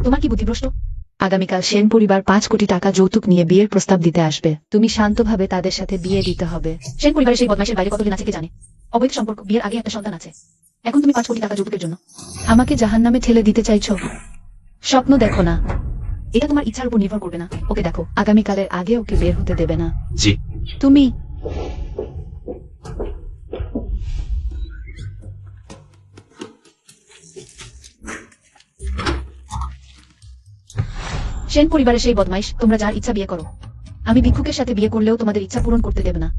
তোমার কি বুদ্ধিভ্রষ্ট? আগামীকাল সেন পরিবার 5 কোটি টাকা যৌতুক নিয়ে বিয়ের প্রস্তাব দিতে আসবে। তুমি শান্তভাবে তাদের সাথে বিয়ে দিতে হবে। সেন পরিবারের সেই বদমাইশের বাইরে কতদিন আছে কে জানে। অবৈধ সম্পর্ক, বিয়ের আগে একটা সন্তান আছে। এখন তুমি 5 কোটি টাকা যৌতুকের জন্য আমাকে জাহান্নামে ঠেলে দিতে চাইছো? স্বপ্ন দেখো না, এটা তোমার ইচ্ছার উপর নির্ভর করবে না। ওকে দেখো, আগামীকালের আগে ওকে বের হতে দেবে না। জি। তুমি সেন পরিবারের সেই বদমাইশ, তোমরা যার ইচ্ছা বিয়ে করো। আমি ভিক্ষুকের সাথে বিয়ে করলেও তোমাদের ইচ্ছা পূরণ করতে দেব না।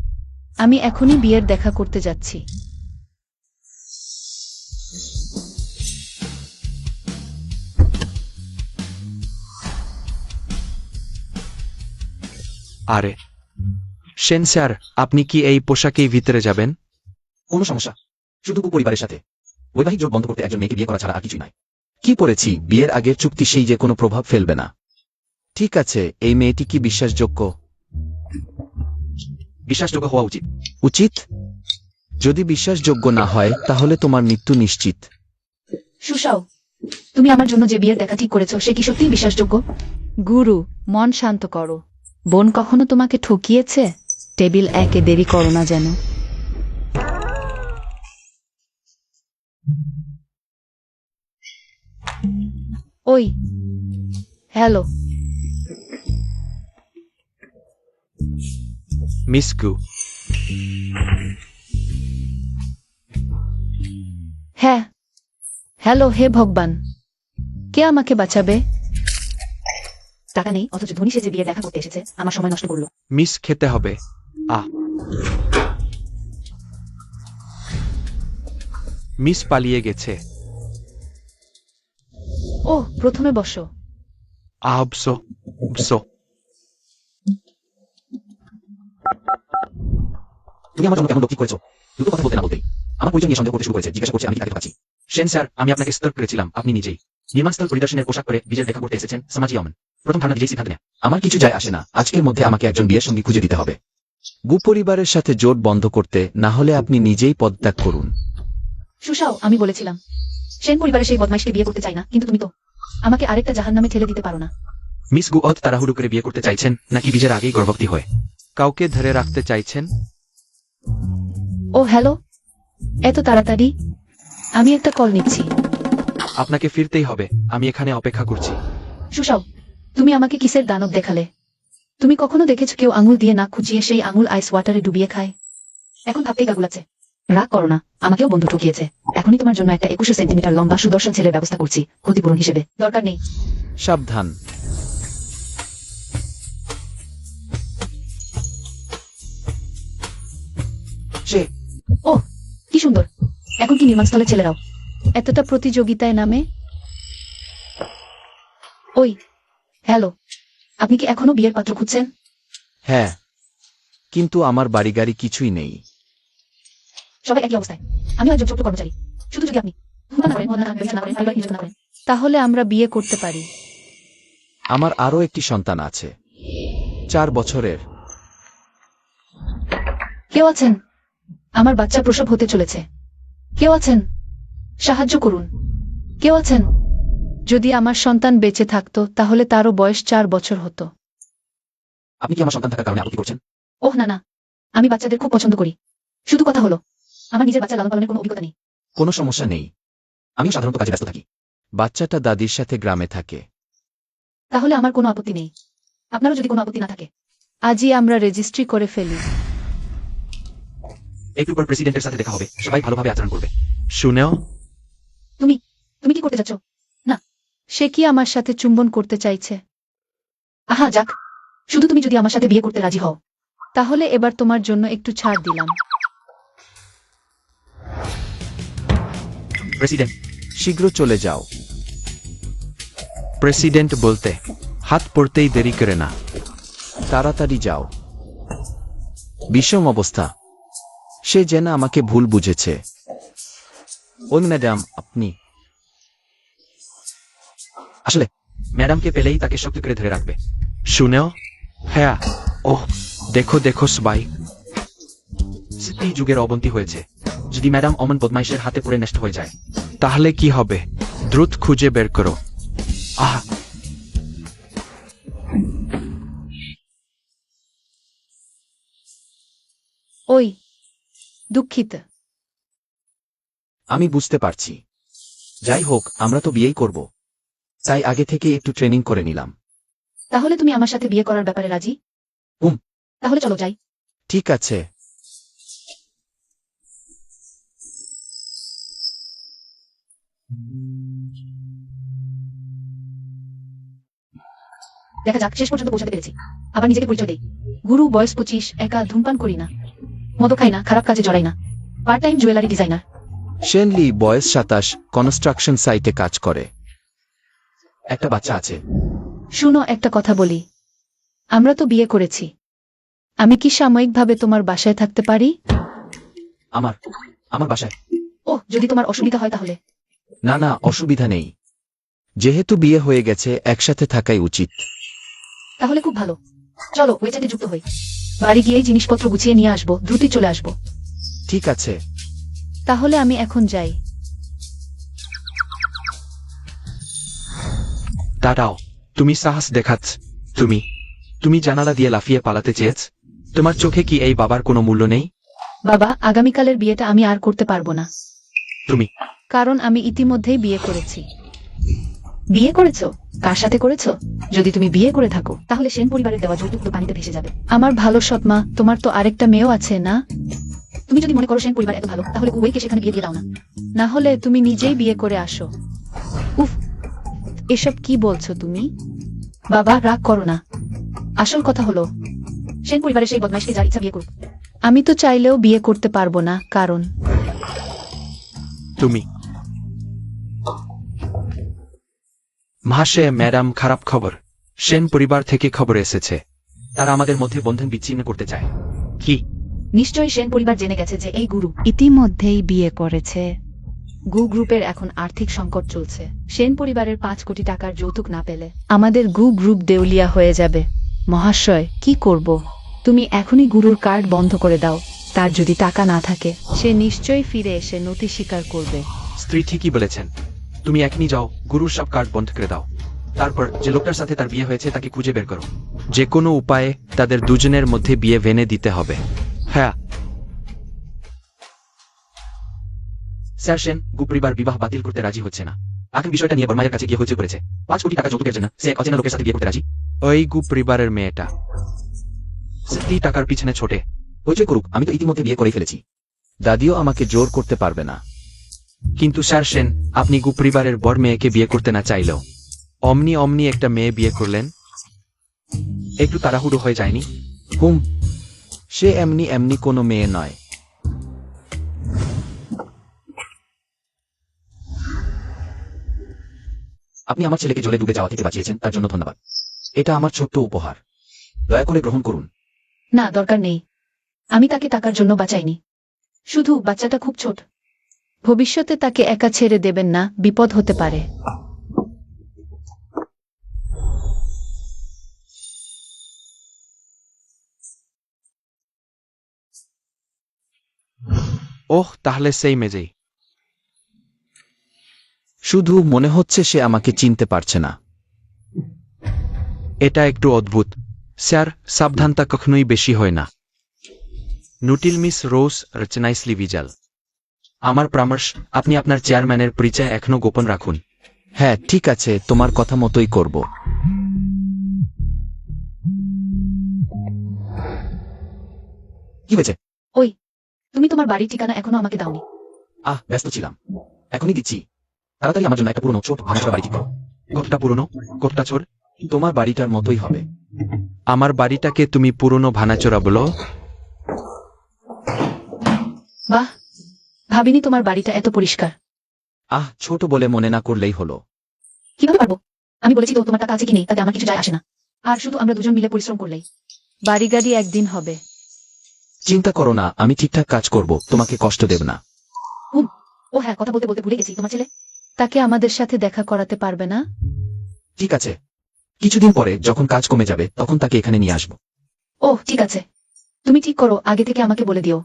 আমি এখনই বিয়ের দেখা করতে যাচ্ছি। আরে সেন স্যার, আপনি কি এই পোশাকেই ভিতরে যাবেন? কোনো সমস্যা? শুধু পরিবারের সাথে বৈবাহিক জোট বন্ধ করতে একজন মেয়েকে বিয়ে করা ছাড়া আর কিছুই নাই। কি পড়েছি, বিয়ের আগের চুক্তি সেই যে কোনো প্রভাব ফেলবে না। ঠিক আছে, এই মেয়েটি কি বিশ্বাসযোগ্য? বিশ্বাসযোগ্য হওয়া উচিত। উচিত? যদি বিশ্বাসযোগ্য না হয় তাহলে তোমার মৃত্যু নিশ্চিত। সুশাও, তুমি আমার জন্য যে বিয়ের দেখা ঠিক করেছো সে কি সত্যিই বিশ্বাসযোগ্য? গুরু, মন শান্ত করো। বোন কখনো তোমাকে ঠকিয়েছে? টেবিল 1-এ দেরি করো না যেন। ওই, হ্যালো। মিস গু। হ্যাঁ, হ্যালো। হে ভগবান, কে আমাকে বাঁচাবে? টাকা নেই অথচ ধনী সেজে বিয়ে দেখা করতে এসেছে, আমার সময় নষ্ট করলো। মিস, খেতে হবে। মিস পালিয়ে গেছে। ও, প্রথমে বসো। আহবসো বসো। তুমি আমার জন্য কেমন লক্ষ্য করেছো? দুটো কথা বলতে না বলতেই আমার পরিচয় নিয়ে সন্দেহ করতে শুরু করেছে। জিজ্ঞাসা করছে আমি কি তাকে ঠকাচ্ছি। সেন স্যার, আমি আপনাকে স্তর করেছিলাম, আপনি নিজেই নির্মাণস্থল পরিদর্শনের পোশাক পরে বিজয়ের দেখা করতে এসেছেন। সমাজি অমন প্রথম ধারণা নিজেই সিদ্ধান্ত নেয়। আমার কিছু যায় আসে না, আজকের মধ্যে আমাকে একজন বিয়ের সঙ্গী খুঁজে দিতে হবে। গু পরিবারের সাথে জোট বন্ধ করতে, না হলে আপনি নিজেই পদত্যাগ করুন। সুশাও, আমি বলেছিলাম সেন পরিবারের সেই বদমাইশকে বিয়ে করতে চাই না, কিন্তু তুমি তো আমাকে আরেকটা জাহান্নামে ঠেলে দিতে পারো না। মিস গু তাড়াহুড়ো করে বিয়ে করতে চাইছেন নাকি বিজয়ের আগেই গর্ভবতী হয়? কাউকে ধরে রাখতে চাইছেন? ও হ্যালো, এত তাড়াতাড়ি? আমি একটা কল নিচ্ছি। আপনাকে ফিরতেই হবে, আমি এখানে অপেক্ষা করছি। সুশাও, তুমি আমাকে কিসের দানব দেখালে? তুমি কখনো দেখেছো কেউ আঙুল দিয়ে নাক খুঁচিয়ে সেই আঙুল আইস ওয়াটারে ডুবিয়ে খায়? এখন ভাবতেই গাগুলাচ্ছে। রাগ করো না, আমাকেও বন্ধু ঠকিয়েছে। এখনই তোমার জন্য একটা 21 সেন্টিমিটার লম্বা সুদর্শন ছেলের ব্যবস্থা করছি, ক্ষতিপূরণ হিসেবে। দরকার নেই। সাবধান। সে ও, কি সুন্দর। এখন কি নির্মাণস্থলের ছেলেরাও এতটা প্রতিযোগিতায় নামে? ওই, হ্যালো, আপনি কি এখনো বিয়ের পাত্র খুঁজছেন? হ্যাঁ, কিন্তু আমার বাড়ি গাড়ি কিছুই নেই। সবাই একই অবস্থায়। আমি একজন ছোট্ট কর্মচারী। শুধু যদি আপনি ধূমপান না করেন, মদ না খান, ব্যভিচার না করেন, পারিবারিক নির্যাতন না করেন, তাহলে আমরা বিয়ে করতে পারি। আমার আরও একটি সন্তান আছে, 4 বছরের। কেউ আছেন? আমার বাচ্চা প্রসব হতে চলেছে। কেউ আছেন? সাহায্য করুন। কেউ আছেন? যদি আমার সন্তান বেঁচে থাকতো তাহলে তারও বয়স 4 বছর হতো। আপনি কি আমার সন্তান থাকার কারণে আপত্তি করছেন? ওহ না না, আমি বাচ্চাদের খুব পছন্দ করি। শুধু কথা হলো, আমার নিজের বাচ্চা লালন পালনের কোনো অভিজ্ঞতা নেই। কোনো সমস্যা নেই, আমিও সাধারণত কাজে ব্যস্ত থাকি। বাচ্চাটা দাদির সাথে গ্রামে থাকে। তাহলে আমার কোনো আপত্তি নেই। আপনারও যদি কোনো আপত্তি না থাকে, আজই আমরা রেজিস্ট্রি করে ফেলি। একটু পর প্রেসিডেন্টের সাথে দেখা হবে, সবাই ভালোভাবে আচরণ করবে। শুনেও? তুমি কি করতে চাচ্ছ? না, সে কি আমার সাথে চুম্বন করতে চাইছে? আহা যাক, শুধু তুমি যদি আমার সাথে বিয়ে করতে রাজি হও, তাহলে এবার তোমার জন্য একটু ছাড় দিলাম। প্রেসিডেন্ট, শীঘ্র চলে যাও। প্রেসিডেন্ট বলতে হাত পড়তেই দেরি করে না, তাড়াতাড়ি যাও। বিষম অবস্থা। সে যেন আমাকে ভুল বুঝেছে। ও ম্যাডাম, আপনি আসলে ম্যাডামকে পেলেই তাকে শক্ত করে ধরে রাখবে। শুনেও? হ্যাঁ। ওহ, দেখো দেখো সবাই, সত্যি যুগের অবনতি হয়েছে। যদি ম্যাডাম অমন বদমাইশের হাতে পড়ে নষ্ট হয়ে যায়, তাহলে কি হবে? দ্রুত খুঁজে বের করো। আহা, ওই দুঃখিত। আমি বুঝতে পারছি। যাই হোক, আমরা তো বিয়েই করব, তাই আগে থেকে একটু ট্রেনিং করে নিলাম। তাহলে তুমি আমার সাথে বিয়ে করার ব্যাপারে রাজি? হুম। তাহলে চলো যাই। ঠিক আছে। দেখা যাক, শেষ পর্যন্ত পৌঁছাতে পেরেছি। আবার নিজেকে পরিচয় দেই। গুরু, বয়স 25, একা, ধূমপান করি না, মদ খাই না, খারাপ কাজে জড়াই না, পার্ট টাইম জুয়েলারি ডিজাইনার। শেনলি, বয়স 27, কনস্ট্রাকশন সাইটে কাজ করে। একটা বাচ্চা আছে। শুনো, একটা কথা বলি। আমরা তো বিয়ে করেছি। আমি কি সাময়িকভাবে তোমার বাসায় থাকতে পারি? আমার বাসায়? ওহ, যদি তোমার অসুবিধা হয় তাহলে। না না, অসুবিধা নেই। যেহেতু বিয়ে হয়ে গেছে, একসাথে থাকাই উচিত। তাহলে খুব ভালো। চলো ওয়েবসাইটে যুক্ত হই। বাড়ি গিয়েই জিনিসপত্র গুছিয়ে নিয়ে আসবো, দ্রুতই চলে আসবো। ঠিক আছে। তাহলে আমি এখন যাই। দাঁড়াও, তুমি সাহস দেখাচ্ছ? তুমি জানালা দিয়ে লাফিয়ে পালাতে চেয়েছ? তোমার চোখে কি এই বাবার কোনো মূল্য নেই? বাবা, আগামীকালের বিয়েটা আমি আর করতে পারবো না। তুমি কারণ আমি ইতিমধ্যেই বিয়ে করেছি। বিয়ে করেছো? কার সাথে করেছো? যদি তুমি বিয়ে করে থাকো, তাহলে সেন পরিবারের দেওয়া যৌতুক তো পানিতে ভেসে যাবে। আমার ভালো সৎ মা, তোমার তো আরেকটা মেয়েও আছে না? তুমি যদি মনে করো সেন পরিবার এত ভালো, তাহলে কুয়েইকে সেখানে বিয়ে দিয়ে দাও না। না হলে তুমি নিজেই বিয়ে করে আসো। উফ, এসব কি বলছো তুমি? বাবা, রাগ করো না। আসল কথা হলো, সেন পরিবারের সেই বদমাইশকে যার ইচ্ছা বিয়ে করুক। আমি তো চাইলেও বিয়ে করতে পারবো না, কারণ তুমি মাসে ম্যাডাম, খারাপ খবর। সেন পরিবার থেকে খবর এসেছে, তারা আমাদের মধ্যে বন্ধন বিচ্ছিন্ন করতে চায়। কি? নিশ্চয়ই সেন পরিবার জেনে গেছে যে এই গুরু ইতিমধ্যেই বিয়ে করেছে। গু গ্রুপের এখন আর্থিক সংকট চলছে। সেন পরিবারের 5 কোটি টাকার যৌতুক না পেলে আমাদের গু গ্রুপ দেউলিয়া হয়ে যাবে। মহাশয়, কি করব? তুমি এখনই গুরুর কার্ড বন্ধ করে দাও। তার যদি টাকা না থাকে, সে নিশ্চয়ই ফিরে এসে নথি স্বীকার করবে। স্ত্রী ঠিকই বলেছেন। তুমি এখনই যাও, গুরুর সব কার্ড বন্ধ করে দাও। তারপর যে লোকটার সাথে তার বিয়ে হয়েছে তাকে খুঁজে বের করো। যে কোনো উপায়ে তাদের দুজনের মধ্যে বিয়ে ভেনে দিতে হবে। হ্যাঁ স্যার, সেন গু পরিবার বিবাহ বাতিল করতে রাজি হচ্ছে না। এখন বিষয়টা নিয়ে বর্মায়ের কাছে গিয়ে হয়েছে করেছে। 5 কোটি টাকা যৌতুকের জন্য সে এক অচেনা লোকের সাথে বিয়ে করতে রাজি। ওই গু পরিবারের মেয়েটা। স্ত্রী টাকার পিছনে ছোটে। হইচই করুক, আমি তো ইতিমধ্যে বিয়ে করে ফেলেছি। দাদিও আমাকে জোর করতে পারবে না। কিন্তু স্যার সেন, আপনি গু পরিবারের বড় মেয়েকে বিয়ে করতে না চাইলেও অমনি একটা মেয়ে বিয়ে করলেন। একটু তাড়াহুড়ো হয়ে যায়নি? হুম, সে এমনি কোনো মেয়ে নয়। আপনি আমার ছেলেকে জলে ডুবে যাওয়া থেকে বাঁচিয়েছেন, তার জন্য ধন্যবাদ। এটা আমার ছোট্ট উপহার, দয়া করে গ্রহণ করুন। না, দরকার নেই। আমি তাকে টাকার জন্য বাঁচাইনি। শুধু বাচ্চাটা খুব ছোট। ভবিষ্যতে তাকে একা ছেড়ে দেবেন না, বিপদ হতে পারে। ওহ, তাহলে সেই মেজেই। শুধু মনে হচ্ছে সে আমাকে চিনতে পারছে না। এটা একটু অদ্ভুত। স্যার, সাবধানতা কখনোই বেশি হয় না। নুটিল মিস রোজ রচনাইসলি ভিজাল। আমার পরামর্শ, আপনি আপনার চেয়ারম্যানের পরিচয় এখনো গোপন রাখুন। হ্যাঁ, ঠিক আছে, তোমার কথা মতোই করব। কি হয়েছে? ওই, তুমি তোমার বাড়ির ঠিকানা এখনো আমাকে দাওনি। ব্যস্ত ছিলাম, এখনই দিচ্ছি। তাড়াতাড়ি আমার জন্য একটা পুরনো ছোট ভাঙাচোরা বাড়ি ঠিক করো। কতটা পুরনো, কতটা ছোট? তোমার বাড়িটার মতোই হবে। আমার বাড়িটাকে তুমি পুরনো ভানাচোরা বলো? বাহ, ভাবিনি তোমার বাড়িটা এত পরিষ্কার। ছোট বলে মনে না করলেই হলো। কিভাবে পারবো? আমি বলেছি তো, তোমার টাকা আছে কি নেই তাতে আমার কিছু যায় আসে না। আর শুধু আমরা দুজন মিলে পরিশ্রম করলেই বাড়ি গাড়ি একদিন হবে। চিন্তা করো না, আমি ঠিকঠাক কাজ করব, তোমাকে কষ্ট দেব না। ও হ্যাঁ, কথা বলতে বলতে ভুলে গেছি, তোমার ছেলে তাকে আমাদের সাথে দেখা করাতে পারবে না? ঠিক আছে, কিছুদিন পরে যখন কাজ কমে যাবে তখন তাকে এখানে নিয়ে আসবো। ওহ, ঠিক আছে। তুমি ঠিক করো, আগে থেকে আমাকে বলে দিও।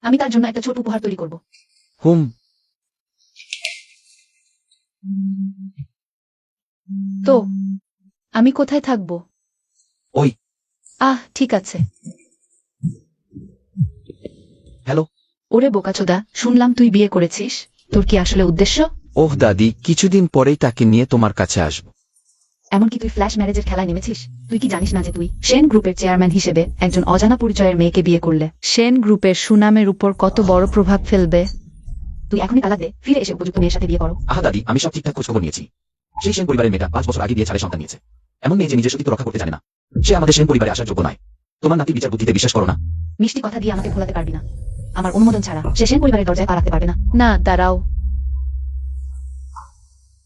আমি তার জন্য একটা ছোট উপহার তৈরি করব। হুম। তো আমি কোথায় থাকবো? ওই। ঠিক আছে। হ্যালো। ওরে বোকাচোদা, শুনলাম তুই বিয়ে করেছিস। তোর কি আসলে উদ্দেশ্য? ওহ দাদি, কিছুদিন পরেই তাকে নিয়ে তোমার কাছে আসব। এমনকি তুই ফ্ল্যাশ ম্যারেজের খেলায় নেমেছিস? তুই কি জানিস না যে তুই সেন গ্রুপের চেয়ারম্যান হিসেবে একজন অজানা পরিচয়ের মেয়েকে বিয়ে করলে সেন গ্রুপের সুনামের উপর কত বড় প্রভাব ফেলবে? তুই এখনই তালাক দে, ফিরে এসে উপযুক্ত মেয়ের সাথে বিয়ে করো। আহা দাদি, আমি সব ঠিকঠাক খোঁজখবর নিয়েছি। সেই সেন পরিবারের মেয়েটা 5 বছর আগে বিয়ে ছাড়ে সন্তান নিয়েছে। এমন মেয়ে যে নিজের সতীত্ব রক্ষা করতে জানে না, সে আমাদের সেন পরিবারে আসার যোগ্য নয়। তোমার নাতি বিচার বুদ্ধিতে বিশ্বাস করো না। মিষ্টি কথা দিয়ে আমাকে ভোলাতে পারবি না। আমার অনুমোদন ছাড়া সে সেন পরিবারের দরজায় পা রাখতে পারবে না। না, দাঁড়াও,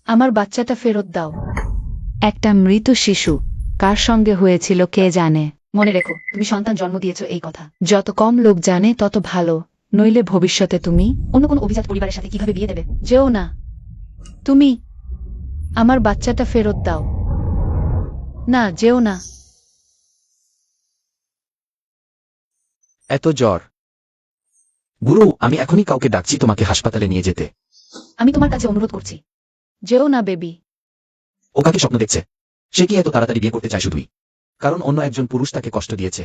আমার বাচ্চাটা ফেরত দাও। একটা মৃত শিশু কার সঙ্গে হয়েছিল কে জানে। মনে রেখো, তুমি সন্তান জন্ম দিয়েছো এই কথা যত কম লোক জানে তত ভালো, নইলে ভবিষ্যতে তুমি অন্য কোনো অভিজাত পরিবারের সাথে কিভাবে বিয়ে দেবে। যেও না, তুমি আমার বাচ্চাটা ফেরত দাও। না, যেও না। এত জ্বর? বুড়ো, আমি এখনই কাউকে ডাকছি তোমাকে হাসপাতালে নিয়ে যেতে। আমি তোমার কাছে অনুরোধ করছি, যেও না বেবি। ও কাকে স্বপ্ন দেখছে? সে কি এত তাড়াতাড়ি বিয়ে করতে চায় শুধুই কারণ অন্য একজন পুরুষ তাকে কষ্ট দিয়েছে?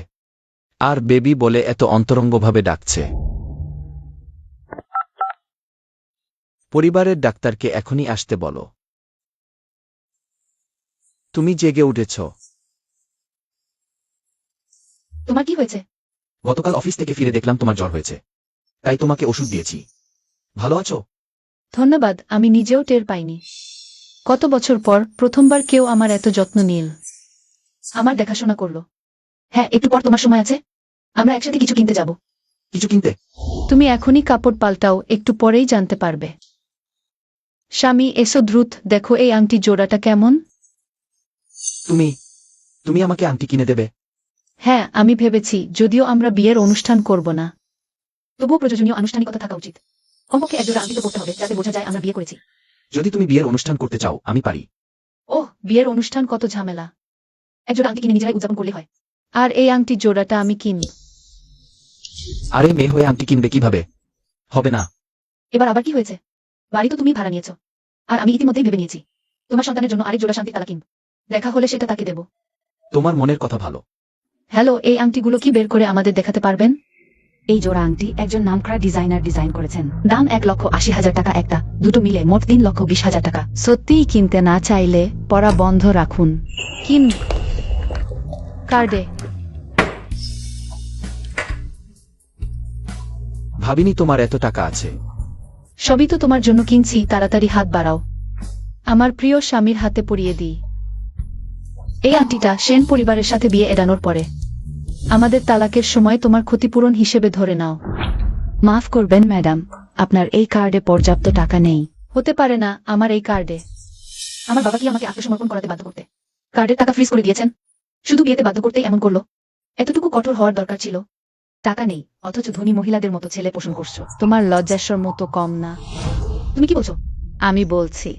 আর বেবি বলে এত অন্তরঙ্গভাবে ডাকছে। পরিবারের ডাক্তারকে এখনই আসতে বলো। তুমি জেগে উঠেছ? তোমার কি হয়েছে? গতকাল অফিস থেকে ফিরে দেখলাম তোমার জ্বর হয়েছে, তাই তোমাকে ওষুধ দিয়েছি। ভালো আছো? ধন্যবাদ, আমি নিজেও টের পাইনি। কত বছর পর প্রথমবার কেউ আমার এত যত্ন নিল, আমার দেখাশোনা করলো। হ্যাঁ, একটু পর তোমার সময় আছে, আমরা একসাথে কিছু কিনতে যাব। কিছু কিনতে? তুমি এখনই কাপড় পাল্টাও, একটু পরেই জানতে পারবে। স্বামী, এসো দ্রুত, দেখো এই আংটি জোড়াটা কেমন। তুমি তুমি আমাকে আংটি কিনে দেবে? হ্যাঁ, আমি ভেবেছি যদিও আমরা বিয়ের অনুষ্ঠান করব না, তবুও প্রয়োজনীয় আনুষ্ঠানিকতা থাকা উচিত। কমপক্ষে একজোড়া আংটি তো পড়তে হবে যাতে বোঝা যায় আমরা বিয়ে করেছি। যদি তুমি বিয়ের অনুষ্ঠান করতে চাও আমি পারি। ওহ, বিয়ের অনুষ্ঠান কত ঝামেলা। একজোড়া আংটি কিনে নিজেরাই উদযাপন করলে হয়। আর এই আংটি জোড়াটা আমি কিনব। আরে মেয়ে হয়ে আংটি কিনবে কিভাবে? হবে না। এবার আবার কি হয়েছে? বাড়ি তো তুমি ভাড়া নিয়েছো, আর আমি ইতিমধ্যেই ভেবে নিয়েছি তোমার সন্তানের জন্য আরেক জোড়া শান্তি তালা কিনব। দেখা হলে সেটা তাকে দেব। তোমার মনের কথা ভালো। হ্যালো, এই আংটিগুলো কি বের করে আমাদের দেখাতে পারবেন? এই জোড়া আংটি একজন নামকরা ডিজাইনার ডিজাইন করেছেন। দাম 1,80,000 টাকা একটা, দুটো মিলে মোট 3,20,000 টাকা। সত্যিই কিনতে না চাইলে পড়া বন্ধ রাখুন। কিন কার্ডে। ভাবিনি তোমার এত টাকা আছে। সবই তো তোমার জন্য কিনছি, তাড়াতাড়ি হাত বাড়াও। আমার প্রিয় স্বামীর হাতে পরিয়ে দিই। এই আংটিটা সেন পরিবারের সাথে বিয়ে এড়ানোর পরে আমাদের তালাকের সময় তোমার ক্ষতিপূরণ হিসেবে ধরে নাও। মাফ করবেন ম্যাডাম, আপনার এই কার্ডে পর্যাপ্ত টাকা নেই। হতে পারে না আমার এই কার্ডে। আমার বাবা কি আমাকে আত্মসমর্পণ করাতে বাধ্য করতে কার্ডের টাকা ফ্রিজ করে দিয়েছেন? শুধু বিয়েতে বাধ্য করতেই এমন করলো? এতটুকু কঠোর হওয়ার দরকার ছিল? টাকা নেই অথচ ধনী মহিলাদের মতো ছেলে পোষণ করছো। তোমার লজ্জার মতো কম না। তুমি কি বলছো? আমি বলছি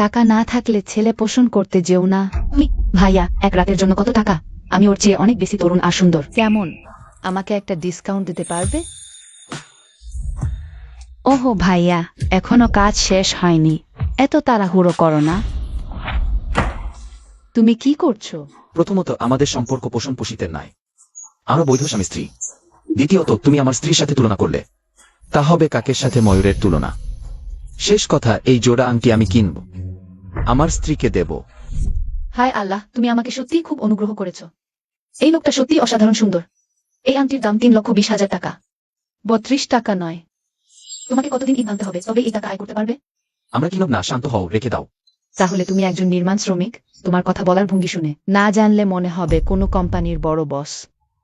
টাকা না থাকলে ছেলে পোষণ করতে যেও না। তুমি ভাইয়া, এক রাতের জন্য কত টাকা? আমি ওর চেয়ে অনেক বেশি তরুণ আর সুন্দর। কেমন, আমাকে একটা ডিসকাউন্ট দিতে পারবে? ওহো ভাইয়া, এখনো কাজ শেষ হয়নি, এত তাড়াহুড়ো করো না। তুমি কি করছো? প্রথমত, আমাদের সম্পর্ক পোষণ পোষিতের নয়, আমরা বৈধ স্বামী স্ত্রী। দ্বিতীয়ত, তুমি আমার স্ত্রীর সাথে তুলনা করলে। তা হবে কাকের সাথে ময়ূরের তুলনা? শেষ কথা, এই জোড়া আংটি আমি কিনব, আমার স্ত্রীকে দেব। হায় আল্লাহ, তুমি আমাকে সত্যিই খুব অনুগ্রহ করেছ। এই লোকটা সত্যিই অসাধারণ সুন্দর। এই আংটির দাম 3,20,000 টাকা, 32 টাকা নয়। তোমাকে কতদিন ঈদ আনতে হবে তবে এই টাকা আয় করতে পারবে? আমরা কিনব না, শান্ত হও, রেখে দাও। তাহলে তুমি একজন নির্মাণ শ্রমিক? তোমার কথা বলার ভঙ্গি শুনে না জানলে মনে হবে কোনো কোম্পানির বড় বস।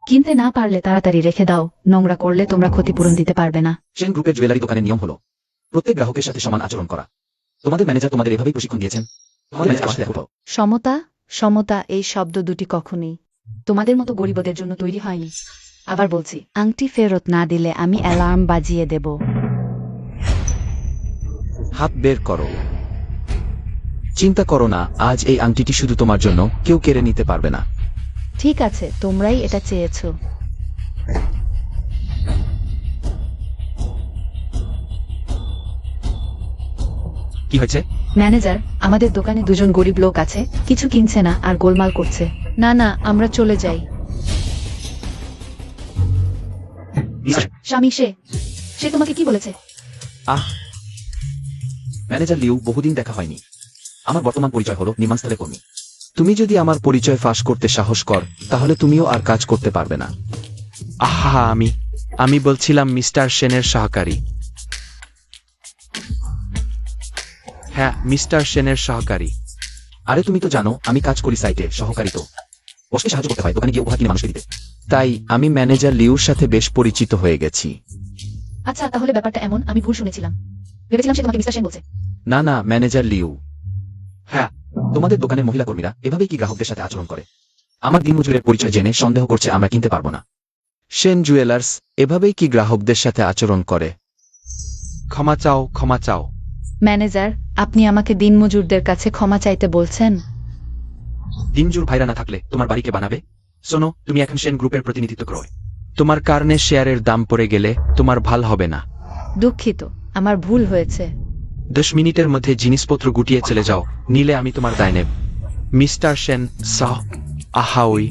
কিনতে না পারলে তাড়াতাড়ি রেখে দাও, নোংরা করলে তোমরা ক্ষতিপূরণ দিতে পারবে না। সেন গ্রুপের জুয়েলারি দোকানের নিয়ম হলো প্রত্যেক গ্রাহকের সাথে সমান আচরণ করা। তোমাদের ম্যানেজার তোমাদের এভাবেই প্রশিক্ষণ দিয়েছেন। তোমাদের ম্যানেজার আসলে দেখো। সমতা, সমতা এই শব্দ দুটি কখনই তোমাদের মতো গরিবদের জন্য তৈরি হয়নি। আবার বলছি, আংটি ফেরত না দিলে আমি অ্যালার্ম বাজিয়ে দেব। হাত বের করো। চিন্তা করো না, আজ এই আংটিটি শুধু তোমার জন্য, কেউ কেড়ে নিতে পারবে না। ঠিক আছে, তোমরাই এটা চেয়েছো। কি হয়েছে? ম্যানেজার, আমাদের দোকানে দুজন গরিব লোক আছে, কিছু কিনছে না আর গোলমাল করছে। না না, আমরা চলে যাই। স্বামী সে সে তোমাকে কি বলেছে? আহ, ম্যানেজার লিউ, বহুদিন দেখা হয়নি। আমার বর্তমান পরিচয় হলো নির্মাণস্থলে কর্মী। তুমি যদি আমার পরিচয় ফাঁস করতে সাহস কর, তাহলে তুমিও আর কাজ করতে পারবে না। আহা, আমি বলছিলাম মিস্টার সেনের সহকারী। হ্যাঁ, মিস্টার সেনের সহকারী। আরে তুমি তো জানো আমি কাজ করি সাইটে, সহকারী তো। বসকে সাহায্য করতে হয় দোকানে গিয়ে উপহার কিনে মানুষকে দিতে। তাই আমি ম্যানেজার লিউর সাথে বেশ পরিচিত হয়ে গেছি। আচ্ছা, তাহলে ব্যাপারটা এমন, আমি ভুল শুনেছিলাম। ভেবেছিলাম সে তোমাকে মিস্টার সেন বলছে। না না, ম্যানেজার লিউ। হ্যাঁ, তোমাদের দোকানের মহিলা কর্মীরা এভাবেই কি গ্রাহকদের সাথে আচরণ করে? আমার দিনমজুরের পরিচয় জেনে সন্দেহ করছে আমরা কিনতে পারবো না। সেন জুয়েলার্স এভাবেই কি গ্রাহকদের সাথে আচরণ করে? ক্ষমা চাও, ক্ষমা চাও। ম্যানেজার, আপনি আমাকে দিনমজুরদের কাছে ক্ষমা চাইতে বলছেন? দিনমজুর ভাইরা না থাকলে তোমার বাড়িকে বানাবে? শোনো, তুমি এখন সেন গ্রুপের প্রতিনিধিত্ব করো। তোমার কারণে শেয়ারের দাম পড়ে গেলে তোমার ভাল হবে না। দুঃখিত, আমার ভুল হয়েছে। 10 মিনিটের মধ্যে জিনিসপত্র গুটিয়ে চলে যাও, নিলে আমি তোমার দায় নেব। মিস্টার সেন সাহ, আহাউই,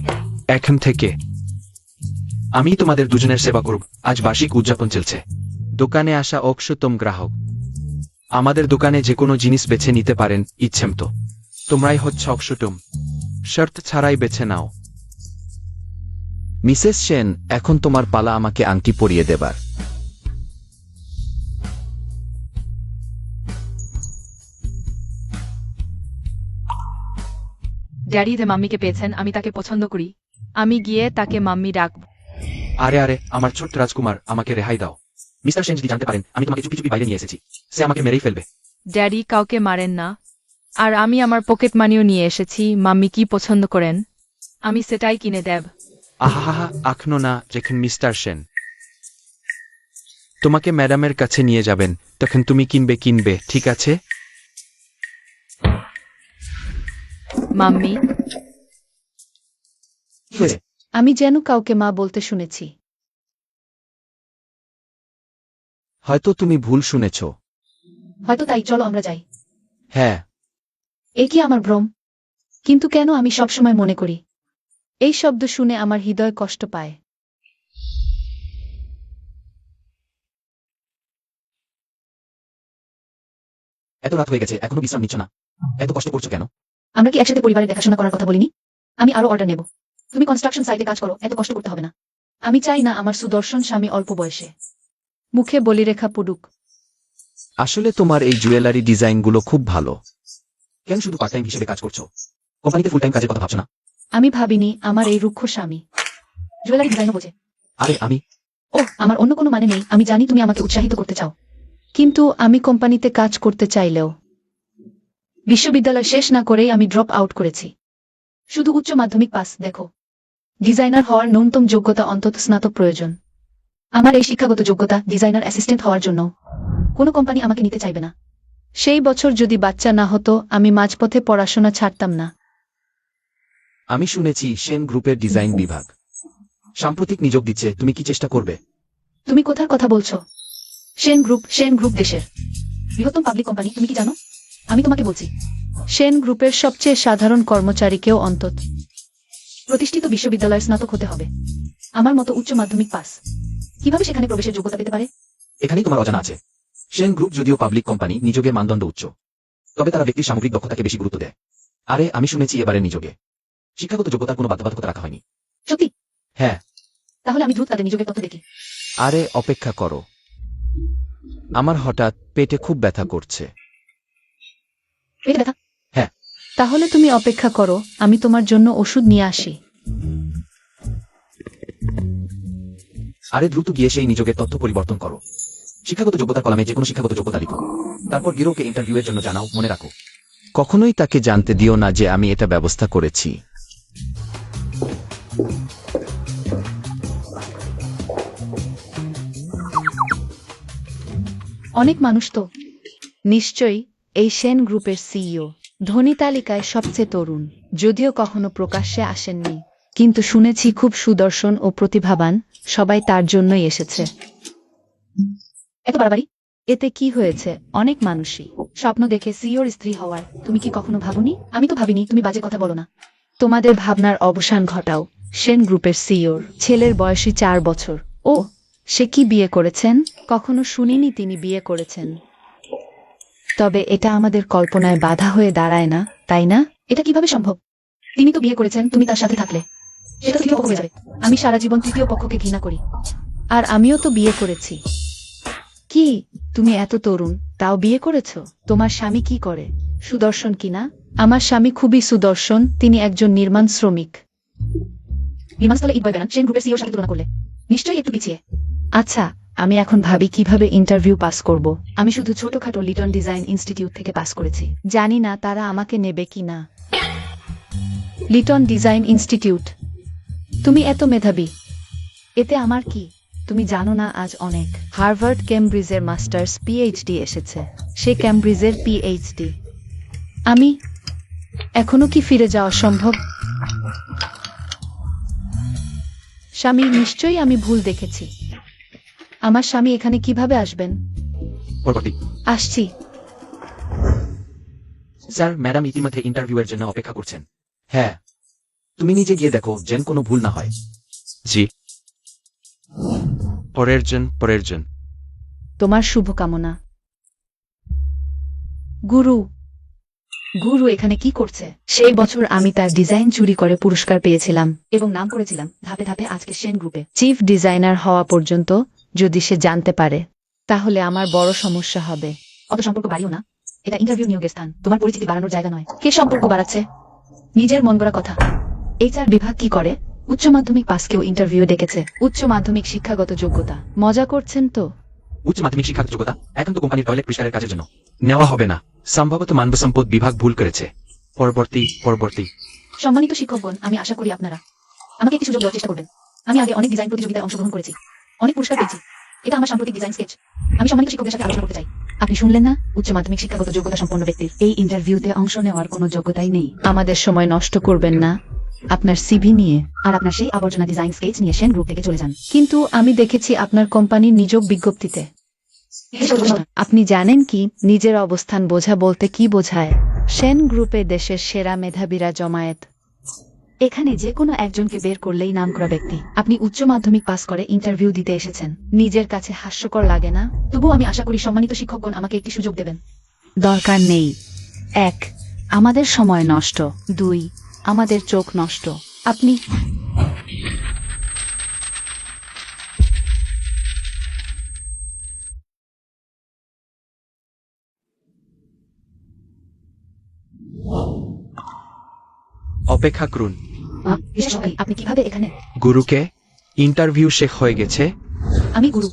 এখন থেকে আমি তোমাদের দুজনের সেবা করব। আজ বার্ষিক উদযাপন চলছে। দোকানে আসা অক্ষতম গ্রাহক আমাদের দোকানে যে কোনো জিনিস বেছে নিতে পারেন ইচ্ছেমতো। তোমরাই হচ্ছে অক্ষতম, শর্ত ছাড়াই বেছে নাও। মিসেস সেন, এখন তোমার পালা আমাকে আংটি পরিয়ে দেবার। ড্যাডি যে মাম্মিকে পেয়েছেন, আমি তাকে পছন্দ করি। আমি গিয়ে তাকে মাম্মি ডাকব। আরে আরে, আমার ছোট্ট রাজকুমার, আমাকে রেহাই দাও। মিস্টার সেন যদি জানতে পারেন আমি তোমাকে চুপি চুপি বাইরে নিয়ে এসেছি, সে আমাকে মেরেই ফেলবে। ড্যাডি কাউকে মারেন না। আর আমি আমার পকেট মানিও নিয়ে এসেছি। মাম্মি কি পছন্দ করেন আমি সেটাই কিনে দেব। আহা, এখনো না, যখন মিস্টার সেন তোমাকে ম্যাডামের কাছে নিয়ে যাবেন তখন তুমি কিনবে, ঠিক আছে? মাম্মি, কি হয়েছে? আমি যেন কাউকে মা বলতে শুনেছি। হয়তো তুমি ভুল শুনেছ। হয়তো তাই, চলো আমরা যাই। হ্যাঁ, এ কি আমার ভ্রম? কিন্তু কেন আমি সবসময় মনে করি এই শব্দ শুনে আমার হৃদয় কষ্ট পায়। এত রাত হয়ে গেছে, এখনো বিশ্রাম নিচ্ছ না? এত কষ্ট করছো কেন? আমরা কি একসাথে পরিবারের দেখাশোনা করার কথা বলিনি? আমি আরো অর্ডার নেব। তুমি কনস্ট্রাকশন সাইটে কাজ করো, এত কষ্ট করতে হবে না। আমি চাই না আমার সুদর্শন স্বামী অল্প বয়সে মুখে বলিরেখা পড়ুক। আসলে তোমার এই জুয়েলারি ডিজাইনগুলো খুব ভালো। কেন শুধু পার্ট টাইম হিসেবে কাজ করছো? কোম্পানিতে ফুল টাইম কাজের কথা ভাবছো না? আমি ভাবিনি আমার এই রুক্ষ স্বামী জুয়েলারি ডিজাইনও বোঝে। আরে আমি আমার অন্য কোনো মানে নেই, আমি জানি তুমি আমাকে উৎসাহিত করতে চাও। কিন্তু আমি কোম্পানিতে কাজ করতে চাইলেও বিশ্ববিদ্যালয় শেষ না করেই আমি ড্রপ আউট করেছি। শুধু উচ্চ মাধ্যমিক পাস। দেখো, ডিজাইনার হওয়ার ন্যূনতম যোগ্যতা অন্তত স্নাতক প্রয়োজন। আমার এই শিক্ষাগত যোগ্যতা ডিজাইনার অ্যাসিস্ট্যান্ট হওয়ার জন্য কোনো কোম্পানি আমাকে নিতে চাইবে না। সেই বছর যদি বাচ্চা না হতো, আমি মাঝপথে পড়াশোনা ছাড়তাম না। আমি শুনেছি সেন গ্রুপের ডিজাইন বিভাগ সাম্প্রতিক নিয়োগ দিচ্ছে, তুমি কি চেষ্টা করবে? তুমি কোথার কথা বলছো? সেন গ্রুপ দেশের বৃহত্তম পাবলিক কোম্পানি, তুমি কি জানো? আমি তোমাকে বলছি, সেন গ্রুপের সবচেয়ে সাধারণ কর্মচারীকেও অন্তত প্রতিষ্ঠিত বিশ্ববিদ্যালয়ের স্নাতক হতে হবে। আমার মতো উচ্চ মাধ্যমিক পাস কিভাবে সেখানে প্রবেশের যোগ্যতা পেতে পারে? এখানেই তোমার অজানা আছে। সেন গ্রুপ যদিও পাবলিক কোম্পানি, নিযোগের মানদণ্ড উচ্চ, তবে তারা ব্যক্তির সামগ্রিক দক্ষতাকে বেশি গুরুত্ব দেয়। আরে আমি শুনেছি এবারে নিযোগে শিক্ষাগত যোগ্যতার কোনো বাধ্যবাধকতা রাখা হয়নি। সত্যি? হ্যাঁ। তাহলে আমি দ্রুত তাদের নিযোগের তথ্য দেখি। আরে অপেক্ষা করো, আমার হঠাৎ পেটে খুব ব্যথা করছে। পেটে ব্যথা? হ্যাঁ। তাহলে তুমি অপেক্ষা করো, আমি তোমার জন্য ওষুধ নিয়ে আসি। আরে দ্রুত গিয়ে সেই নিযোগের তথ্য পরিবর্তন করো। শিক্ষাগত যোগ্যতার কলামে যে কোনো শিক্ষাগত যোগ্যতা লিখো, তারপর গিরোকে ইন্টারভিউয়ের জন্য জানাও। মনে রাখো, কখনোই তাকে জানতে দিও না যে আমি এটা ব্যবস্থা করেছি। অনেক মানুষ তো নিশ্চয়ই এই সেন গ্রুপের সিইও, ধনী তালিকায় সবচেয়ে তরুণ, যদিও কখনো প্রকাশ্যে আসেননি, কিন্তু শুনেছি খুব সুদর্শন ও প্রতিভাবান। সবাই তার জন্যই এসেছে। এত বাড়াবাড়ি? এতে কি হয়েছে? অনেক মানুষই স্বপ্ন দেখে সিইওর স্ত্রী হওয়ার। তুমি কি কখনো ভাবনি? আমি তো ভাবিনি। তুমি বাজে কথা বলো না। তোমাদের ভাবনার অবসান ঘটাও। সেন গ্রুপের সিইওর ছেলের বয়সী 4 বছর। ও সে কি বিয়ে করেছেন? কখনো শুনিনি তিনি বিয়ে করেছেন। তবে এটা আমাদের কল্পনায় বাধা হয়ে দাঁড়ায় না, তাই না? এটা কিভাবে সম্ভব? তিনি তো বিয়ে করেছেন, তুমি তার সাথে থাকলে সেটা তৃতীয় পক্ষ হয়ে যাবে। আমি সারা জীবন তৃতীয় পক্ষকে ঘৃণা করি। আর আমিও তো বিয়ে করেছি। কি, তুমি এত তরুণ তাও বিয়ে করেছো? তোমার স্বামী কি করে? সুদর্শন কিনা? আমার স্বামী খুবই সুদর্শন, তিনি একজন নির্মাণ শ্রমিক। নির্মাণস্থলে ইট বয় বেড়ান সেন গ্রুপের সিইওর সাথে তুলনা করলে নিশ্চয়ই একটু পিছিয়ে। আচ্ছা, আমি এখন ভাবি কিভাবে ইন্টারভিউ পাস করব। আমি শুধু ছোটখাটো লিটন ডিজাইন ইনস্টিটিউট থেকে পাস করেছি। জানি না তারা আমাকে নেবে কি না। লিটন ডিজাইন ইনস্টিটিউট, তুমি এত মেধাবী, এতে আমার কি? তুমি জানো না আজ অনেক হার্ভার্ড কেমব্রিজের মাস্টার্স পিএইচডি এসেছে। সে কেমব্রিজের পিএইচডি। আমি এখনো কি ফিরে যাওয়া সম্ভব? স্বামী, নিশ্চয়ই আমি ভুল দেখেছি। আমার স্বামী এখানে কিভাবে আসবেন? পরবর্তী। আসছি। স্যার, ম্যাডাম ইতিমধ্যে ইন্টারভিউয়ের জন্য অপেক্ষা করছেন। হ্যাঁ, তুমি নিজে গিয়ে দেখো যেন কোনো ভুল না হয়। জি। পরের জন। তোমার শুভকামনা। গুরু, গুরু এখানে কি করছে? সেই বছর আমি তার ডিজাইন চুরি করে পুরস্কার পেয়েছিলাম এবং নাম করেছিলাম ধাপে ধাপে আজকে সেন গ্রুপে। চিফ ডিজাইনার হওয়া পর্যন্ত। যদি সে জানতে পারে তাহলে আমার বড় সমস্যা হবে। অত সম্পর্ক বাড়িও না, এটা ইন্টারভিউ নিয়োগের স্থান, তোমার পরিচিতি বাড়ানোর জায়গা নয়। কে সম্পর্ক বাড়াচ্ছে? নিজের মন গড়া কথা। এইচআর বিভাগ কি করে? উচ্চ মাধ্যমিক পাসকেও ইন্টারভিউ ডেকেছে। উচ্চ মাধ্যমিক শিক্ষাগত যোগ্যতা। মজা করছেন তো? উচ্চ মাধ্যমিক শিক্ষাগত যোগ্যতা এখন তো কোম্পানির টয়লেট পরিষ্কারের কাজের জন্য। নেওয়া হবে না। সম্ভবত মানব সম্পদ বিভাগ ভুল করেছে। পরবর্তী। সম্মানিত শিক্ষকগণ, আমি আশা করি আপনারা আমাকে একটি সুযোগ দেওয়ার চেষ্টা করবেন। আমি আগে অনেক ডিজাইন প্রতিযোগিতায় অংশগ্রহণ করেছি, অনেক পুরস্কার পেয়েছি। এটা আমার সাম্প্রতিক ডিজাইন স্কেচ। আমি সম্মানিত শিক্ষকদের সাথে আলোচনা করতে চাই। আপনি শুনলেন না? উচ্চ মাধ্যমিক শিক্ষাগত যোগ্যতা সম্পন্ন ব্যক্তির এই ইন্টারভিউতে অংশ নেওয়ার কোনো যোগ্যতাই নেই। আমাদের সময় নষ্ট করবেন না আপনার সিভি নিয়ে। আর আপনার সেই আবর্জনা ডিজাইন স্কেচ নিয়ে সেন গ্রুপ থেকে চলে যান। কিন্তু আমি দেখেছি আপনার কোম্পানির নিযোগ বিজ্ঞপ্তিতে। আপনি জানেন কি নিজের অবস্থান বোঝা বলতে কি বোঝায়? সেন গ্রুপে দেশের সেরা মেধাবীরা জমায়েত। এখানে যে কোনো একজনকে বের করলেই নামকরা ব্যক্তি। আপনি উচ্চ মাধ্যমিক পাস করে ইন্টারভিউ দিতে এসেছেন। নিজের কাছে হাস্যকর লাগে না? তবুও আমি আশা করি সম্মানিত শিক্ষকগণ আমাকে একটি সুযোগ দেবেন। দরকার নেই। 1, আমাদের সময় নষ্ট। 2, আমাদের চোখ নষ্ট। আপনি অপেক্ষা করুন। বিশেষ ভাই, আপনি কিভাবে এখানে? গুরুকে ইন্টারভিউ শেষ হয়ে গেছে। আমি গুরু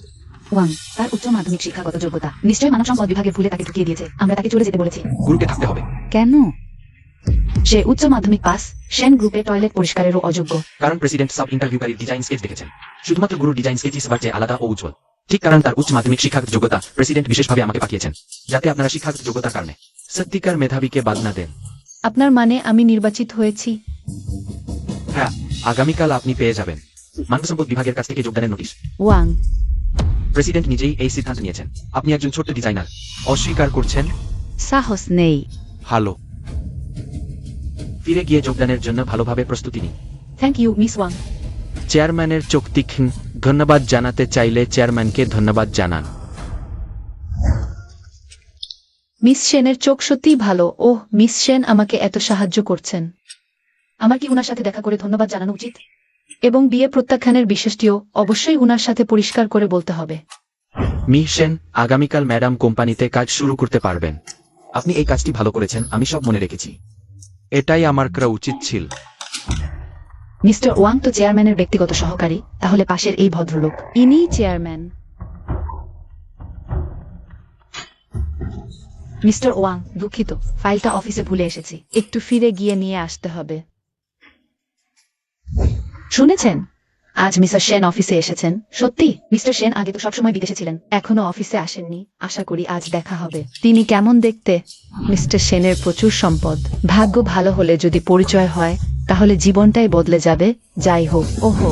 ওয়াং। তার উচ্চ মাধ্যমিক শিক্ষাগত যোগ্যতা নিশ্চয়ই মানব সম্পদ বিভাগের ভুলে তাকে ঢুকিয়ে দিয়েছে। আমরা তাকে চলে যেতে বলেছি। গুরুকে থাকতে হবে। কেন? সে উচ্চ মাধ্যমিক পাস, সেন গ্রুপে টয়লেট পরিষ্কারেরও অযোগ্য। কারণ প্রেসিডেন্ট সব ইন্টারভিউকারীর ডিজাইন স্কেচ দেখেছেন। শুধুমাত্র গুরুর ডিজাইন স্কেচই সবার চেয়ে আলাদা ও উজ্জ্বল। ঠিক কারণ তার উচ্চ মাধ্যমিক শিক্ষাগত যোগ্যতা প্রেসিডেন্ট বিশেষভাবে আমাকে পাঠিয়েছেন, যাতে আপনারা শিক্ষাগত যোগ্যতার কারণে সত্যিকার মেধাবীকে বাদ না দেন। আপনার মানে আমি নির্বাচিত হয়েছি? হ্যাঁ, আগামীকাল আপনি পেয়ে যাবেন মানব সম্পদ বিভাগের কাছ থেকে যোগদানের নোটিশ। ওয়াং, প্রেসিডেন্ট নিজেই এই সিদ্ধান্ত নিয়েছেন। আপনি একজন ছোট্ট ডিজাইনার। অস্বীকার করছেন? সাহস নেই। ভালো। ফিরে গিয়ে যোগদানের জন্য ভালোভাবে প্রস্তুতি নিন। Thank you Miss Wang. চেয়ারম্যানের চোখ তীক্ষ্ণ। ধন্যবাদ জানাতে চাইলে চেয়ারম্যানকে ধন্যবাদ জানান। মিস সেনের চোখ সত্যিই ভালো। ওহ, মিস সেন আমাকে এত সাহায্য করছেন। আমার কি উনার সাথে দেখা করে ধন্যবাদ জানানো উচিত? এবং বিয়ে প্রত্যাখ্যানের বিষয়টিও অবশ্যই উনার সাথে পরিষ্কার করে বলতে হবে। মি সেন, আগামীকাল ম্যাডাম কোম্পানিতে কাজ শুরু করতে পারবেন। আপনি এই কাজটি ভালো করেছেন, আমি সব মনে রেখেছি। এটাই আমার করা উচিত ছিল। মিস্টার ওয়াং তো চেয়ারম্যানের ব্যক্তিগত সহকারী, তাহলে পাশের এই ভদ্রলোক ইনিই চেয়ারম্যান। মিস্টার ওয়াং, দুঃখিত, ফাইলটা অফিসে ভুলে এসেছি। একটু ফিরে গিয়ে নিয়ে আসতে হবে। শুনেছেন, আজ মিস্টার সেন অফিসে এসেছেন। সত্যি? মিস্টার সেন আগে তো সবসময় বিদেশে ছিলেন। এখনো অফিসে আসেননি। আশা করি আজ দেখা হবে। তিনি কেমন দেখতে? মিস্টার সেনের প্রচুর সম্পদ। ভাগ্য ভালো হলে যদি পরিচয় হয় তাহলে জীবনটাই বদলে যাবে। যাই হোক। ওহো,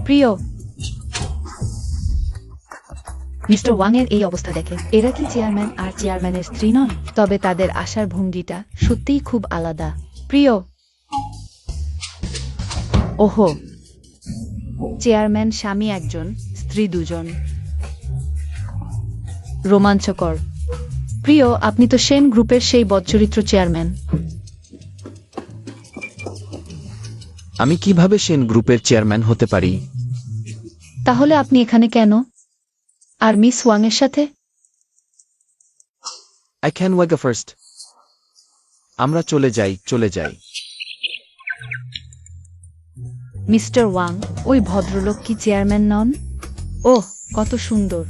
প্রিয়, মিস্টার ওয়াং এর এই অবস্থা দেখে এরা কি চেয়ারম্যান আর চেয়ারম্যানের স্ত্রী নন? তবে তাদের আসার ভঙ্গিটা সত্যিই খুব আলাদা। প্রিয়। ওহো, চেয়ারম্যান স্বামী একজন, স্ত্রী দুজন। রোমাঞ্চকর। প্রিয়, আপনি তো সেন গ্রুপের সেই বদচরিত্র চেয়ারম্যান। আমি কিভাবে সেন গ্রুপের চেয়ারম্যান হতে পারি? তাহলে আপনি এখানে কেন? আর মিস ওয়াং এর সাথে? I can wag first. আমরা চলে যাই। মিস্টার ওয়াং, ওই ভদ্রলোক কি চেয়ারম্যান নন? ওহ, কত সুন্দর।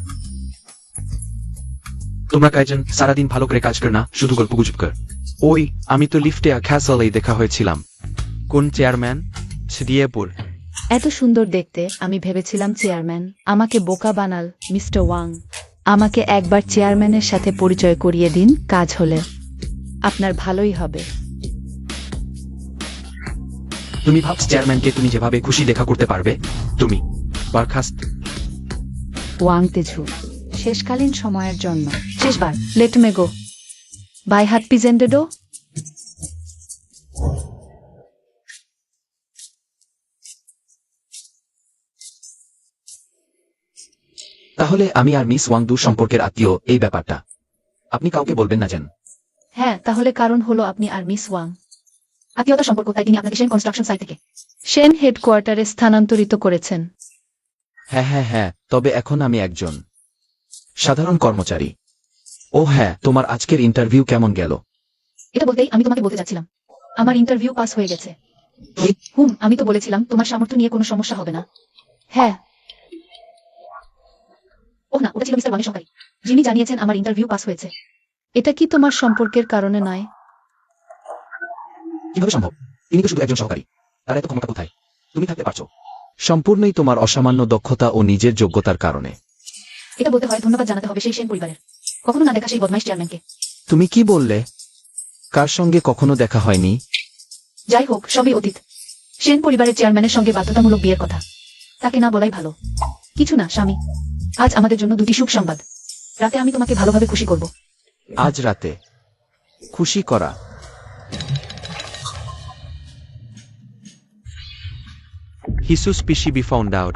তোমরা কয়েকজন সারাদিন ভালো করে কাজ কর না, শুধু গল্প গুজব কর। ওই, আমি তো লিফটে ক্যাসলেই দেখা হয়েছিলাম। কোন চেয়ারম্যান? শ্রিয়েপুর। এত সুন্দর দেখতে, আমি ভেবেছিলাম চেয়ারম্যান। আমাকে বোকা বানাল, মিস্টার ওয়াং। আমাকে একবার চেয়ারম্যানের সাথে পরিচয় করিয়ে দিন, কাজ হলে আপনার ভালোই হবে। তুমি ভাবছ চেয়ারম্যানকে তুমি যেভাবে খুশি দেখা করতে পারবে? তুমি বরখাস্ত। ওয়াং তেজু, শেষকালীন সময়ের জন্য শেষবার। Late May go. বাই হাত পিজেন্ডেডো। তাহলে আমি আর মিস ওয়াং দূর সম্পর্কের আত্মীয়, এই ব্যাপারটা আপনি কাউকে বলবেন না যেন। হ্যাঁ, তাহলে কারণ হলো আপনি আর মিস ওয়াং আত্মীয়তা সম্পর্ক, তাই তিনি আপনাকে সেন কনস্ট্রাকশন সাইট থেকে সেন হেডকোয়ার্টারে স্থানান্তরিত করেছেন। হ্যাঁ, তবে এখন আমি একজন সাধারণ কর্মচারী। ও হ্যাঁ, তোমার আজকের ইন্টারভিউ কেমন গেল? এটা বলতেই আমি তোমাকে বলতে যাচ্ছিলাম, আমার ইন্টারভিউ পাস হয়ে গেছে। কি? আমি তো বলেছিলাম তোমার সামর্থ্য নিয়ে কোনো সমস্যা হবে না। হ্যাঁ, ওহ না, ওটা ছিল মিস্টার ওয়াংয়ের সহকারী, যিনি জানিয়েছেন আমার ইন্টারভিউ পাস হয়েছে। এটা কি তোমার সম্পর্কের কারণে নয়? কিভাবে সম্ভব? তিনি তো শুধু একজন সহকারী, তার এত ক্ষমতা কোথায়? তুমি থাকতে পারছো। সম্পূর্ণই তোমার অসামান্য দক্ষতা ও নিজের যোগ্যতার কারণে। এটা বলতে হয় ধন্যবাদ জানাতে হবে সেই সেন পরিবারের কখনো না দেখা সেই বদমাইশ চেয়ারম্যানকে। তুমি কি বললে? কার সঙ্গে কখনো দেখা হয়নি? যাই হোক, সবই অতীত। সেন পরিবারের চেয়ারম্যানের সঙ্গে বাধ্যতামূলক বিয়ের কথা, তাকে না বলাই ভালো। কিছু না স্বামী, আজ আমাদের জন্য দুটি সুখ সংবাদ। রাতে আমি তোমাকে ভালোভাবে খুশি করব। আজ রাতে খুশি করা? হিসুস পিসি বি ফাউন্ড আউট।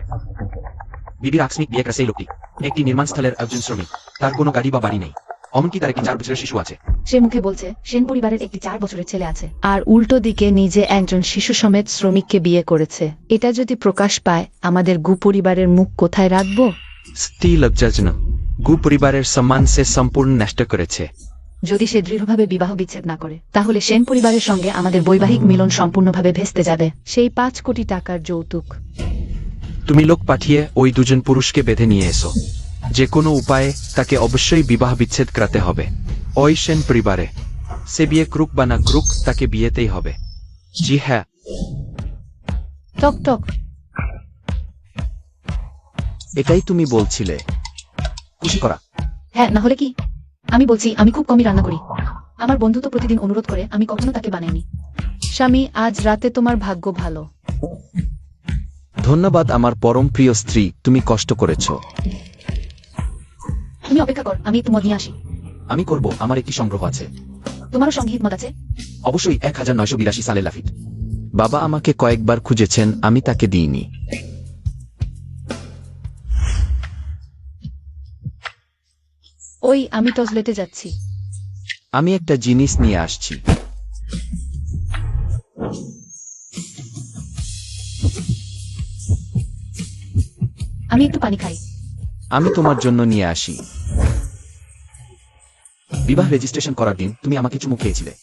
বিবির আকস্মিক বিয়ে করা সেই লোকটি একটি নির্মাণ স্থলের একজন শ্রমিক। তার কোনো গাড়ি বা বাড়ি নেই, এমনকি তার একটি 4 বছরের শিশু আছে। সে মুখে বলছে সেন পরিবারের একটি 4 বছরের ছেলে আছে। আর উল্টো দিকে নিজে একজন শিশু সমেত শ্রমিককে বিয়ে করেছে। এটা যদি প্রকাশ পায়, আমাদের গু পরিবারের মুখ কোথায় রাখবো? স্ত্রী লজ্জাজনক। গু পরিবারের সম্মান সে সম্পূর্ণ নষ্ট করেছে। যদি সে দৃঢ়ভাবে বিবাহ বিচ্ছেদ না করে, তাহলে সেন পরিবারের সঙ্গে আমাদের বৈবাহিক মিলন সম্পূর্ণভাবে ভেস্তে যাবে। সেই 5 কোটি টাকার যৌতুক। তুমি লোক পাঠিয়ে ওই দুজন পুরুষকে বেঁধে নিয়ে এসো। যে কোনো উপায়ে তাকে অবশ্যই বিবাহ বিচ্ছেদ করাতে হবে। ওই সেন পরিবারে সে বিয়ে ক্রুক বা না ক্রুক, তাকে বিয়েতেই হবে। জি হ্যাঁ। টক টক। এটাই তুমি বলছিলে। খুশি করা? হ্যাঁ, না হলে কি? আমি বলছি আমি খুব কমই রান্না করি। আমার বন্ধু তো প্রতিদিন অনুরোধ করে, আমি কখনো তাকে বানাইনি। স্বামী, আজ রাতে তোমার ভাগ্য ভালো। ধন্যবাদ আমার পরম প্রিয় স্ত্রী, তুমি কষ্ট করেছো। তুমি অপেক্ষা কর, আমি একটু মদ নিয়ে আসি। আমি করব, আমার একটি সংগ্রহ আছে। তোমারও সঙ্গীত মত আছে? অবশ্যই 1982 সালের লাফিট। বাবা আমাকে কয়েকবার খুঁজেছেন, আমি তাকে দিইনি। ওই, আমি টয়লেটে যাচ্ছি। আমি একটা জিনিস নিয়ে আসছি। আমি একটু পানি খাই। আমি তোমার জন্য নিয়ে আসি। বিবাহ রেজিস্ট্রেশন করার দিন তুমি আমাকে চুমু খেয়েছিলে,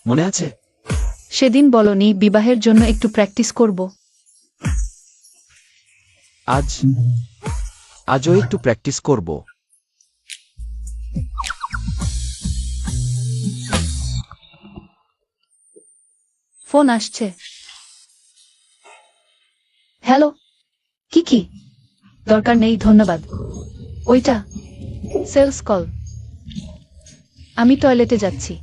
মনে আছে? সেদিন বলনি বিবাহের জন্য একটু প্র্যাকটিস করব? আজও একটু প্র্যাকটিস করব। ফোন আসছে। হ্যালো, কি দরকার নেই ধন্যবাদ। ওইটা সেলস কল। আমি টয়লেটে যাচ্ছি।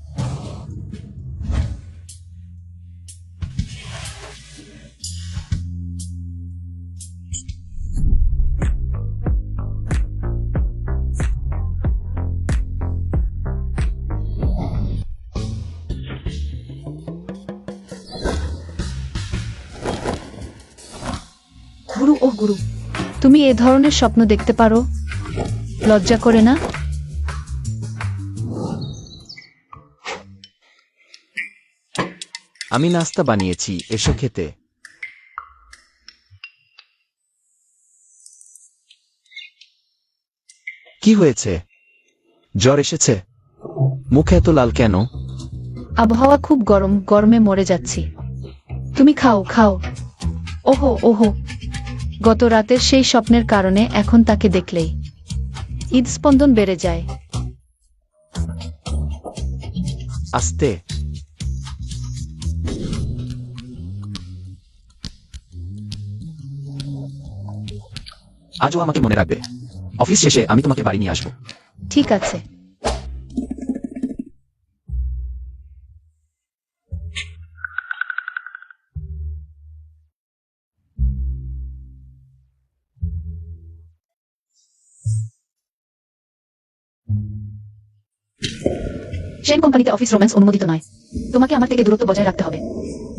গুরু, ওহ গুরু, তুমি এ ধরনের স্বপ্ন দেখতে পারো? লজ্জা করে না? আমি নাস্তা বানিয়েছি, এসো খেতে। কি হয়েছে? জ্বর এসেছে? মুখ এত লাল কেন? আবহাওয়া খুব গরম, গরমে মরে যাচ্ছি। তুমি খাও, খাও। ওহো ওহো, গত রাতের সেই স্বপ্নের কারণে এখন তাকে দেখলেই হৃদস্পন্দন বেড়ে যায়। আস্তে। আজও আমাকে মনে রাখবে। অফিস শেষে আমি তোমাকে বাড়ি নিয়ে আসবো। ঠিক আছে। সেন কোম্পানিতে অফিস রোম্যান্স অনুমোদিত নয়। তোমাকে আমার থেকে দূরত্ব বজায় রাখতে হবে।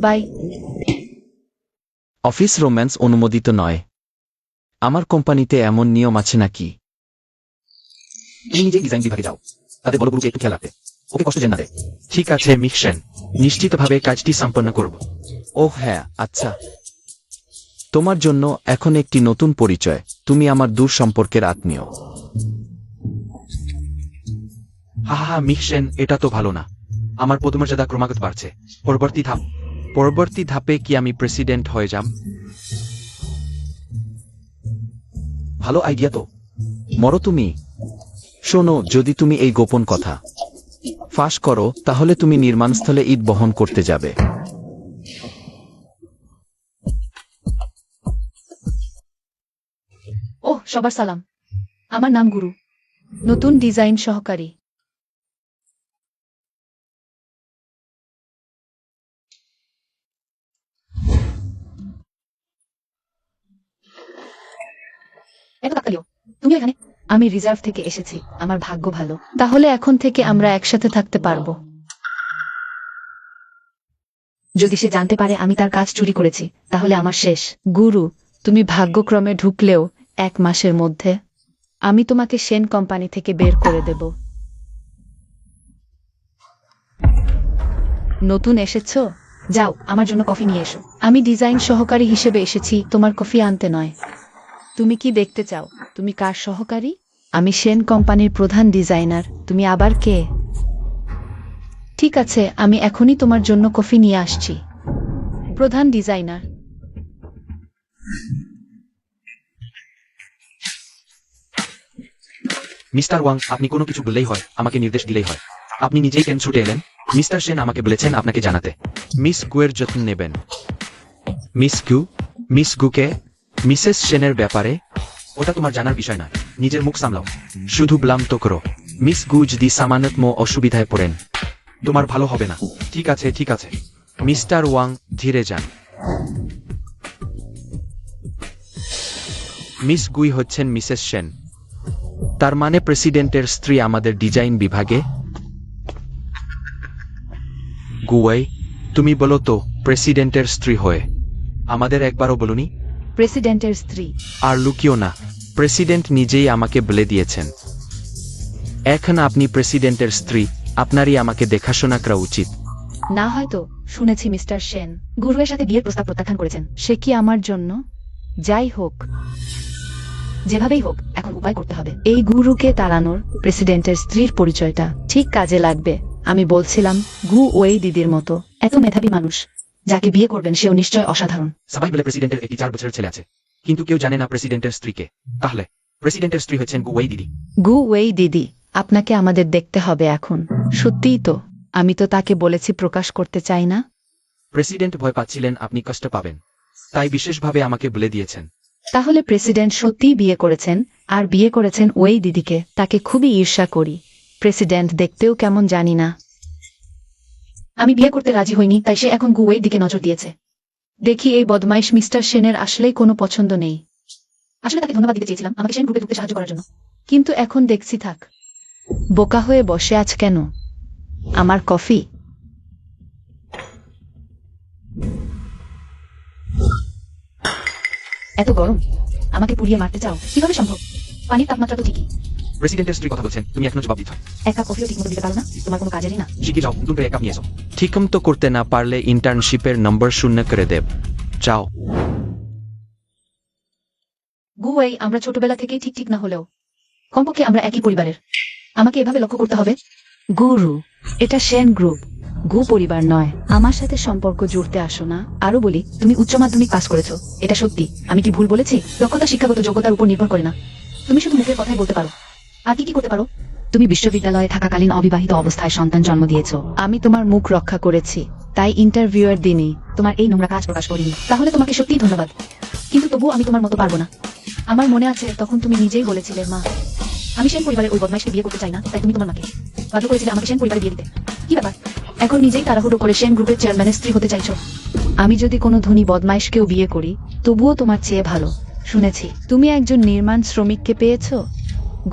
বাই। অফিস রোম্যান্স অনুমোদিত নয়? আমার কোম্পানিতে এমন নিয়ম আছে নাকি? তুমি নিজে ডিজাইন বিভাগে যাও, তাদের বড় গুরুকে একটু খেয়াল রাখতে। ওকে কষ্ট যেন না দেয়। ঠিক আছে মিকসেন, নিশ্চিতভাবে কাজটি সম্পন্ন করব। ওহ হ্যাঁ, আচ্ছা। তোমার জন্য এখন একটি নতুন পরিচয়, তুমি আমার দূর সম্পর্কের আত্মীয়। হা হা হা, মিকসেন, এটা তো ভালো না। আমার পদমর্যাদা ক্রমাগত বাড়ছে। পরবর্তী ধাপে কি আমি প্রেসিডেন্ট হয়ে যাব? ভালো আইডিয়া তো। মরো তুমি। শোনো, যদি তুমি এই গোপন কথা ফাঁস করো, তাহলে তুমি নির্মাণস্থলে ইট বহন করতে যাবে। ওহ, সবার সালাম। আমার নাম গুরু। নতুন ডিজাইন সহকারী। এত কাকতালীয়। তুমি এখানে? আমি রিজার্ভ থেকে এসেছি। আমার ভাগ্য ভালো। তাহলে এখন থেকে আমরা একসাথে থাকতে পারবো। যদি সে জানতে পারে আমি তার কাজ চুরি করেছি, তাহলে আমার শেষ। গুরু, তুমি ভাগ্যক্রমে ঢুকলেও 1 মাসের মধ্যে আমি তোমাকে সেন কোম্পানি থেকে বের করে দেব। নতুন এসেছো? যাও, আমার জন্য কফি নিয়ে এসো। আমি ডিজাইন সহকারী হিসেবে এসেছি, তোমার কফি আনতে নয়। তুমি কি দেখতে চাও তুমি কার সহকারী? আমি সেন কোম্পানির প্রধান ডিজাইনার। তুমি আবার কে? ঠিক আছে, আমি এখনই তোমার জন্য কফি নিয়ে আসছি। প্রধান ডিজাইনার। মিস্টার ওয়াং, আপনি কোনো কিছু বললেই হয়, আমাকে নির্দেশ দিলেই হয়। আপনি নিজেই কেন ছুটে এলেন? মিস্টার সেন আমাকে বলেছেন আপনাকে জানাতে। মিস গুয়ের যত্ন নেবেন। মিস গুকে মিসেস সেনের ব্যাপারে? ওটা তোমার জানার বিষয় নয়। নিজের মুখ সামলাও। শুধু ব্লাম তো করো। মিস গু যদি সামান্যতম অসুবিধায় পড়েন, তোমার ভালো হবে না। ঠিক আছে, ঠিক আছে। মিস্টার ওয়াং, ধীরে যান। মিস গুই হচ্ছেন মিসেস সেন। তার মানে প্রেসিডেন্টের স্ত্রী আমাদের ডিজাইন বিভাগে? গুয়াই, তুমি বলো তো, প্রেসিডেন্টের স্ত্রী হয়ে আমাদের একবারও বলুনি। প্রেসিডেন্টের স্ত্রী। আর লুকিও না, প্রেসিডেন্ট নিজেই আমাকে বলে দিয়েছেন। এখন আপনি প্রেসিডেন্টের স্ত্রী, আপনারই আমাকে দেখাশোনা করা উচিত। না, হয়তো শুনেছি মিস্টার সেন গুরুয়ের সাথে বিয়ের প্রস্তাব প্রত্যাখ্যান করেছেন। সে কি আমার জন্য? যাই হোক, যেভাবেই হোক, এখন উপায় করতে হবে। এই গুরুকে তাড়ানোর প্রেসিডেন্টের স্ত্রীর পরিচয়টা ঠিক কাজে লাগবে। আমি বলছিলাম, গু ওই দিদির মতো। এত মেধাবী মানুষ, যাকে বিয়ে করবেন সেও নিশ্চয় অসাধারণ। সবাই বলে প্রেসিডেন্টের একটি 4 বছরের ছেলে আছে, কিন্তু কেউ জানে না প্রেসিডেন্টের স্ত্রীকে। তাহলে প্রেসিডেন্টের স্ত্রী হচ্ছেন গুয়াই দিদি। গু ওই দিদি, আপনাকে আমাদের দেখতে হবে এখন। সত্যিই তো, আমি তো তাকে বলেছি প্রকাশ করতে চাই না। প্রেসিডেন্ট ভয় পাচ্ছিলেন আপনি কষ্ট পাবেন, তাই বিশেষভাবে আমাকে বলে দিয়েছেন। তাহলে প্রেসিডেন্ট সত্যিই বিয়ে করেছেন, আর বিয়ে করেছেন ওই দিদিকে। তাকে খুবই ঈর্ষা করি। প্রেসিডেন্ট দেখতেও কেমন জানি না। আমি বিয়ে করতে রাজি হইনি, তাই সে এখন গুয়ের দিকে নজর দিয়েছে। দেখি এই বদমাইশ মিস্টার সেনের আসলেই কোনো পছন্দ নেই। আসলে তাকে ধন্যবাদ দিতে চেয়েছিলাম আমাকে সেন গ্রুপে ঢুকতে সাহায্য করার জন্য। কিন্তু এখন দেখছি থাক। বোকা হয়ে বসে আছ কেন? আমার কফি। এত গরম আমাকে পুড়িয়ে মারতে চাও কিভাবে সম্ভব? পানির তাপমাত্রা তো ঠিকই। প্রেসিডেন্টের স্ত্রী কথা বলছেন, তুমি এখনো জবাব দিচ্ছ। এক কাপ কফিও ঠিকমতো দিতে পারো না, তোমার কোনো কাজেরই না। শিখে যাও, নতুন করে এক কাপ নিয়ে এসো। ঠিকমতো করতে না পারলে ইন্টার্নশিপের নম্বর শূন্য করে দেব। যাও। গুয়াই আমরা ছোটবেলা থেকেই ঠিক ঠিক না হলেও কমপক্ষে আমরা একই পরিবারের। আমাকে এভাবে লক্ষ্য করতে হবে? গুরু, এটা সেন গ্রুপ, গু পরিবার নয়। আমার সাথে সম্পর্ক জুড়তে আসো না। আরো বলি, তুমি উচ্চ মাধ্যমিক পাস করেছো, এটা সত্যি। আমি কি ভুল বলেছি? দক্ষতা শিক্ষাগত যোগ্যতার উপর নির্ভর করে না। তুমি শুধু মুখের কথাই বলতে পারো। আর কি কি করতে পারো? তুমি বিশ্ববিদ্যালয়ে থাকাকালীন অবিবাহিত অবস্থায় সন্তান জন্ম দিয়েছো। আমি তোমার মুখ রক্ষা করেছি, তাই ইন্টারভিউয়ের দিনই তোমার এই নোংরা কাজ প্রকাশ করিনি, তাহলে তোমাকে সত্যিই ধন্যবাদ। কিন্তু তবুও আমি তোমার মতো পারবো না। আমার মনে আছে তখন তুমি নিজেই বলেছিলে, মা আমি সেন পরিবারের ওই বদমাইশকে বিয়ে করতে চাই না, তাই তুমি তোমার মাকে বাধ্য করেছিলে আমাকে সেন পরিবারে বিয়ে দিতে। কি ব্যাপার? এখন নিজেই তাড়াহুড়ো করে সেন গ্রুপের চেয়ারম্যানের স্ত্রী হতে চাইছো? আমি যদি কোনো ধনী বদমাইশকেও বিয়ে করি তবুও তোমার চেয়ে ভালো। শুনেছি তুমি একজন নির্মাণ শ্রমিককে পেয়েছো।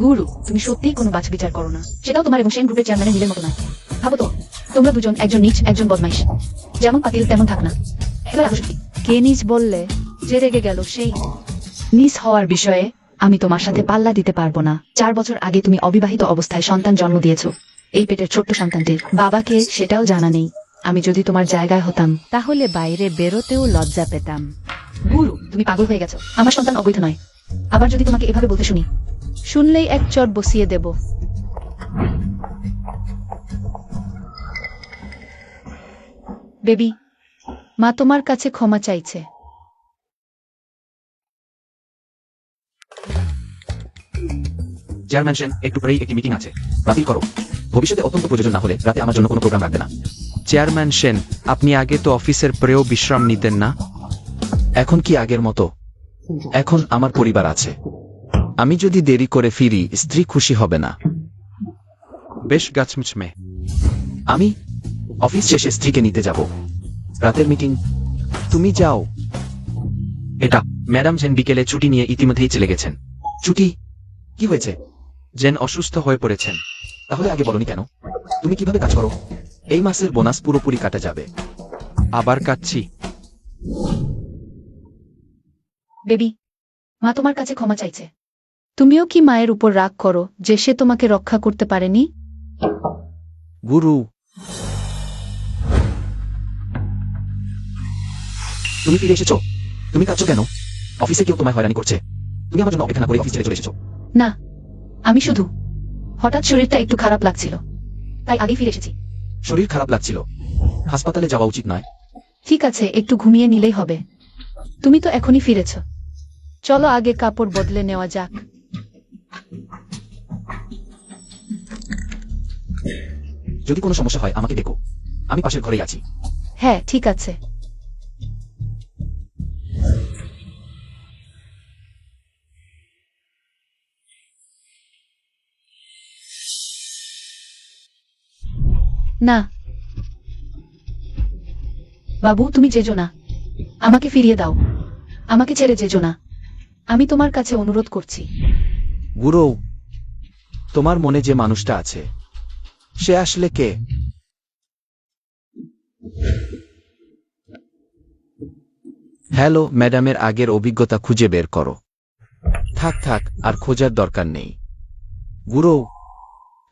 গুরু, তুমি সত্যিই কোনো বাছ বিচার করো না। সেটাও তোমার এবং সেন গ্রুপের চেয়ারম্যানের মিলের মতো নয়। ভাবো তো, তোমরা দুজন একজন নীচ একজন বদমাইশ। যেমন পাতিল তেমন থাক না। এবার আসো সত্যি। কে নিজ বললে? যে রেগে গেল সেই। নিজ হওয়ার বিষয়ে আমি তোমার সাথে পাল্লা দিতে পারবো না। 4 বছর আগে তুমি অবিবাহিত অবস্থায় সন্তান জন্ম দিয়েছো। এই পেটের ছোট্ট সন্তানটির বাবাকে সেটাও জানা নেই। আমি যদি তোমার জায়গায় হতাম। তাহলে বাইরে বেরোতেও লজ্জা পেতাম। গুরু, তুমি পাগল হয়ে গেছো। আমার সন্তান অবৈধ নয়। আবার যদি তোমাকে এভাবে বলতে শুনি। শুনলেই এক চট বসিয়ে দেব। বেবি, মা তোমার কাছে ক্ষমা চাইছে। চেয়ারম্যান সেন, একটু পরেই একটি মিটিং আছে, বাতিল করো। ভবিষ্যতে অত্যন্ত প্রয়োজন না হলে রাতে আমার জন্য কোনো প্রোগ্রাম রাখবে না। চেয়ারম্যান সেন, আপনি আগে তো অফিসের পরেও বিশ্রাম নিতেন না? এখন কি আগের মতো? এখন আমার পরিবার আছে। আমি যদি দেরি করে ফিরি স্ত্রী খুশি হবে না। বেশ গাছমুচমে। আমি অফিস শেষে স্ত্রীকে নিতে যাব। রাতের মিটিং। তুমি যাও। এটা ম্যাডাম সেন বিকেলে ছুটি নিয়ে ইতিমধ্যেই চলে গেছেন। ছুটি? কি হয়েছে? জেন অসুস্থ হয়ে পড়েছেন। তাহলে আগে বলনি কেন? তুমি কিভাবে কাজ করো? এই মাসের বোনাস পুরোপুরি কাটা যাবে। আবার কাচ্ছি। বেবি, মা তোমার কাছে ক্ষমা চাইছে। তুমিও কি মায়ের উপর রাগ করো যে সে তোমাকে রক্ষা করতে পারেনি? গুরু, তুমি ফিরে এসেছো। তুমি কাঁদছো কেন? অফিসে কেউ তোমায় হয়রানি করছে? তুমি আমার জন্য অপেক্ষা না করে অফিস ছেড়ে চলে এসেছো। না, আমি শুধু হঠাৎ শরীরটা একটু খারাপ লাগছিল, তাই আগে ফিরে এসেছি। শরীর খারাপ লাগছিল? হাসপাতালে যাওয়া উচিত নয়। ঠিক আছে, একটু ঘুমিয়ে নিলেই হবে। তুমি তো এখনই ফিরেছ। চলো আগে কাপড় বদলে নেওয়া যাক। যদি কোনো সমস্যা হয় আমাকে ডেকো। আমি পাশের ঘরেই আছি। হ্যাঁ, ঠিক আছে। না বাবু, তুমি যেজো না। আমাকে ফিরিয়ে দাও। আমাকে ছেড়ে যেজো না। আমি তোমার কাছে অনুরোধ করছি। গুরু, তোমার মনে যে মানুষটা আছে সে আসলে কে? হ্যালো ম্যাডামের আগের অভিজ্ঞতা খুঁজে বের করো। থাক থাক, আর খোঁজার দরকার নেই। গুরু,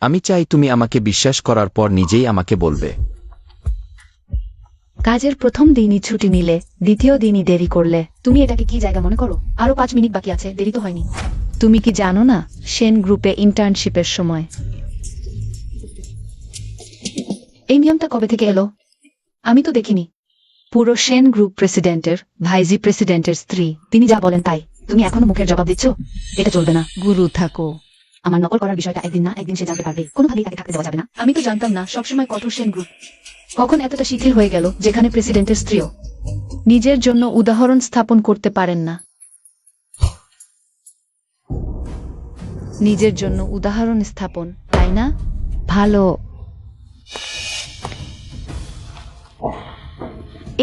আমি চাই তুমি আমাকে বিশ্বাস করার পর নিজেই আমাকে বলবে। কাজের প্রথম দিনই ছুটি নিলে, দ্বিতীয় দিনই দেরি করলে। তুমি এটাকে কি জায়গা মনে করো? আরো 5 মিনিট বাকি আছে, দেরি তো হয়নি। তুমি কি জানো না সেন গ্রুপে ইন্টার্নশিপের সময়? এই নিয়মটা কবে থেকে এলো? আমি তো দেখিনি। পুরো সেন গ্রুপ প্রেসিডেন্টের ভাইজি প্রেসিডেন্টের স্ত্রী। তিনি যা বলেন তাই। তুমি এখনো মুখের জবাব দিচ্ছ? এটা চলবে না। গুরু থাকো। আমার নকল করার বিষয়টা একদিন না একদিন সে জানতে পারবে। কোনোভাবেই তাকে থাকতে দেওয়া যাবে না। আমি তো জানতাম না সবসময় কঠোর সেন গ্রুপ কখন এতটা শিথিল হয়ে গেল, যেখানে প্রেসিডেন্টের স্ত্রীও নিজের জন্য উদাহরণ স্থাপন করতে পারেন না। নিজের জন্য উদাহরণ স্থাপন, তাই না? ভালো।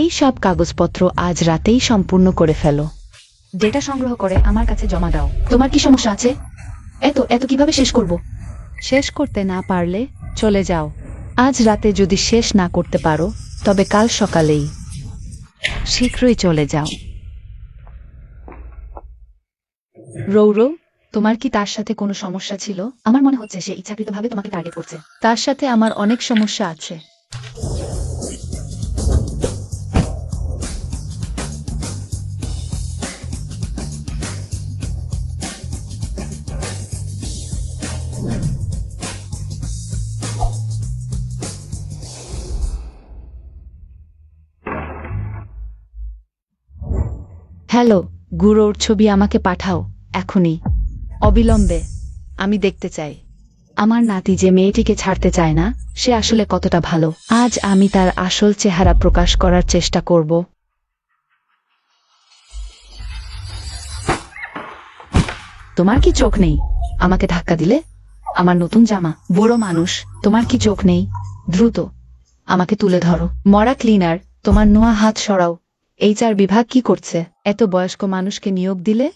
এই সব কাগজপত্র আজ রাতেই সম্পূর্ণ করে ফেলো। ডেটা সংগ্রহ করে আমার কাছে জমা দাও। তোমার কি সমস্যা আছে? এত এত কিভাবে শেষ করব? শেষ করতে না পারলে চলে যাও। আজ রাতে যদি শেষ না করতে পারো তবে কাল সকালেই। শীঘ্রই চলে যাও। রৌরব, তোমার কি তার সাথে কোনো সমস্যা ছিল? আমার মনে হচ্ছে সে ইচ্ছাকৃতভাবে তোমাকে টার্গেট করছে। তার সাথে আমার অনেক সমস্যা আছে। হ্যালো, গুরুর ছবি আমাকে পাঠাও এখনই, অবিলম্বে। আমি দেখতে চাই আমার নাতি যে মেয়েটিকে ছাড়তে চায় না, সে আসলে কতটা ভালো। আজ আমি তার আসল চেহারা প্রকাশ করার চেষ্টা করব। তোমার কি চোখ নেই? আমাকে ধাক্কা দিলে? আমার নতুন জামা। বুড়ো মানুষ, তোমার কি চোখ নেই? দ্রুত আমাকে তুলে ধরো। মরা ক্লিনার, তোমার নোয়া হাত সরাও। HR বিভাগ কি করছে? এত বয়স্ক মানুষকে নিয়োগ দিলে?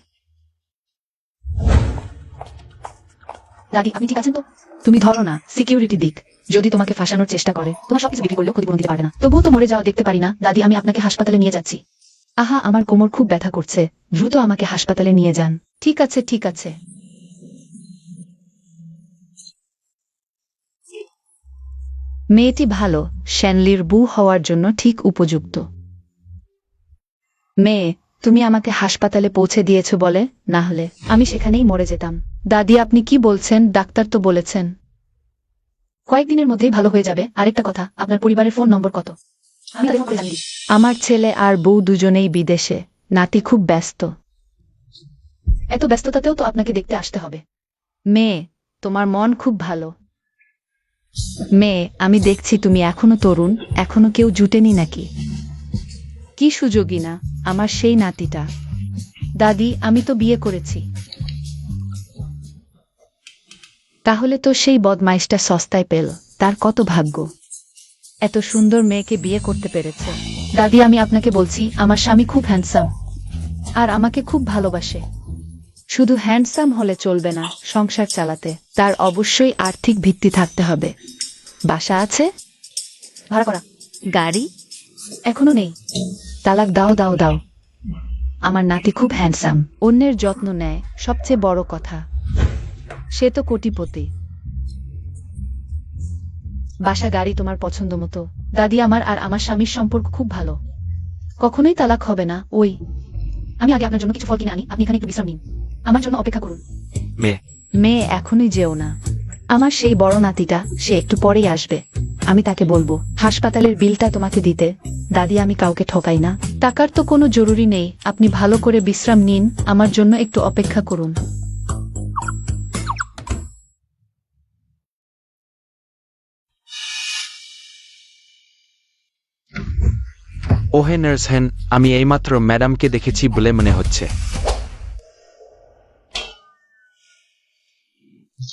দাদি, আপনি ঠিক আছেন তো? তুমি ধরো না, সিকিউরিটি দিক। যদি তোমাকে ফাঁসানোর চেষ্টা করে, তোমার সবকিছু বিক্রি করলেও ক্ষতিপূরণ দিতে পারবে না। তবুও তো মরে যাওয়া দেখতে পারি না। দাদি, আমি আপনাকে হাসপাতালে নিয়ে যাচ্ছি। আহা, আমার কোমর খুব ব্যথা করছে। দ্রুত আমাকে হাসপাতালে নিয়ে যান। ঠিক আছে, ঠিক আছে। মেয়েটি ভালো, শ্যানলির বউ হওয়ার জন্য ঠিক উপযুক্ত। মেয়ে, তুমি আমাকে হাসপাতালে পৌঁছে দিয়েছো বলে, না হলে আমি সেখানেই মরে যেতাম। দাদি, আপনি কি বলছেন? ডাক্তার তো বলেছেন কয়েকদিনের মধ্যেই ভালো হয়ে যাবে। আরেকটা কথা, আপনার পরিবারের ফোন নম্বর কত? আমি তাদের ফোন করে জানিয়ে দিই। আমার ছেলে আর বউ দুজনেই বিদেশে। নাতি খুব ব্যস্ত। এত ব্যস্ততাতেও তো আপনাকে দেখতে আসতে হবে। মেয়ে, তোমার মন খুব ভালো। মেয়ে, আমি দেখছি তুমি এখনো তরুণ, এখনো কেউ জুটেনি নাকি? কি সুযোগই না, আমার সেই নাতিটা। দাদি, আমি তো বিয়ে করেছি। তাহলে তো সেই বদমাইশটা সস্তায় পেল। তার কত ভাগ্য, এত সুন্দর মেয়েকে বিয়ে করতে পেরেছে। দাদি, আমি আপনাকে বলছি, আমার স্বামী খুব হ্যান্ডসাম। আর আমাকে খুব ভালোবাসে। শুধু হ্যান্ডসাম হলে চলবে না, সংসার চালাতে তার অবশ্যই আর্থিক ভিত্তি থাকতে হবে। বাসা আছে? ভাড়া করা। গাড়ি? এখনো নেই। তালাক দাও, দাও, দাও। আমার নাতি খুব হ্যান্ডসাম, অন্যের যত্ন নেয়, সবচেয়ে বড় কথা। সে তো কোটিপতি। বাসা, গাড়ি তোমার পছন্দ মতো। দাদি, আমার আর আমার স্বামীর সম্পর্ক খুব ভালো। কখনোই তালাক হবে না। আমি আগে আপনার জন্য কিছু ফল কিনে আনি, আপনি এখানে একটু বিশ্রাম নিন। আমার জন্য অপেক্ষা করুন। মেয়ে, এখনই যেও না। আমার সেই বড় নাতিটা, সে একটু পরেই আসবে। আমি তাকে বলবো হাসপাতালের বিলটা তোমাকে দিতে। দাদি, আমি কাউকে ঠকাই না। টাকার তো কোনো জরুরি নেই, আপনি ভালো করে বিশ্রাম নিন, আমার জন্য একটু অপেক্ষা করুন। ওহে নার্সহেন, আমি এইমাত্র ম্যাডামকে দেখেছি বলে মনে হচ্ছে।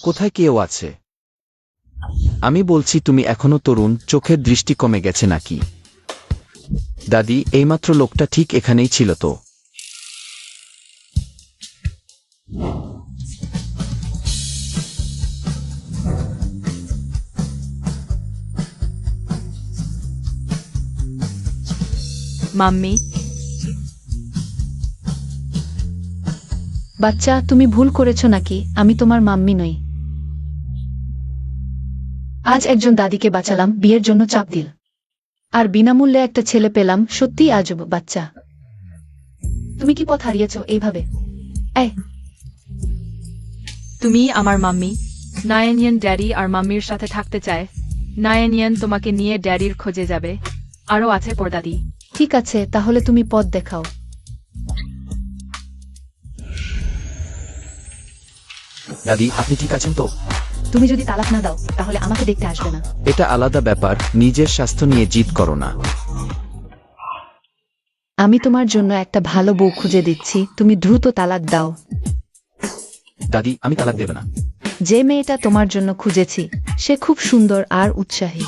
কোথায় কেউ আছে? আমি বলছি তুমি এখনো তরুণ, চোখের দৃষ্টি কমে গেছে নাকি? দাদি, এইমাত্র লোকটা ঠিক এখানেই ছিল তো। মাম্মি, বাচ্চা, তুমি ভুল করেছো নাকি? আমি তোমার মাম্মি নই। আজ একজন দাদিকে বাঁচালাম, বিয়ের জন্য চাপ দিল। আর বিনামূল্যে একটা ছেলে পেলাম, সত্যিই আজব। বাচ্চা, তুমি কি পথ হারিয়েছো এইভাবে? তুমি আমার মাম্মি। নায়ানিয়ান ড্যাডি আর মাম্মির সাথে থাকতে চায়। নায়ানিয়ান তোমাকে নিয়ে ড্যাডির খোঁজে যাবে। আরও আছে পরদাদি। ঠিক আছে, তাহলে তুমি পথ দেখাও। দাদি, আপনি ঠিক আছেন তো? তুমি যদি তালাক না দাও, তাহলে আমাকে দেখতে আসবে না। এটা আলাদা ব্যাপার, নিজের স্বাস্থ্য নিয়ে জিদ করো না। আমি তোমার জন্য একটা ভালো বউ খুঁজে দিচ্ছি, তুমি দ্রুত তালাক দাও। দাদি, আমি তালাক দেব না। যে মেয়েটা তোমার জন্য খুঁজেছি, সে খুব সুন্দর আর উৎসাহী।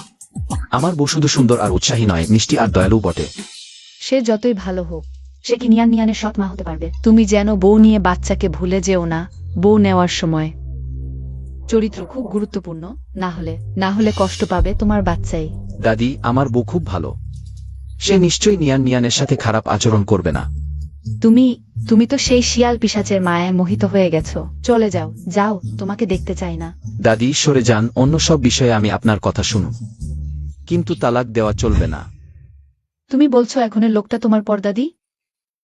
আমার বউ শুধু সুন্দর আর উৎসাহী নয়, মিষ্টি আর দয়ালু বটে। সে যতই ভালো হোক, সে কি নিয়ানের সৎ মা হতে পারবে? তুমি যেন বউ নিয়ে বাচ্চাকে ভুলে যেও না। বউ নেওয়ার সময় চরিত্র খুব গুরুত্বপূর্ণ, না হলে কষ্ট পাবে তোমার বাচ্চাই। দাদি, আমার বউ খুব ভালো। সে নিশ্চয়ই নিয়ানের সাথে খারাপ আচরণ করবে না। তুমি তুমি তো সেই শিয়াল পিশাচের মায়ায় মোহিত হয়ে গেছো। চলে যাও, যাও, তোমাকে দেখতে চাই না। দাদি সরে যান, অন্য সব বিষয়ে আমি আপনার কথা শুনুন, কিন্তু তালাক দেওয়া চলবে না। তুমি বলছো এখনের লোকটা তোমার পরদাদি?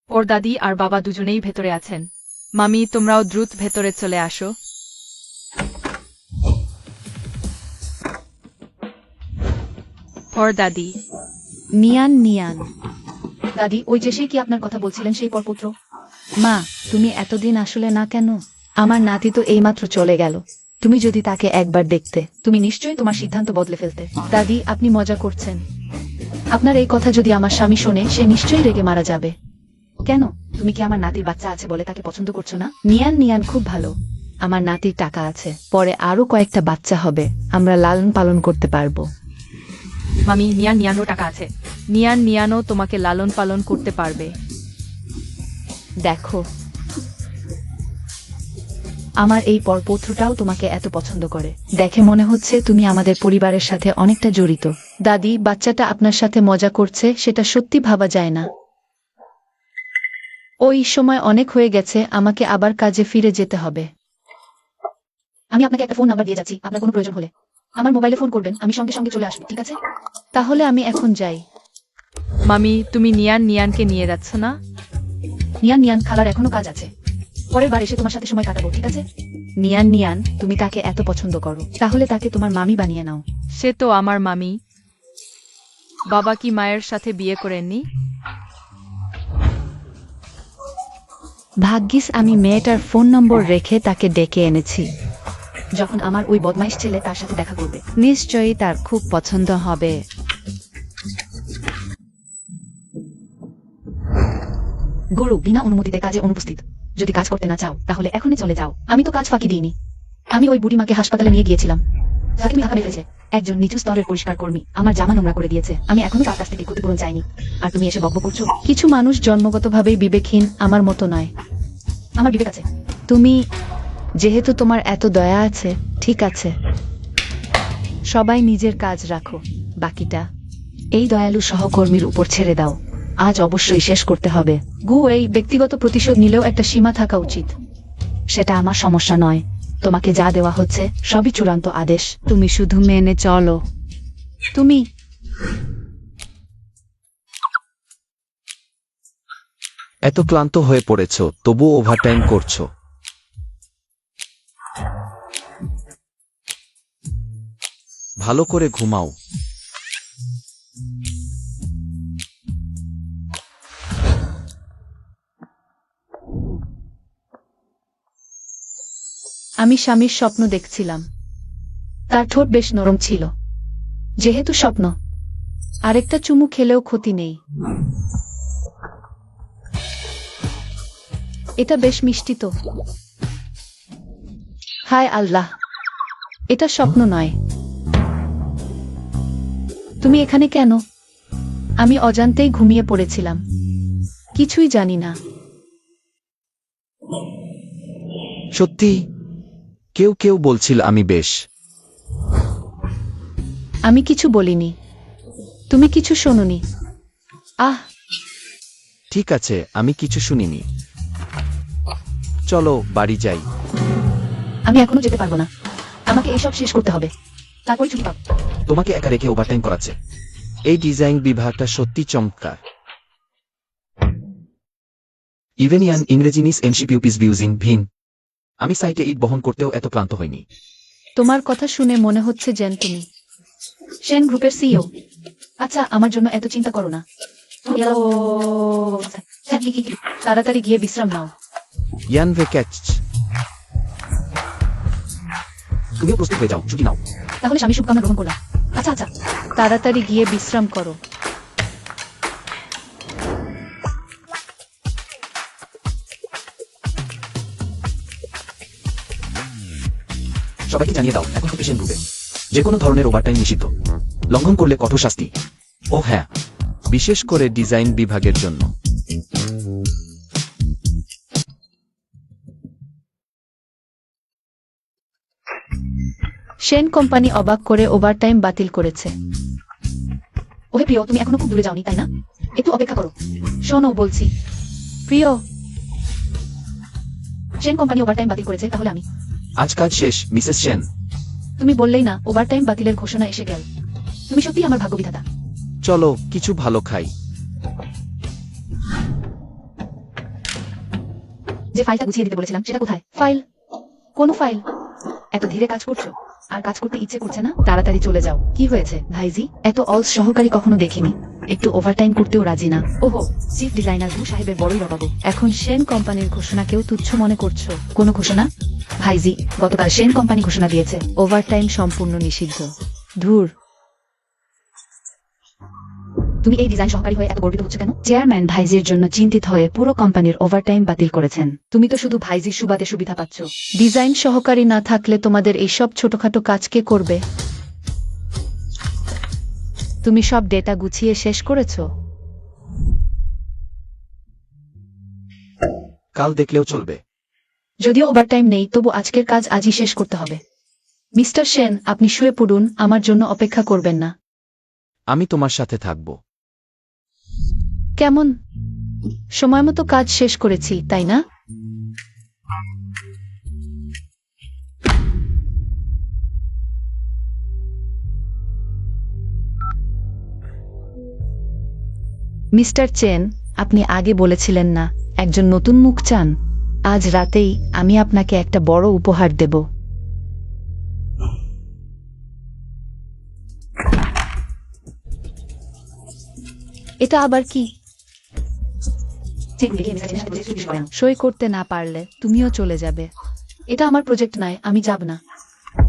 ওর দাদি আর বাবা দুজনেই ভেতরে আছেন। মামি, তোমরাও দ্রুত ভেতরে চলে আসো। ওর দাদি। নিয়ান নিয়ান। দাদি, ওই যে সেই কি আপনার কথা বলছিলেন, সেই পরপুত্র? মা, তুমি এতদিন আসলে না কেন? আমার নাতি তো এইমাত্র চলে গেল। তুমি যদি তাকে একবার দেখতে। তুমি নিশ্চয়ই তোমার সিদ্ধান্ত বদলে ফেলতে। দাদি, আপনি মজা করছেন। আপনার এই কথা যদি আমার স্বামী শোনে, সে নিশ্চয়ই রেগে মারা যাবে। কেন? তুমি কি আমার নাতির বাচ্চা আছে বলে তাকে পছন্দ করছো না? নিয়ান নিয়ান খুব ভালো। আমার নাতির টাকা আছে, পরে আরো কয়েকটা বাচ্চা হবে, আমরা লালন পালন করতে পারবো। মামি, নিয়ানও টাকা আছে। নিয়ানও তোমাকে লালন পালন করতে পারবে। দেখো, আমার এই পরপুত্রটাও তোমাকে এত পছন্দ করে দেখে মনে হচ্ছে তুমি আমাদের পরিবারের সাথে অনেকটা জড়িত। দাদি, বাচ্চাটা আপনার সাথে মজা করছে, সেটা সত্যি ভাবা যায় না। ওই সময় অনেক হয়ে গেছে, আমাকে আবার কাজে ফিরে যেতে হবে। আমি আপনাকে একটা ফোন নাম্বার দিয়ে যাচ্ছি, আপনার কোনো প্রয়োজন হলে আমার মোবাইলে ফোন করবেন, আমি সঙ্গে সঙ্গে চলে আসবো, ঠিক আছে? তাহলে আমি এখন যাই। মামি, তুমি নিয়ানকে নিয়ে যাচ্ছ না? নিয়ান, খালার এখনো কাজ আছে, পরের বার এসে তোমার সাথে সময় কাটাবো, ঠিক আছে? নিয়ান, তুমি তাকে এত পছন্দ করো, তাহলে তাকে তোমার মামি বানিয়ে নাও। সে তো আমার মামি। বাবা কি মায়ের সাথে বিয়ে করেননি? ভাগ্যিস আমি মেয়েটার ফোন নম্বর রেখে তাকে ডেকে এনেছি। যখন আমার ওই বদমাইশ ছেলে তার সাথে দেখা করবে, নিশ্চয়ই তার খুব পছন্দ হবে। গুরু বিনা অনুমতিতে কাজে অনুপস্থিত। যদি কাজ করতে না চাও তাহলে এখনই চলে যাও। আমি তো কাজ ফাঁকি দিইনি। আমি ওই বুড়িমাকে হাসপাতালে নিয়ে গিয়েছিলাম, যাকে তুমি ধাক্কা মেরেছে। একজন নিচু স্তরের পরিষ্কার কর্মী আমার জামা নোংরা করে দিয়েছে, আমি এখনো তার কাছ থেকে ক্ষতিপূরণ চাইনি, আর তুমি এসে বকবক করছো। কিছু মানুষ জন্মগতভাবেই বিবেকহীন, আমার মতো নয়। আমার বিবেক আছে। তুমি, যেহেতু তোমার এত দয়া আছে, ঠিক আছে, সবাই নিজের কাজ রাখো, বাকিটা এই দয়ালু সহকর্মীর উপর ছেড়ে দাও, আজ অবশ্যই শেষ করতে হবে। এই ব্যক্তিগত প্রতিশোধ নিলেও একটা সীমা থাকা উচিত। সেটা আমার সমস্যা নয়, তোমাকে যা দেওয়া হচ্ছে সবই চূড়ান্ত আদেশ। তুমি শুধু মেনে চলো। তুমি এত ক্লান্ত হয়ে পড়েছ, তবুও ওভারটাইম করছো। ভালো করে ঘুমাও। আমি স্বামীর স্বপ্ন দেখছিলাম। তার ঠোঁট বেশ নরম ছিল। যেহেতু স্বপ্ন, আরেকটা চুমু খেলেও ক্ষতি নেই। এটা বেশ মিষ্টি তো। হায় আল্লাহ, এটা স্বপ্ন নয়। তুমি এখানে কেন? আমি অজান্তেই ঘুমিয়ে পড়েছিলাম, কিছুই জানি না। সত্যি? কেউ বলছিল আমি বেশ। আমি কিছু বলিনি, তুমি কিছু শোনোনি। আহ, ঠিক আছে, আমি কিছু শুনিনি। চলো বাড়ি যাই। আমি এখনো যেতে পারবো না, আমাকে এইসব শেষ করতে হবে, তারপরে ছুটি পাবো। তোমাকে একা রেখে ওভারটাইম করাচ্ছে। এই ডিজাইন বিভাগটা সত্যি চমৎকার। ইভেনিয়ান ইংরেজিনিস এনসিপিউপিস বিউজিং ভিন। আমি সাইটে ইট বহন করতেও এত ক্লান্ত হইনি। তোমার কথা শুনে মনে হচ্ছে যেন তুমি সেন গ্রুপের সিইও। আচ্ছা, আমার জন্য এত চিন্তা করো না। তাড়াতাড়ি গিয়ে বিশ্রাম নাও। ইয়ান ভেক্যাচ। তুমিও প্রস্তুত হয়ে যাও, ছুটি নাও। তাহলে স্বামী শুভকামনা গ্রহণ করলাম। আচ্ছা, তাড়াতাড়ি গিয়ে বিশ্রাম করো। সবাইকে জানিয়ে দাও এখন থেকে সেন গ্রুপে যে কোনো ধরনের ওভারটাইম নিষিদ্ধ, লঙ্ঘন করলে কঠোর শাস্তি। ও হ্যাঁ, বিশেষ করে ডিজাইন বিভাগের জন্য। সেন কোম্পানি অবাক করে ওভারটাইম বাতিল করেছে। ওহে প্রিয়, তুমি এখনো খুব দূরে যাওনি, তাই না? একটু অপেক্ষা করো। শোনো বলছি, প্রিয়, সেন কোম্পানি ওভারটাইম বাতিল করেছে, তাহলে আমি। আজ কাজ শেষ মিসেস সেন। তুমি বললেই না ওভারটাইম বাতিলের ঘোষণা এসে গেল। তুমি সত্যি আমার ভাগ্য বিধাতা। চলো কিছু ভালো খাই। যে ফাইলটা গুছিয়ে দিতে বলেছিলাম সেটা কোথায়? ফাইল? কোন ফাইল? এত ধীরে কাজ করছো আর কাজ করতে ইচ্ছে করছে না? তাড়াতাড়ি চলে যাও। কি হয়েছে ভাইজি? এত অলস সহকারী কখনো দেখিনি। একটু ওভারটাইম করতেও রাজি না। ওহো, চিফ ডিজাইনার ভূ সাহেবের বড়ই রবাবু। এখন সেন কোম্পানির ঘোষণাকেও তুচ্ছ মনে করছো? কোনো ঘোষণা? ভাইজি, গতকাল সেন কোম্পানি ঘোষণা দিয়েছে ওভারটাইম সম্পূর্ণ নিষিদ্ধ। ধুর। তুমি এই ডিজাইন সহকারী হয়ে এত গর্বিত হচ্ছে কেন? চেয়ারম্যান ভাইজির জন্য চিন্তিত হয়ে পুরো কোম্পানির ওভারটাইম বাতিল করেছেন। তুমি তো শুধু ভাইজির সুবাদে সুবিধা পাচ্ছ। ডিজাইন সহকারী না থাকলে তোমাদের এইসব ছোটখাটো কাজ কে করবে? তুমি সব ডেটা গুছিয়ে শেষ করেছো? কাল দেখলেও চলবে। যদিও ওভারটাইম নেই, তবু আজকের কাজ আজই শেষ করতে হবে। মিস্টার সেন, আপনি শুয়ে পড়ুন, আমার জন্য অপেক্ষা করবেন না। আমি তোমার সাথে থাকব। কেমন? সময় মতো কাজ শেষ করেছি, তাই না? মিস্টার চেন, আপনি আগে বলেছিলেন না একজন নতুন মুখ চান? আজ রাতেই আমি আপনাকে একটা বড় উপহার দেব। এটা আবার কি? চেকগুলি দিয়ে মিস্টার সেনের সাথে চুক্তি করেন। সই করতে না পারলে তুমিও চলে যাবে। এটা আমার প্রজেক্ট নয়, আমি যাব না।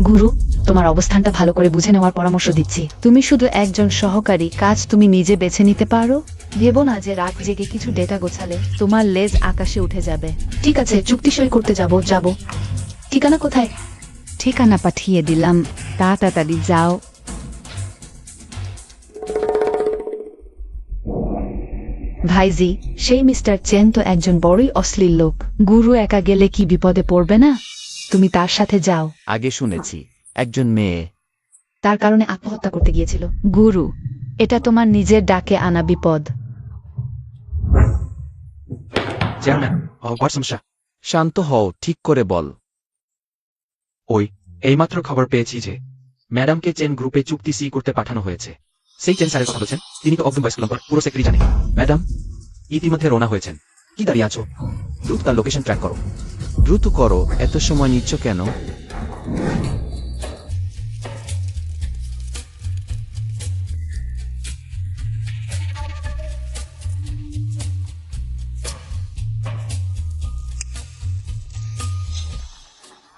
গুরু, তোমার অবস্থানটা ভালো করে বুঝে নেওয়ার পরামর্শ দিচ্ছি। তুমি শুধু একজন সহকারী, কাজ তুমি নিজে বেছে নিতে পারো। ভেবো না যে রাত জেগে কিছু ডেটা গোছালে তোমার লেজ আকাশে উঠে যাবে। ঠিক আছে, চুক্তি সই করতে যাব। ঠিকানা কোথায়? ঠিকানা পাঠিয়ে দিলাম, তাড়াতাড়ি যাও। ভাইজি, সেই মিস্টার চেন তো একজন বড়ই অশ্লীল লোক। গুরু একা গেলে কি বিপদে পড়বে না? তুমি তার সাথে যাও। আগে শুনেছি একজন মেয়ে। তার কারণে আত্মহত্যা করতে গিয়েছিল। গুরু, এটা তোমার নিজের ডাকে আনা বিপদ। চেয়ারম্যান, হোয়াট সমস্যা? শান্ত হও, ঠিক করে বল। ওই এইমাত্র খবর পেয়েছি যে ম্যাডামকে চেন গ্রুপে চুক্তি সি করতে পাঠানো হয়েছে। সেই চেন স্যারের কথা বলছেন, তিনি তো অফ বয়স্ক নম্বর পুরো সেক্রেটারি জানে। ম্যাডাম ইতিমধ্যে রওনা হয়েছেন। কি দাঁড়িয়ে আছো? দ্রুত তার লোকেশন ট্র্যাক করো। দ্রুত করো, এত সময় নিচ্ছ কেন?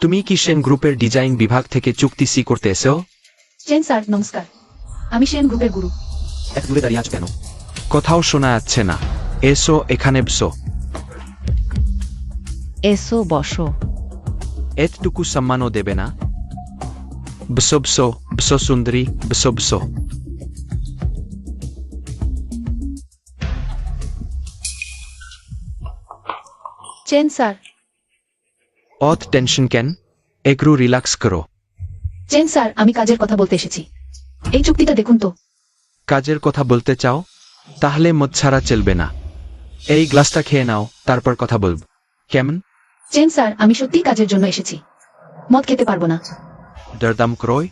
তুমি কি সেন গ্রুপের ডিজাইন বিভাগ থেকে চুক্তি সি করতে এসো? চেন স্যার, নমস্কার। আমি সেন গ্রুপের গুরু। এক দূরে দাঁড়িয়ে আছো কেন? কোথাও শোনা যাচ্ছে না। এসো, এখানে বসো। এসো, বসো। এতটুকু সম্মানও দেবে না? বসো বসো বসো সুন্দরী, বসো বসো। Chain sir. অত টেনশন কেন? একটু রিল্যাক্স করো। চেন স্যার, আমি কাজের কথা বলতে এসেছি। এই চুক্তিটা দেখুন তো। কাজের কথা বলতে চাও? তাহলে মদ ছাড়া চলবে না। এই গ্লাসটা খেয়ে নাও, তারপর কথা বলব, কেমন? চেন স্যার, আমি সত্যিই কাজের জন্য এসেছি। মদ খেতে পারবো না। দরদাম ক্রয়।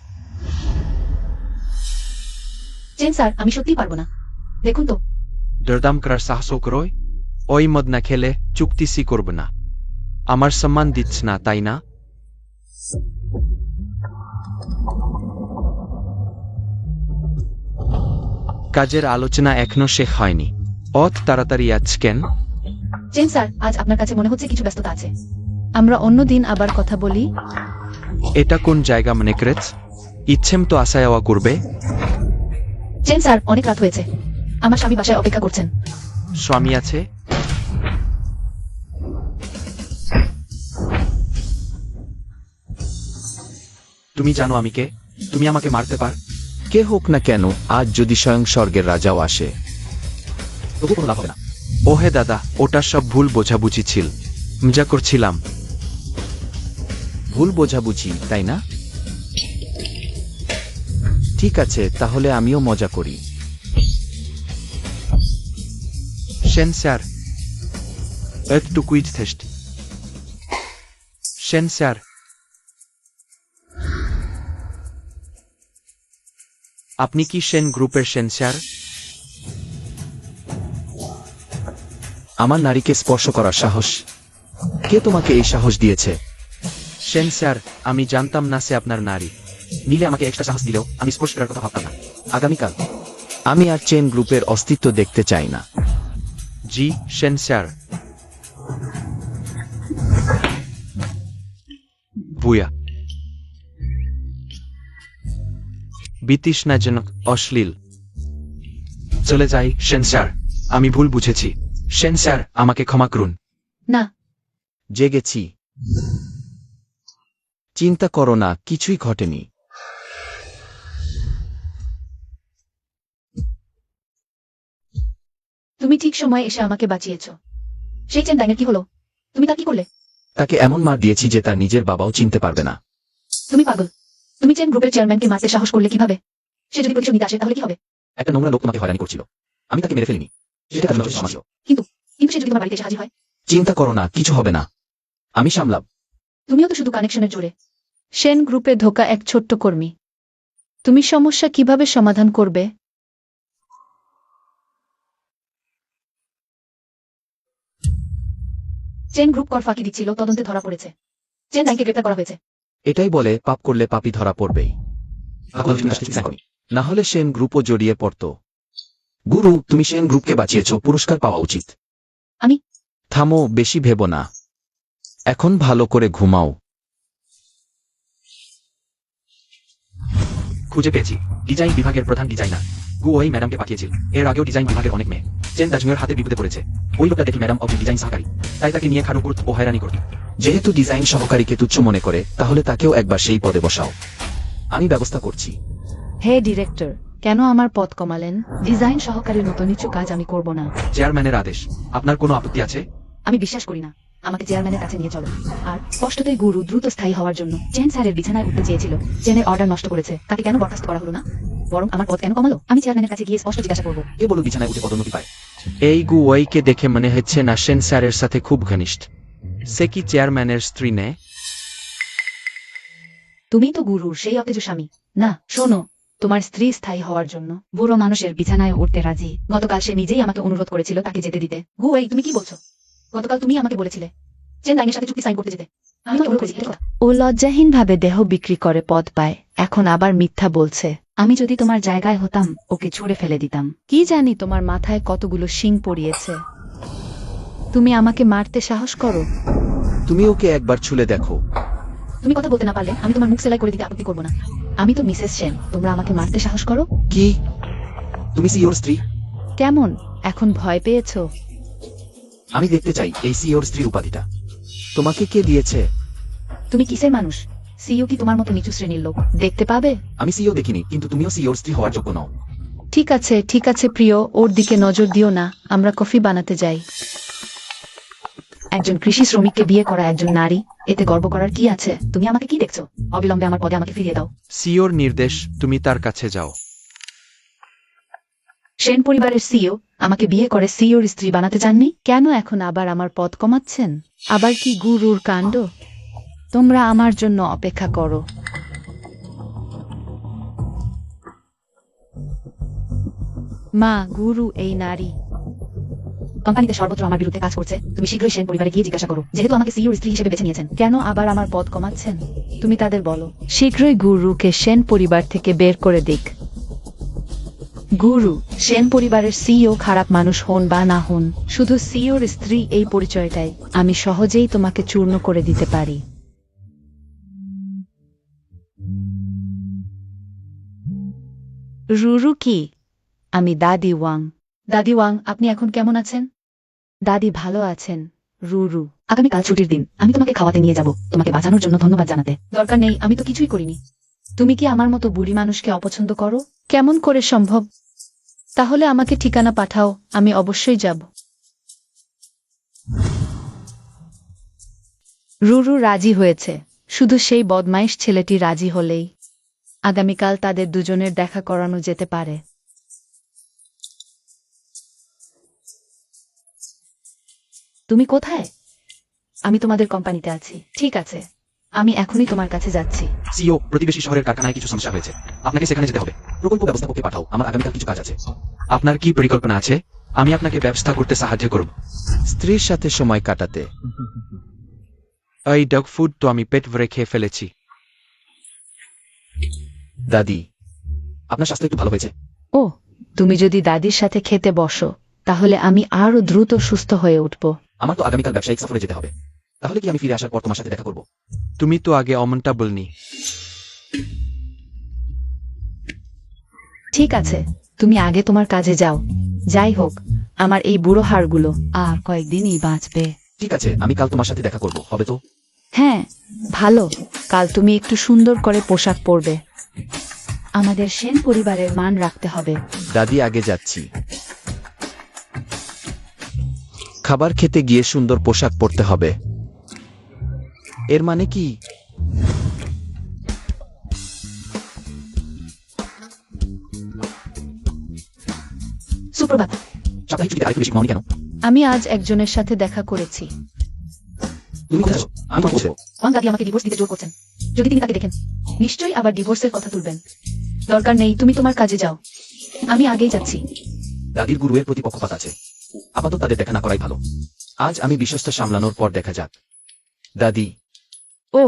চেন স্যার, আমি সত্যিই পারবো না। দেখুন তো। দরদাম করার সাহসও ক্রয়। ওই মদ না খেলে চুক্তি সি করব না। আমার সম্মান দিচ্ছ না, তাই না? কাজের আলোচনা এখনো শেষ হয়নি। অত তাড়াতাড়ি আজ কেন? চেন স্যার, আজ আপনার কাছে মনে হচ্ছে কিছু ব্যস্ততা আছে। আমরা অন্যদিন আবার কথা বলি। এটা কোন জায়গা মনে করেছ? ইচ্ছেম তো আশা যাওয়া করবে। চেন স্যার, অনেক রাত হয়েছে। আমার স্বামী বাসায় অপেক্ষা করছেন। স্বামী আছে? তুমি জানো আমি কে? তুমি আমাকে মারতে পার? কে হোক না কেন, আজ যদি স্বয়ং স্বর্গের রাজাও আসে তবু কোনো লাভ হবে না। ওহে দাদা, ওটা সব ভুল বোঝাবুঝি ছিল। মজা করছিলাম। ভুল বোঝাবুঝি, তাই না? ঠিক আছে, তাহলে আমিও মজা করি। সেন স্যার, একটুকুই যথেষ্ট। সেন স্যার, আপনি কি সেন গ্রুপের সেন স্যার? আমার নারীকে স্পর্শ করার সাহস, কে তোমাকে এই সাহস দিয়েছে? সেন স্যার, আমি জানতাম না সে আপনার নারী। নীলে আমাকে এক্সট্রা সাহস দিলেও আমি স্পর্শ করার কথা ভাবতাম না। আগামীকাল আমি আর চেন গ্রুপের অস্তিত্ব দেখতে চাই না। জি সেন স্যার। বুয়া বিতৃষ্ণাজনক, অশ্লীল। চলে যাই সেন স্যার, আমি ভুল বুঝেছি। সেন স্যার, আমাকে ক্ষমা করুন। না, জেগেছি। চিন্তা করো না, কিছুই ঘটেনি। তুমি ঠিক সময়ে এসে আমাকে বাঁচিয়েছো। সেই চেন ডাইনের কি হলো? তুমি তা কি করলে? তাকে এমন মার দিয়েছি যে তার নিজের বাবাও চিনতে পারবে না। তুমি পাগল। তুমি চেন গ্রুপের চেয়ারম্যানকে মারতে সাহস করলে কিভাবে? সে যদি প্রতিশোধ নিতে আসে তাহলে কি হবে? একটা নোংরা লোক তোমাকে হয়রানি করছিল, আমি তাকে মেরে ফেলিনি। সেটা তার যথেষ্ট ছিল। কিন্তু সে যদি তোমার বাড়িতে এসে হাজির হয়? চিন্তা করো না, কিছু হবে না, আমি সামলাব। তুমিও তো শুধু কানেকশনের জোরে। সেন গ্রুপে ঢোকা এক ছোট্ট কর্মী। তুমি সমস্যা কিভাবে সমাধান করবে? চেন গ্রুপ কর ফাঁকি দিচ্ছিল, তদন্তে ধরা পড়েছে। চেন ডাইনকে গ্রেপ্তার করা হয়েছে। এটাই বলে পাপ করলে পাপই ধরা পড়বেই। না হলে সেন গ্রুপও জড়িয়ে পড়ত। গুরু, তুমি সেন গ্রুপকে বাঁচিয়েছ, পুরস্কার পাওয়া উচিত। আমি? থামো, বেশি ভেবো না, এখন ভালো করে ঘুমাও। খুঁজে পেয়েছি, ডিজাইন বিভাগের প্রধান ডিজাইনার গু ওই ম্যাডামকে পাঠিয়েছিল। এর আগেও ডিজাইন বিভাগের অনেক মেয়ে চেন দাজমিয়ার হাতে বিপদে পড়েছে। ওই লোকটা দেখি ম্যাডাম অব ডিজাইন সহকারী, তাই তাকে নিয়ে খারু করত ও হয়রানি করত। যেহেতু ডিজাইন সহকারীকে তুচ্ছ মনে করে, তাহলে তাকেও একবার সেই পদে বসাও। আমি ব্যবস্থা করছি। হে ডিরেক্টর, কেন আমার পদ কমালেন? ডিজাইন সহকারীর মতো নিচু কাজ আমি করব না। চেয়ারম্যানের আদেশ, আপনার কোনো আপত্তি আছে? আমি বিশ্বাস করি না। আমাকে চেয়ারম্যানের কাছে নিয়ে চলো। আর স্পষ্টতই গুরু দ্রুত স্থায়ী হওয়ার জন্য চেন স্যারের বিছানায় উঠতে চেয়েছিল। চেনের অর্ডার নষ্ট করেছে, তাকে কেন বরখাস্ত করা হলো না? বরং আমার পদ কেন কমালো? আমি চেয়ারম্যানের কাছে গিয়ে স্পষ্ট জিজ্ঞাসা করবো। কে বলো বিছানায় উঠে পদোন্নতি পায়? এই গু ওইকে দেখে মনে হচ্ছে না সেন স্যারের সাথে খুব ঘনিষ্ঠ। সে কি চেয়ারম্যানের স্ত্রী নে? তুমি তো গুরুর সেই অকেজো স্বামী না? শোনো, তোমার স্ত্রী স্থায়ী হওয়ার জন্য বুড়ো মানুষের বিছানায় উঠতে রাজি। গতকাল সে নিজেই আমাকে অনুরোধ করেছিল তাকে যেতে দিতে। গু এই, তুমি কি বলছো? গতকাল তুমি আমাকে বলেছিলে চেন ডাইনের সাথে চুক্তি সাইন করতে যেতে। আমি তোমাকে অনুরোধ করেছি, এটা কথা। ও লজ্জাহীনভাবে দেহ বিক্রি করে পদ পায়, এখন আবার মিথ্যা বলছে। আমি যদি তোমার জায়গায় হতাম ওকে ছুঁড়ে ফেলে দিতাম। কি জানি তোমার মাথায় কতগুলো শিং পড়িয়েছে। তুমি আমাকে মারতে সাহস করো? তুমি ওকে একবার ছুলে দেখো। তুমি কথা বলতে না পারলে আমি তোমার মুখ সেলাই করে দিতে আপত্তি করবো না। আমি তো মিসেস সেন, তোমরা আমাকে মারতে সাহস করো? কি? তুমি সিওর স্ত্রী? কেমন, এখন ভয় পেয়েছো? আমি দেখতে চাই এই সিওর স্ত্রীর উপাধিটা তোমাকে কে দিয়েছে? তুমি কিসের মানুষ? সিইও কি তোমার মতো নিচু শ্রেণীর লোক? দেখতে পাবে। আমি সিও দেখিনি, কিন্তু তুমিও সিওর স্ত্রী হওয়ার যোগ্য নও। ঠিক আছে প্রিয়, ওর দিকে নজর দিও না, আমরা কফি বানাতে যাই। একজন কৃষি শ্রমিককে বিয়ে করা একজন নারী, এতে গর্ব করার কি আছে? তুমি আমাকে কি দেখছো? অবিলম্বে আমার পদে আমাকে ফিরিয়ে দাও। সিওর নির্দেশ, তুমি তার কাছে যাও। সেন পরিবারের সিইও আমাকে বিয়ে করে সিইওর স্ত্রী বানাতে চাননি? কেন এখন আবার আমার পদ কমাচ্ছেন? আবার কি গুরুর কাণ্ড? তোমরা আমার জন্য অপেক্ষা করো। মা, গুরু এই নারী। কোম্পানিতে সর্বত্র আমার বিরুদ্ধে কাজ করছে। তুমি শীঘ্রই সেন পরিবারে গিয়ে জিজ্ঞাসা করো, যেহেতু আমাকে সিইওর স্ত্রী হিসেবে বেছে নিয়েছেন। কেন আবার আমার পদ কমাচ্ছেন? তুমি তাদের বলো শীঘ্রই গুরুকে সেন পরিবার থেকে বের করে দিক। গুরু, সেন পরিবারের সিইও খারাপ মানুষ হন বা না হন, শুধু সিইওর স্ত্রী এই পরিচয়টাই আমি সহজেই তোমাকে চূর্ণ করে দিতে পারি। রুরু কি? আমি দাদি ওয়াং। দাদি ওয়াং, আপনি এখন কেমন আছেন? দাদি ভালো আছেন। রুরু, আগামীকাল ছুটির দিন, আমি তোমাকে খাওয়াতে নিয়ে যাব, তোমাকে বাঁচানোর জন্য ধন্যবাদ জানাতে। দরকার নেই, আমি তো কিছুই করিনি। তুমি কি আমার মতো বুড়ি মানুষকে অপছন্দ করো? কেমন করে সম্ভব? তাহলে আমাকে ঠিকানা পাঠাও, আমি অবশ্যই যাব। রুরু রাজি হয়েছে, শুধু সেই বদমাইশ ছেলেটি রাজি হলেই আগামীকাল তাদের দুজনের দেখা করানো যেতে পারে। তুমি কোথায়? আমি তোমাদের কোম্পানিতে আছি। ঠিক আছে, আমি এখনই তোমার কাছে যাচ্ছি। সিও, প্রতিবেশী শহরের কারখানায় কিছু সমস্যা হয়েছে, আপনাকে সেখানে যেতে হবে। প্রকল্প ব্যবস্থাপককে পাঠাও, আমার আগামীকাল কিছু কাজ আছে। আপনার কি পরিকল্পনা আছে? আমি আপনাকে ব্যবস্থা করতে সাহায্য করব। স্ত্রীর সাথে সময় কাটাতে। এই ডগ ফুড তো আমি পেট ভরে খেয়ে ফেলেছি। দাদি, আপনার স্বাস্থ্য একটু ভালো হয়েছে? ও, তুমি যদি দাদির সাথে খেতে বসো তাহলে আমি আরো দ্রুত সুস্থ হয়ে উঠব। আমার তো আগামীকাল ব্যবসায়িক সফরে যেতে হবে। তাহলে কি আমি ফিরে আসার পর তোমার সাথে দেখা করব? তুমি তো আগে অমনটা বলনি। ঠিক আছে, তুমি আগে তোমার কাজে যাও। যাই হোক, আমার এই বুড়ো হাড়গুলো আর কয়েকদিনই বাঁচবে। ঠিক আছে, আমি কাল তোমার সাথে দেখা করব, হবে তো? হ্যাঁ, ভালো। কাল তুমি একটু সুন্দর করে পোশাক পরবে। আমাদের সেন পরিবারের মান রাখতে হবে। দাদি, আগে যাচ্ছি। খাবার খেতে গিয়ে সুন্দর পোশাক পরতে হবে। এর মানে কি? সুপ্রভাত। সাপ্তাহিক ছুটিতে আরেকটু বেশি ঘুমাওনি কেন? আমি আজ একজনের সাথে দেখা করেছি। তুমি কোথায় আছো? আমি তোমাকে বলবো। ওয়াং দাদি আমাকে ডিভোর্স দিতে জোর করছেন। যদি তিনি তাকে দেখেন, নিশ্চয়ই আবার ডিভোর্সের কথা তুলবেন। দরকার নেই, তুমি তোমার কাজে যাও। আমি আগেই যাচ্ছি। দাদির গুরুয়ের প্রতি পক্ষপাত আছে, আপাতত তাদের দেখা না করাই ভালো। আজ আমি বিশ্বস্ত সামলানোর পর দেখা যাক। দাদি, ও,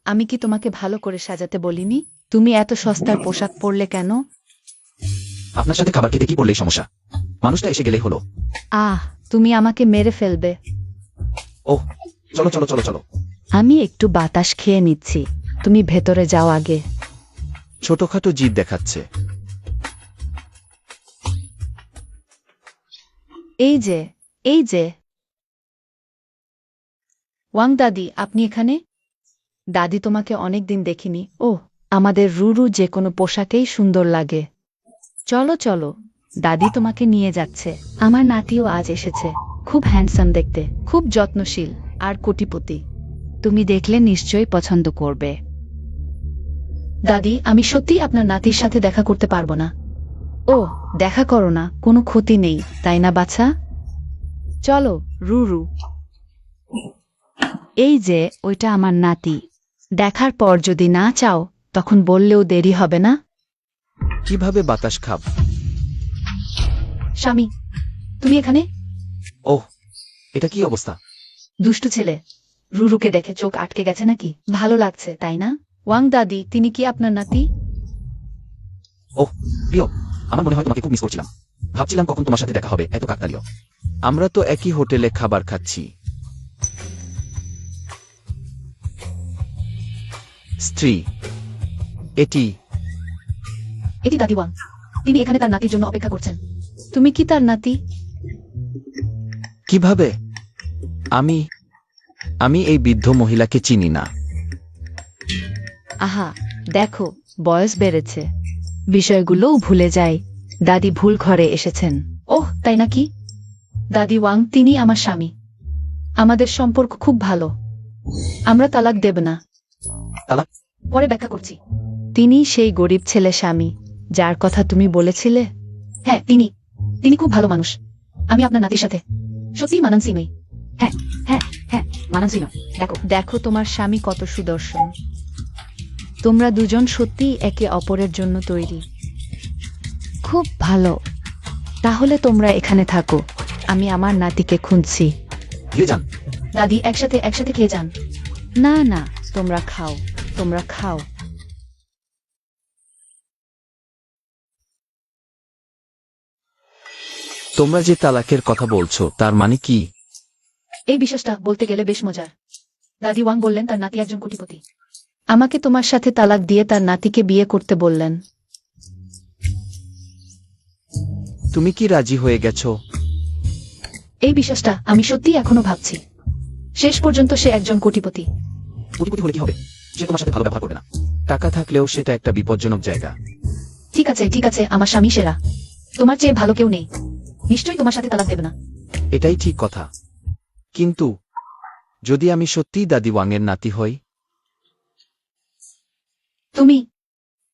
আমি কি তোমাকে ভালো করে সাজাতে বলিনি? তুমি এত সস্তার পোশাক পরলে কেন? আপনার সাথে খাবার খেতে কি পড়লেই সমস্যা, মানুষটা এসে গেলেই হলো। তুমি আমাকে মেরে ফেলবে। ওহ, চলো চলো চলো চলো। আমি একটু বাতাস খেয়ে নিচ্ছি। তুমি ভেতরে যাও আগে। ছোটখাটো জিদ দেখাচ্ছে। এই যে ওয়াং দাদি, আপনি এখানে? দাদি, তোমাকে অনেকদিন দেখিনি। ও, আমাদের রুরু যে কোনো পোশাকেই সুন্দর লাগে। চলো চলো, দাদি তোমাকে নিয়ে যাচ্ছে। আমার নাতিও আজ এসেছে। খুব হ্যান্ডসাম দেখতে, খুব যত্নশীল আর কোটিপতি। তুমি দেখলে নিশ্চয়ই পছন্দ করবে। দাদি, আমি সত্যিই আপনার নাতির সাথে দেখা করতে পারবো না। ও, দেখা করো না, কোনো ক্ষতি নেই, তাই না বাছা? চলো রুরু। এই যে, ওইটা আমার নাতি। দেখার পর যদি না চাও তখন বললেও দেরি হবে না। কিভাবে বাতাস খাব? স্বামী, তুমি এখানে? ওহ, এটা কি অবস্থা? দুষ্টু ছেলে। রুরুকে দেখে চোখ আটকে গেছে নাকি? ভালো লাগছে, তাই না? ওয়াং দাদি, তিনি কি আপনার নাতি? ওহ প্রিয়, আমার মনে হয় তোমাকে খুব মিস করছিলাম। ভাবছিলাম কখন তোমার সাথে দেখা হবে, এত কাকতালীয়। আমরা তো একই হোটেলে খাবার খাচ্ছি। স্ত্রী, এটি এটি দাদি ওয়াং। তিনি এখানে তার নাতির জন্য অপেক্ষা করছেন। তুমি কি তার নাতি? কিভাবে? আমি এই বৃদ্ধ মহিলাকে চিনি না। আহা, দেখো, বয়স বেড়েছে, বিষয়গুলোও ভুলে যায়। দাদি ভুল ঘরে এসেছেন। ওহ, তাই নাকি? দাদি ওয়াং, তিনি আমার স্বামী। আমাদের সম্পর্ক খুব ভালো। আমরা তালাক দেব না। তালাক? পরে ব্যাখ্যা করছি। তিনি সেই গরিব ছেলে স্বামী যার কথা তুমি বলেছিলে। হ্যাঁ, তিনি খুব ভালো মানুষ। আমি আপনার নাতির সাথে সত্যিই মানানসি নই। হ্যাঁ হ্যাঁ হ্যাঁ, মানানসি নয়। দেখো দেখো তোমার স্বামী কত সুদর্শন। তোমরা দুজন সত্যিই একে অপরের জন্য তৈরি। খুব ভালো। তাহলে তোমরা এখানে থাকো, আমি আমার নাতিকে খুঁজছি। ধীরে যান। দাদি, একসাথে খেয়ে যান। না না, তোমরা খাও। তোমরা যে তালাকের কথা বলছো তার মানে কি? এই বিশ্বাসটা বলতে গেলে বেশ মজার। দাদি ওয়াং বললেন তার নাতি একজন কোটিপতি। আমাকে তোমার সাথে তালাক দিয়ে তার নাতিকে বিয়ে করতে বললেন। তুমি কি রাজি হয়ে গেছো? এই বিশ্বাসটা আমি সত্যিই এখনো ভাবছি। শেষ পর্যন্ত সে একজন কোটিপতি। কোটিপতি হলে কি হবে? সে তোমার সাথে ভালো ব্যবহার করবে না। টাকা থাকলেও সেটা একটা বিপজ্জনক জায়গা। ঠিক আছে, আমার স্বামী সেরা। তোমার চেয়ে ভালো কেউ নেই। নিশ্চয়ই তোমার সাথে তালাক দেবে না। এটাই ঠিক কথা। কিন্তু যদি আমি সত্যিই দাদি ওয়াংয়ের নাতি হই? তুমি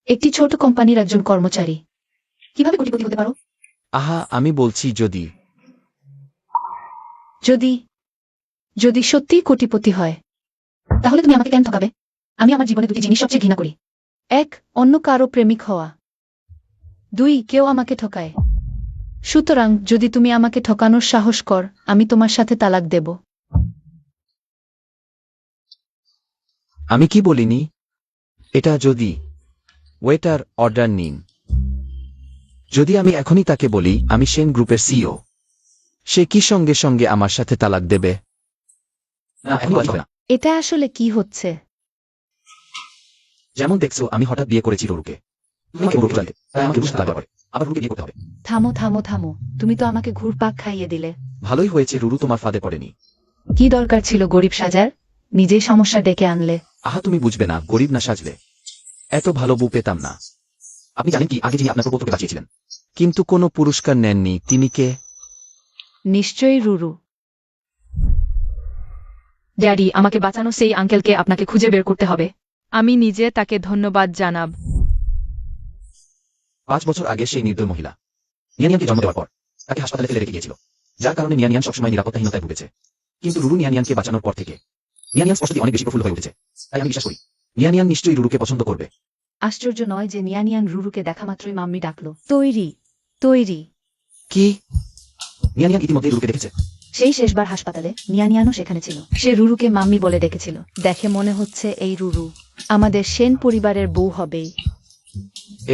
একটি ছোট কোম্পানির একজন কর্মচারী, কিভাবে কোটিপতি হতে পারো? আহা, আমি বলছি যদি। যদি যদি সত্যিই কোটিপতি হয়। তাহলে তুমি আমাকে কেন ঠকাবে? আমি আমার জীবনে দুটি জিনিস সবচেয়ে ঘৃণা করি। 1. অন্য কারো প্রেমিক হওয়া। 2. কেউ আমাকে ঠকায়। সুতরাং যদি তুমি আমাকে ঠকানোর সাহস কর, আমি তোমার সাথে তালাক দেব। আমি কি বলিনি? এটা যদি। ওয়েটার, অর্ডার নিন। যদি আমি এখনই তাকে বলি আমি সেন গ্রুপের সিইও, সে কি সঙ্গে সঙ্গে আমার সাথে তালাক দেবে? না, এখন বলা যাবে না। এটা আসলে কি হচ্ছে? যেমন দেখছো আমি হঠাৎ বিয়ে করেছি রুরুকে। তুমি আমাকে রুরুকে জানতে, তাই আমাকে রুরুর সাথে তালাক দেওয়া হবে। আবার রুরুকে বিয়ে করতে হবে। থামো থামো থামো, তুমি তো আমাকে ঘুরপাক খাইয়ে দিলে। ভালোই হয়েছে রুরু তোমার ফাঁদে পড়েনি। কি দরকার ছিল গরিব সাজার? নিজেই সমস্যা ডেকে আনলে। আহা, তুমি বুঝবে না, গরিব না সাজলে এত ভালো বউ পেতাম না। আপনি জানেন কি, আগে যিনি আপনার প্রপোজকে বাঁচিয়েছিলেন? কিন্তু কোনো পুরস্কার নেননি। তিনি কে? নিশ্চয়ই রুরু। ড্যাডি, আমাকে বাঁচানো সেই আঙ্কেলকে আপনাকে খুঁজে বের করতে হবে। আমি নিজে তাকে ধন্যবাদ জানাব। 5 বছর আগে সেই নির্দয় মহিলা নিয়ানিয়ানকে জন্ম দেওয়ার পর তাকে হাসপাতালে ফেলে রেখে গিয়েছিল, যার কারণে নিয়ানিয়ান সবসময় নিরাপত্তাহীনতায় ভুগেছে। কিন্তু রুরু নিয়ানিয়ানকে বাঁচানোর পর থেকে নিয়ানিয়ান স্পষ্টতই অনেক বেশি প্রফুল্ল হয়ে উঠেছে। তাই আমি বিশ্বাস করি নিয়ানিয়ান নিশ্চয়ই রুরুকে পছন্দ করবে। আশ্চর্য নয় যে নিয়ানিয়ান রুরুকে দেখা মাত্রই মাম্মি ডাকলো। তৈরি তৈরি। কি? নিয়ানিয়ান ইতিমধ্যেই রুরুকে দেখেছে। সেই শেষবার হাসপাতালে নিয়ানিয়ানও সেখানে ছিল। সে রুরুকে মাম্মি বলে ডেকেছিল। দেখে মনে হচ্ছে এই রুরু আমাদের সেন পরিবারের বউ হবেই।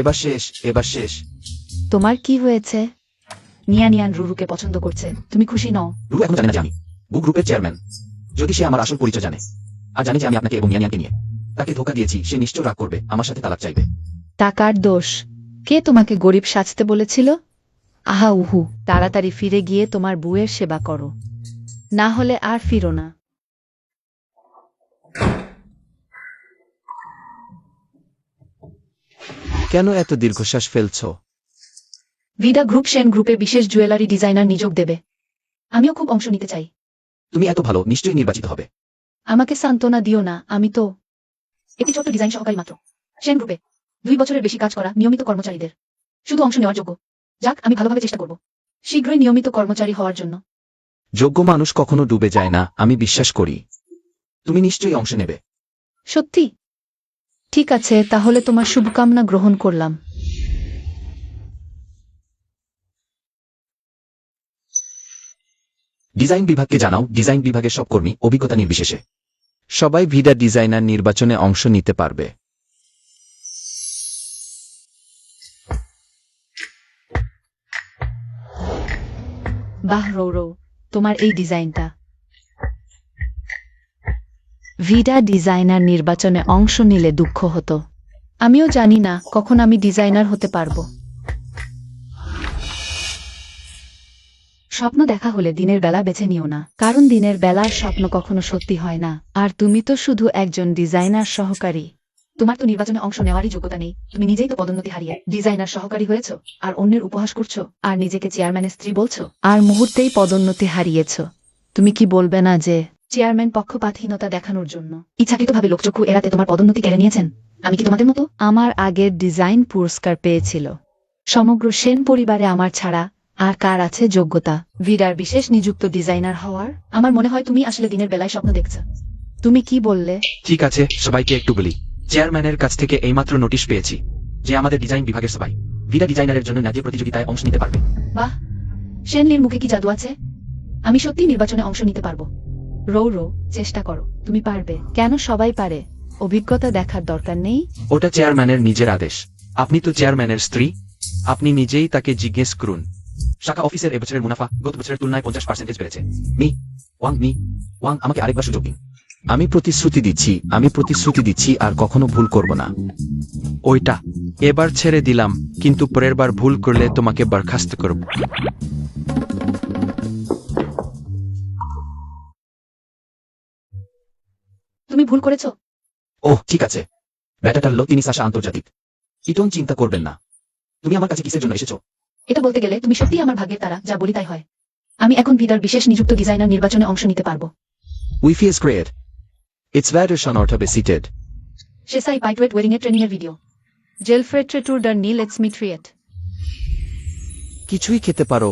এবার শেষ, এবার শেষ। তোমার কি হয়েছে? নিয়ানিয়ান রুরুকে পছন্দ করছে। তুমি খুশি নও? রুরু এখন জানে না যে আমি বু গ্রুপের চেয়ারম্যান। যদি সে আমার আসল পরিচয় জানে আর জানে যে আমি আপনাকে এবং নিয়ানিয়ানকে নিয়ে তাকে ধোকা দিয়েছি, সে নিশ্চয় রাগ করবে, আমার সাথে তালাক চাইবে। টাকার দোষ। কে তোমাকে গরিব সাজতে বলেছিল? আহা উহু, তাড়াতাড়ি ফিরে গিয়ে তোমার বউয়ের সেবা করো, না হলে আর ফিরো না। কেন এত দীর্ঘশ্বাস ফেলছ? ভিডা গ্রুপ সেন গ্রুপে বিশেষ জুয়েলারি ডিজাইনার নিযোগ দেবে। আমিও খুব অংশ নিতে চাই। তুমি এত ভালো, নিশ্চয়ই নির্বাচিত হবে। আমাকে সান্ত্বনা দিও না, আমি তো। একটি ছোট্ট ডিজাইন সহকারী মাত্র। সেন গ্রুপে 2 বছরের বেশি কাজ করা নিয়মিত কর্মচারীদের শুধু অংশ নেওয়ার যোগ্য। যাক, আমি ভালোভাবে চেষ্টা করব শীঘ্রই নিয়মিত কর্মচারী হওয়ার জন্য। যোগ্য মানুষ কখনো ডুবে যায় না, আমি বিশ্বাস করি। তুমি নিশ্চয়ই অংশ নেবে। সত্যি? ঠিক আছে, তাহলে তোমার শুভকামনা গ্রহণ করলাম। ডিজাইন বিভাগকে জানাও, ডিজাইন বিভাগের সব কর্মী অভিজ্ঞতা নির্বিশেষে সবাই ভিডা ডিজাইনার নির্বাচনে অংশ নিতে পারবে। বাহ রৌরৌ, তোমার এই ডিজাইনটা। ভিডা ডিজাইনার নির্বাচনে অংশ নিলে দুঃখ হতো। আমিও জানি না কখন আমি ডিজাইনার হতে পারবো। স্বপ্ন দেখা হলে দিনের বেলা বেছে নিও না, কারণ দিনের বেলার স্বপ্ন কখনো সত্যি হয় না। আর তুমি তো শুধু একজন ডিজাইনার সহকারী। তোমার তো নির্বাচনে অংশ নেওয়ারই যোগ্যতা নেই। তুমি নিজেই তো পদোন্নতি হারিয়ে ডিজাইনার সহকারী হয়েছো, আর অন্যের উপহাস করছো, আর নিজেকে চেয়ারম্যানের স্ত্রী বলছো। আর মুহূর্তেই পদোন্নতি হারিয়েছ। তুমি কি বলবে না যে চেয়ারম্যান পক্ষপাতহীনতা দেখানোর জন্য ইচ্ছাকৃতভাবে লোকচক্ষু এড়াতে তোমার পদোন্নতি কেড়ে নিয়েছেন? আমি কি তোমাদের মতো? আমার আগের ডিজাইন পুরস্কার পেয়েছিল। সমগ্র সেন পরিবারে আমার ছাড়া আর কার আছে যোগ্যতা ভিডার বিশেষ নিযুক্ত ডিজাইনার হওয়ার? আমার মনে হয় তুমি আসলে দিনের বেলায় স্বপ্ন দেখছো। তুমি কি বললে? ঠিক আছে, সবাইকে একটু বলি। চেয়ারম্যানের কাছ থেকে এইমাত্র নোটিশ পেয়েছি যে আমাদের ডিজাইন বিভাগের সবাই ভিডা ডিজাইনারের জন্য ন্যায্য প্রতিযোগিতায় অংশ নিতে পারবে। বাহ, শেনলির মুখে কি জাদু আছে? আমি সত্যি নির্বাচনে অংশ নিতে পারবো। রৌরৌ, চেষ্টা করো, তুমি পারবে। কেন সবাই পারে? অভিজ্ঞতা দেখার দরকার নেই? ওটা চেয়ারম্যানের নিজের আদেশ। আপনি তো চেয়ারম্যানের স্ত্রী, আপনি নিজেই তাকে জিজ্ঞেস করুন। শাখা অফিসের এবছরের মুনাফা গত বছরের তুলনায় 50% বেড়েছে। মি ওয়াং, আমাকে আরেকবার সুযোগ দিন। আমি প্রতিশ্রুতি দিচ্ছি আর কখনো ভুল করব না। ওইটা এবার ছেড়ে দিলাম, কিন্তু পরের বার ভুল করলে তোমাকে বরখাস্ত করব। তুমি ভুল করেছো। ওহ ঠিক আছে, ব্যাটাটার লোক তিনি সাশা আন্তর্জাতিক। ইটন চিন্তা করবেন না। তুমি আমার কাছে কিসের জন্য এসেছো? এটা বলতে গেলে তুমি সত্যিই আমার ভাগ্যের তারা, যা বলি তাই হয়। আমি এখন ভিডার বিশেষ নিযুক্ত ডিজাইনার নির্বাচনে অংশ নিতে পারবো। Wifi is great. It's very short হবে সিটেড। শেসাই পাইটওয়েট ওয়েডিং এর ট্রেনিং এর ভিডিও। জেলফ্রেড ট্রেটুরডার নি লেটস মি ট্রিয়েট। কিছুই খেতে পারো।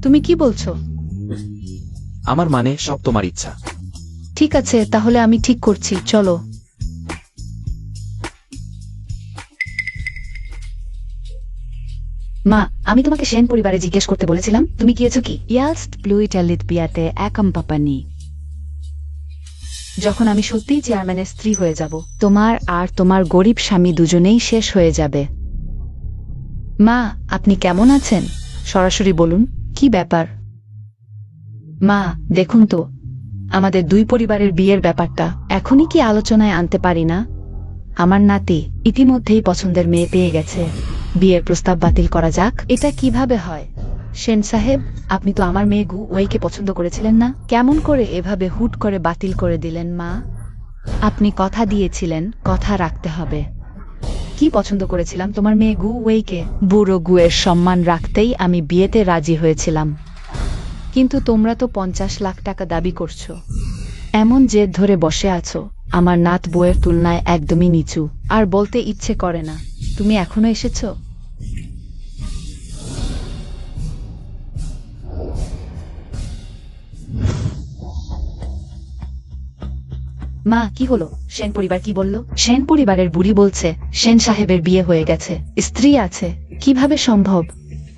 তুমি কি বলছো? আমার মানে সব তোমার ইচ্ছা। ঠিক আছে, তাহলে আমি ঠিক করছি, চলো। মা, আমি তোমাকে সেন পরিবারে জিজ্ঞেস করতে বলেছিলাম, তুমি গিয়েছো কি? ইয়াস্ট ব্লুইটালিত বিয়াতে একাম পাপানি। যখন আমি সত্যিই চেয়ারম্যানের স্ত্রী হয়ে যাব, তোমার আর তোমার গরিব স্বামী দুজনেই শেষ হয়ে যাবে। মা, আপনি কেমন আছেন? সরাসরি বলুন, কি ব্যাপার? মা, দেখুন তো, আমাদের দুই পরিবারের বিয়ের ব্যাপারটা এখনই কি আলোচনায় আনতে পারি না? আমার নাতি ইতিমধ্যেই পছন্দের মেয়ে পেয়ে গেছে। বিয়ের প্রস্তাব বাতিল করা যাক। এটা কিভাবে হয়? সেন সাহেব, আপনি তো আমার মেয়ে গু ওয়েকে পছন্দ করেছিলেন না? কেমন করে এভাবে হুট করে বাতিল করে দিলেন মা? আপনি কথা দিয়েছিলেন, কথা রাখতে হবে। কি পছন্দ করেছিলাম তোমার মেয়ে গু ওয়েকে? বুড়ো গুয়ের সম্মান রাখতেই আমি বিয়েতে রাজি হয়েছিলাম। কিন্তু তোমরা তো 50 লাখ টাকা দাবি করছো। এমন জেদ ধরে বসে আছো, আমার নাত বউয়ের তুলনায় একদমই নিচু। আর বলতে ইচ্ছে করে না, তুমি এখনো এসেছো? মা, কি হলো? সেন পরিবার কি বলল? সেন পরিবারের বুড়ি বলছে সেন সাহেবের বিয়ে হয়ে গেছে, স্ত্রী আছে। কিভাবে সম্ভব?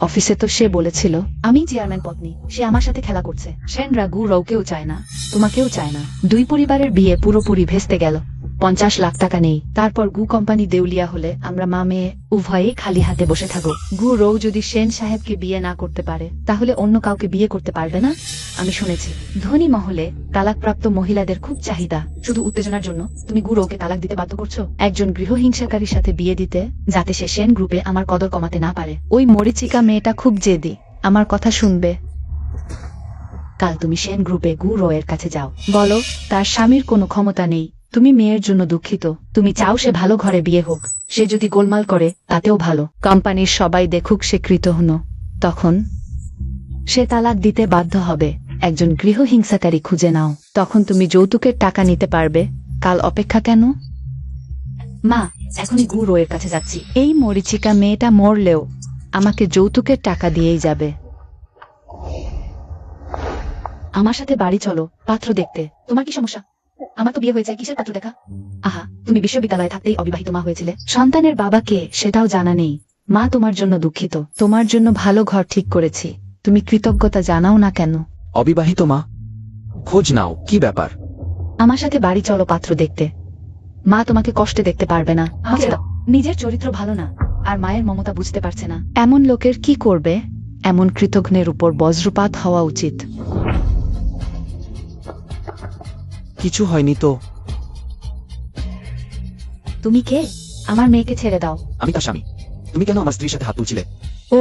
অফিসে তো সে বলেছিল। আমি চেয়ারম্যান পত্নী, সে আমার সাথে খেলা করছে। সেনরা গু রৌকেও চায় না, তোমাকেও চায় না। দুই পরিবারের বিয়ে পুরোপুরি ভেস্তে গেল। 50 লাখ টাকা নেই। তারপর গু কোম্পানি দেউলিয়া হলে আমরা মা মেয়ে উভয়েই খালি হাতে বসে থাকবো। গু রৌ যদি সেন সাহেবকে বিয়ে না করতে পারে, তাহলে অন্য কাউকে বিয়ে করতে পারবে না। আমি শুনেছি ধনী মহলে তালাকপ্রাপ্ত মহিলাদের খুব চাহিদা। শুধু উত্তেজনার জন্য তুমি গু রৌকে তালাক দিতে বাধ্য করছো একজন গৃহহিংসাকারীর সাথে বিয়ে দিতে, যাতে সে সেন গ্রুপে আমার কদর কমাতে না পারে। ওই মরিচিকা মেয়েটা খুব জেদি, আমার কথা শুনবে। কাল তুমি সেন গ্রুপে গু রৌয়ের কাছে যাও, বলো তার স্বামীর কোনো ক্ষমতা নেই। তুমি মেয়ের জন্য দুঃখিত। তুমি চাও সে ভালো ঘরে বিয়ে হোক। সে যদি গোলমাল করে তাতেও ভালো। কোম্পানির সবাই দেখুক সে কৃতঘ্ন, তখন সে তালাক দিতে বাধ্য হবে। একজন গৃহহিংসাকারী খুঁজে নাও, তখন তুমি যৌতুকের টাকা নিতে পারবে। কাল অপেক্ষা কেন? মা, এখনই গু রৌয়ের কাছে যাচ্ছি। এই মরিচিকা মেয়েটা মরলেও আমাকে যৌতুকের টাকা দিয়েই যাবে। আমার সাথে বাড়ি চলো, পাত্র দেখতে। তোমার কি সমস্যা? আমার তো বিয়ে হয়েছে, কিসের পাত্র দেখা? আহা, তুমি বিশ্ববিদ্যালয়ে থাকতেই অবিবাহিত মা হয়েছিলে। সন্তানের বাবা কে সেটাও জানা নেই। মা, তোমার জন্য দুঃখিত। তোমার জন্য ভালো ঘর ঠিক করেছি, তুমি কৃতজ্ঞতা জানাও না কেন? অবিবাহিত মা? খোঁজ নাও, কি ব্যাপার? আমার সাথে বাড়ি চলো পাত্র দেখতে। মা তোমাকে কষ্টে দেখতে পারবে না। আমাকে দাও। নিজের চরিত্র ভালো না, আর মায়ের মমতা বুঝতে পারছে না। এমন লোকের কি করবে? এমন কৃতঘ্নের উপর বজ্রপাত হওয়া উচিত। কিছু হয়নি তো? তুমি কে? আমার মেয়েকে ছেড়ে দাও। আমি তার স্বামী। তুমি কেন আমার স্ত্রীর সাথে হাত তুলছিলে? ও,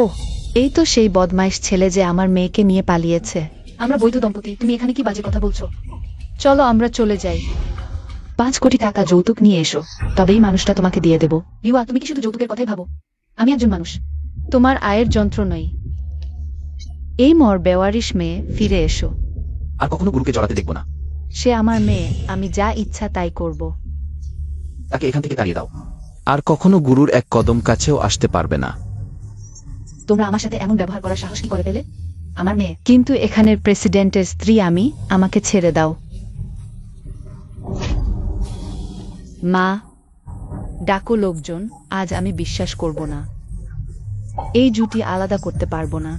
এই তো সেই বদমাইশ ছেলে যে আমার মেয়েকে নিয়ে পালিয়েছে। আমরা বৈধ দম্পতি, তুমি এখানে কি বাজে কথা বলছো? চলো আমরা চলে যাই। 5 কোটি টাকা যৌতুক নিয়ে এসো, তবেই মানুষটা তোমাকে দিয়ে দেব। ইউয়া, তুমি কি শুধু যৌতুকের কথাই ভাবো? আমি একজন মানুষ। তোমার আয়ের যন্ত্র নই। এই মর বেওয়ারিশ মেয়ে, ফিরে এসো। আর কখনো গুরুকে জড়াতে দেখবো না। সে আমার মেয়ে, আমি যা ইচ্ছা তাই করব। তাকে এখান থেকে তাড়িয়ে দাও। আর কখনো গুরুর এক কদম কাছেও আসতে পারবে না। তোমরা আমার সাথে এমন ব্যবহার করার সাহস কি করে পেলে? আমার মেয়ে। কিন্তু এখানের প্রেসিডেন্টের স্ত্রী আমি, আমাকে ছেড়ে দাও। মা, ডাকো লোকজন, আজ আমি বিশ্বাস করব না। এই জুটি আলাদা করতে পারবো না।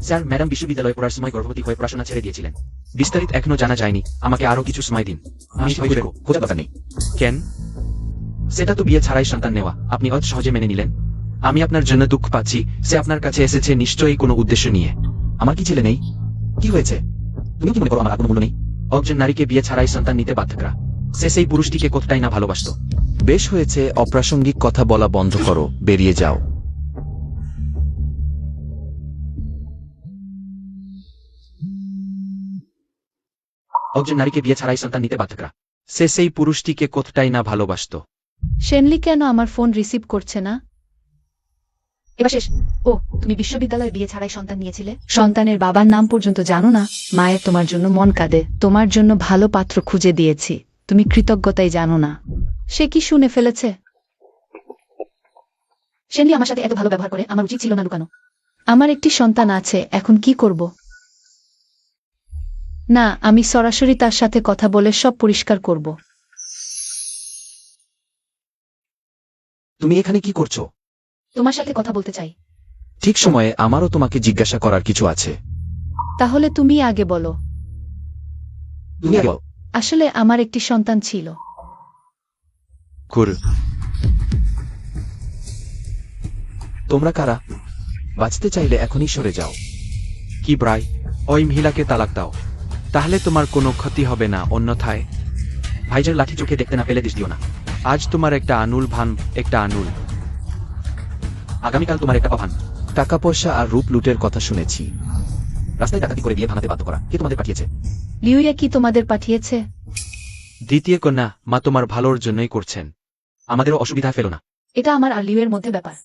স্যার, ম্যাডাম বিশ্ববিদ্যালয়ে পড়ার সময় গর্ভবতী হয়ে পড়াশোনা ছেড়ে দিয়েছিলেন। বিস্তারিত এখনো জানা যায়নি। আমাকে আরো কিছু সময় দিন। আমি খোঁজা দরকার নেই। কেন? সেটা তো বিয়ে ছাড়াই সন্তান নেওয়া, আপনি অত সহজে মেনে নিলেন। আমি আপনার জন্য দুঃখ পাচ্ছি। সে আপনার কাছে এসেছে নিশ্চয়ই কোনো উদ্দেশ্য নিয়ে। আমার কি ছেলে নেই? কি হয়েছে? তুমি কি মনে করো আমার আর কোনো মূল্য নেই? একজন নারীকে বিয়ে ছাড়াই সন্তান নিতে বাধ্য করা, সে সেই পুরুষটিকে কতটাই না ভালোবাসতো। বেশ হয়েছে, অপ্রাসঙ্গিক কথা বলা বন্ধ করো, বেরিয়ে যাও। একজন নারীকে বিয়ে ছাড়াই সন্তান নিতে বাধ্য করা, সে সেই পুরুষটিকে কতটাই না ভালোবাসতো। শেনলি কেন আমার ফোন রিসিভ করছে না? এবার শেষ। ও, তুমি বিশ্ববিদ্যালয়ে বিয়ে ছাড়াই সন্তান নিয়েছিলে? সন্তানের বাবার নাম পর্যন্ত জানো না? মায়ের তোমার জন্য মন কাঁদে। তোমার জন্য ভালো পাত্র খুঁজে দিয়েছি, তুমি কৃতজ্ঞতাই জানো না। সে কি শুনে ফেলেছে? সেনলি আমার সাথে এত ভালো ব্যবহার করে, আমার উচিত ছিল না লুকানো। আমার একটি সন্তান আছে, এখন কি করব? না, আমি সরাসরি তার সাথে কথা বলে সব পরিষ্কার করব। তুমি এখানে কি করছো? তোমার সাথে কথা বলতে চাই। ঠিক সময়ে আমারও তোমাকে জিজ্ঞাসা করার কিছু আছে। তাহলে তুমি আগে বলো। তুমি আগে বলো। আসলে আমার একটি সন্তান ছিল। কুর তোমরা কারা? বাঁচতে চাইলে এখনই সরে যাও। কি ব্রাই, ওই মহিলাকে তালাক দাও, তাহলে তোমার কোনো ক্ষতি হবে না। অন্যথায় ভাইজার লাঠি চোখে দেখতে না পেলে দিস দিও না। আজ তোমার একটা আনুল ভান, একটা আনুল। আগামীকাল তোমার একটা পাভান। টাকা পয়সা আর রূপ লুটের কথা শুনেছি। রাস্তায় ডাকাতি করে বিয়ে ভাঙাতে বাধ্য করা কে তোমাদের পাঠিয়েছে? লিউয়া কি তোমাদের পাঠিয়েছে? দ্বিতীয় কন্যা, মা তোমার ভালোর জন্যই করছেন। আমাদেরও অসুবিধায় ফেলো না। এটা আমার আর লিউয়ের মধ্যে ব্যাপার,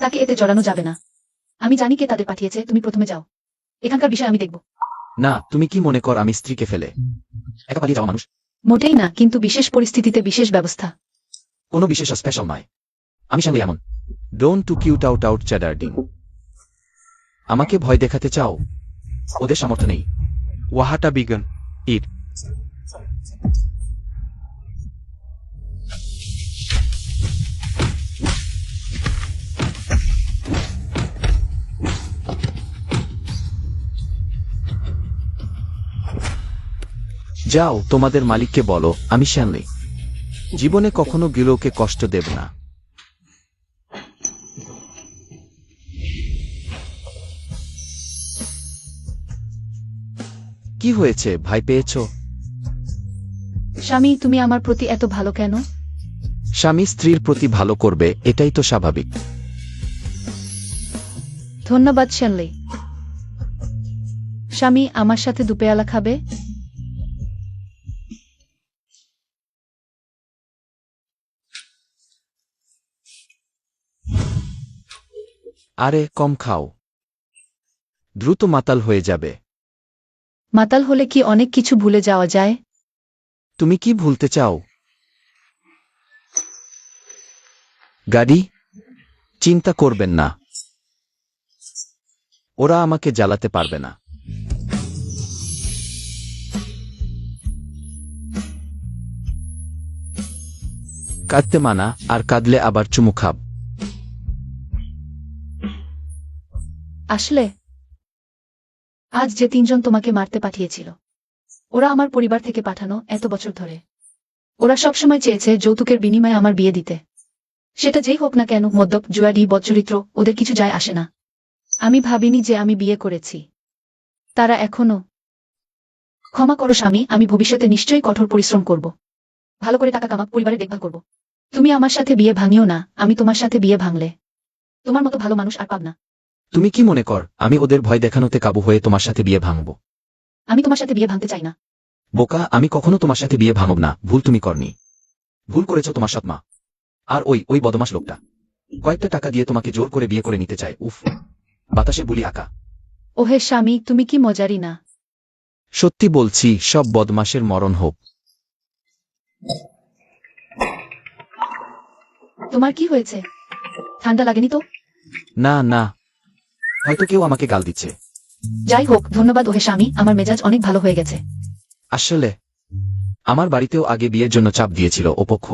তাকে এতে জড়ানো যাবে না। আমি জানি কে তাদের পাঠিয়েছে, তুমি প্রথমে যাও, এখানকার বিষয় আমি দেখব। না, তুমি কি মনে কর আমি স্ত্রীকে ফেলে একা পালিয়ে যাওয়া মানুষ? মোটেই না, কিন্তু বিশেষ পরিস্থিতিতে বিশেষ ব্যবস্থা। কোনো বিশেষ স্পেশাল নয়। আমি সঙ্গে এমন। ডোন্ট টু কিউট আউট চ্যাডার্ডিং। আমাকে ভয় দেখাতে চাও? ওদের সামর্থ্য নেই। ওয়াহাটা বিগন ইট। যাও, তোমাদের মালিককে বলো আমি শ্যানলি। জীবনে কখনো গিলোকে কষ্ট দেব না। কি হয়েছে, ভয় পেয়েছো? স্বামী, তুমি আমার প্রতি এত ভালো কেন? স্বামী স্ত্রীর প্রতি ভালো করবে, এটাই তো স্বাভাবিক। ধন্যবাদ শ্যানলি। স্বামী, আমার সাথে দুপেয়ালা খাবে? আরে কম খাও, দ্রুত মাতাল হয়ে যাবে। মাতাল হলে কি অনেক কিছু ভুলে যাওয়া যায়? তুমি কি ভুলতে চাও? গাড়ি? চিন্তা করবেন না, ওরা আমাকে জ্বালাতে পারবে না। কাঁদতে মানা, আর কাঁদলে আবার চুমু খাব। আসলে আজ যে তিনজন তোমাকে মারতে পাঠিয়েছিল, ওরা আমার পরিবার থেকে পাঠানো এত বছর ধরে। ওরা সবসময় চেয়েছে যৌতুকের বিনিময়ে আমার বিয়ে দিতে। সেটা যেই হোক না কেন, মদ্যপ, জুয়ারি, বদচরিত্র, ওদের কিছু যায় আসে না। আমি ভাবিনি যে আমি বিয়ে করেছি। তারা এখনো। ক্ষমা করো স্বামী, আমি ভবিষ্যতে নিশ্চয়ই কঠোর পরিশ্রম করব। ভালো করে টাকা কামাক, পরিবারের দেখভাল করব। তুমি আমার সাথে বিয়ে ভাঙিও না, আমি তোমার সাথে বিয়ে ভাঙলে তোমার মতো ভালো মানুষ আর পাব না। তুমি কি মনে কর আমি ওদের ভয় দেখানোতে কাবু হয়ে তোমার সাথে বিয়ে ভাঙব? আমি তোমার সাথে বিয়ে ভাঙতে চাই না। বোকা, আমি কখনো তোমার সাথে বিয়ে ভাঙব না। ভুল তুমি করনি। ভুল করেছো তোমার সৎ মা। আর ওই বদমাশ লোকটা কয়েকটা টাকা দিয়ে তোমাকে জোর করে বিয়ে করে নিতে চায়। উফ, বাতাসে বুলি আঁকা। ওহে স্বামী, তুমি কি মজারি না? সত্যি বলছি, সব বদমাশের মরণ হোক। তোমার কি হয়েছে? ঠান্ডা লাগেনি তো? না না, হয়তো কেউ আমাকে গাল দিচ্ছে। যাই হোক, ধন্যবাদ ওহে স্বামী, আমার মেজাজ অনেক ভালো হয়ে গেছে। আসলে আমার বাড়িতেও আগে বিয়ের জন্য চাপ দিয়েছিল ও পক্ষ।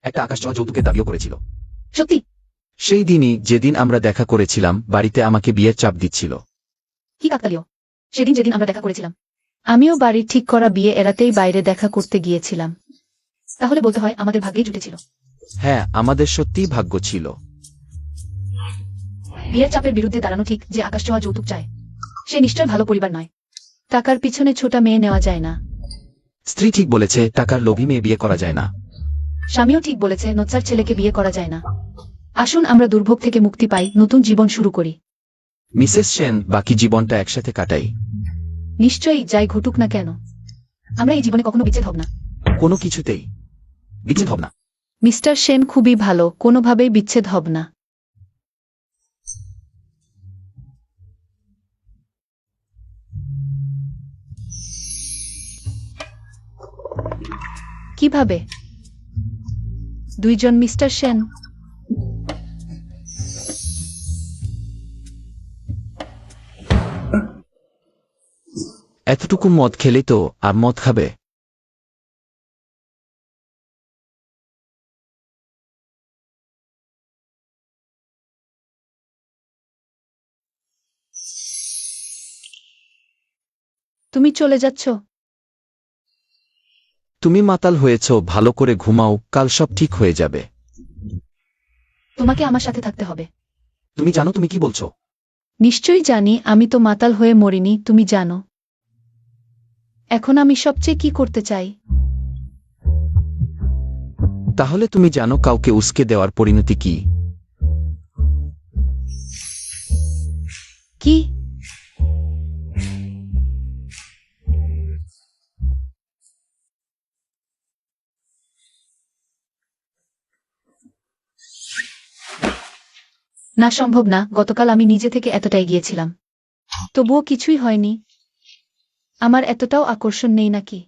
একটা আকাশ ছোঁয়া যৌতুকের দাবিও করেছিল। সত্যি? সেই দিনই, যেদিন আমরা দেখা করেছিলাম, বাড়িতে আমাকে বিয়ের চাপ দিচ্ছিল। কি কাকতালীয়! সেদিন যেদিন আমরা দেখা করেছিলাম, আমিও বাড়ির ঠিক করা বিয়ে এড়াতেই বাইরে দেখা করতে গিয়েছিলাম। তাহলে বলতে হয় আমাদের ভাগ্যেই জুটেছিল। হ্যাঁ, আমাদের সত্যিই ভাগ্য ছিল। বিয়ের চাপের বিরুদ্ধে দাঁড়ানো ঠিক, যে আকাশ ছোঁয়া যৌতুক চায় সে নিশ্চয় ভালো পরিবার নয়। টাকার পিছনে ছোটা মেয়ে নেওয়া যায় না। স্ত্রী ঠিক বলেছে, টাকার লোভী মেয়ে বিয়ে করা যায় না। স্বামীও ঠিক বলেছে, নোচ্চার ছেলেকে বিয়ে করা যায় না। আসুন আমরা দুর্ভোগ থেকে মুক্তি পাই, নতুন জীবন শুরু করি। মিসেস সেন, বাকি জীবনটা একসাথে কাটাই। নিশ্চয়ই, যাই ঘটুক না কেন। আমরা এই জীবনে কখনো বিচ্ছেদ হব না। কোনো কিছুতেই বিচ্ছেদ হব না। মিস্টার সেন খুবই ভালো, কোনোভাবেই বিচ্ছেদ হব না। কিভাবে? দুইজন মিস্টার সেন? এতটুকু মদ খেলে তো আর মদ খাবে? তুমি চলে যাচ্ছ? তুমি মাতাল হয়েছ, ভালো করে ঘুমাও, কাল সব ঠিক হয়ে যাবে। তোমাকে আমার সাথে থাকতে হবে। তুমি জানো তুমি কি বলছো? নিশ্চয়ই জানি, আমি তো মাতাল হয়ে মরিনি, তুমি জানো। এখন আমি সবচেয়ে কি করতে চাই? তাহলে তুমি জানো কাউকে উস্কে দেওয়ার পরিণতি কি? কি? না, সম্ভব না। গতকাল আমি নিজে থেকে এতটাই গিয়েছিলাম। তবুও কিছুই হয়নি। আমার এতটাও আকর্ষণ নেই নাকি?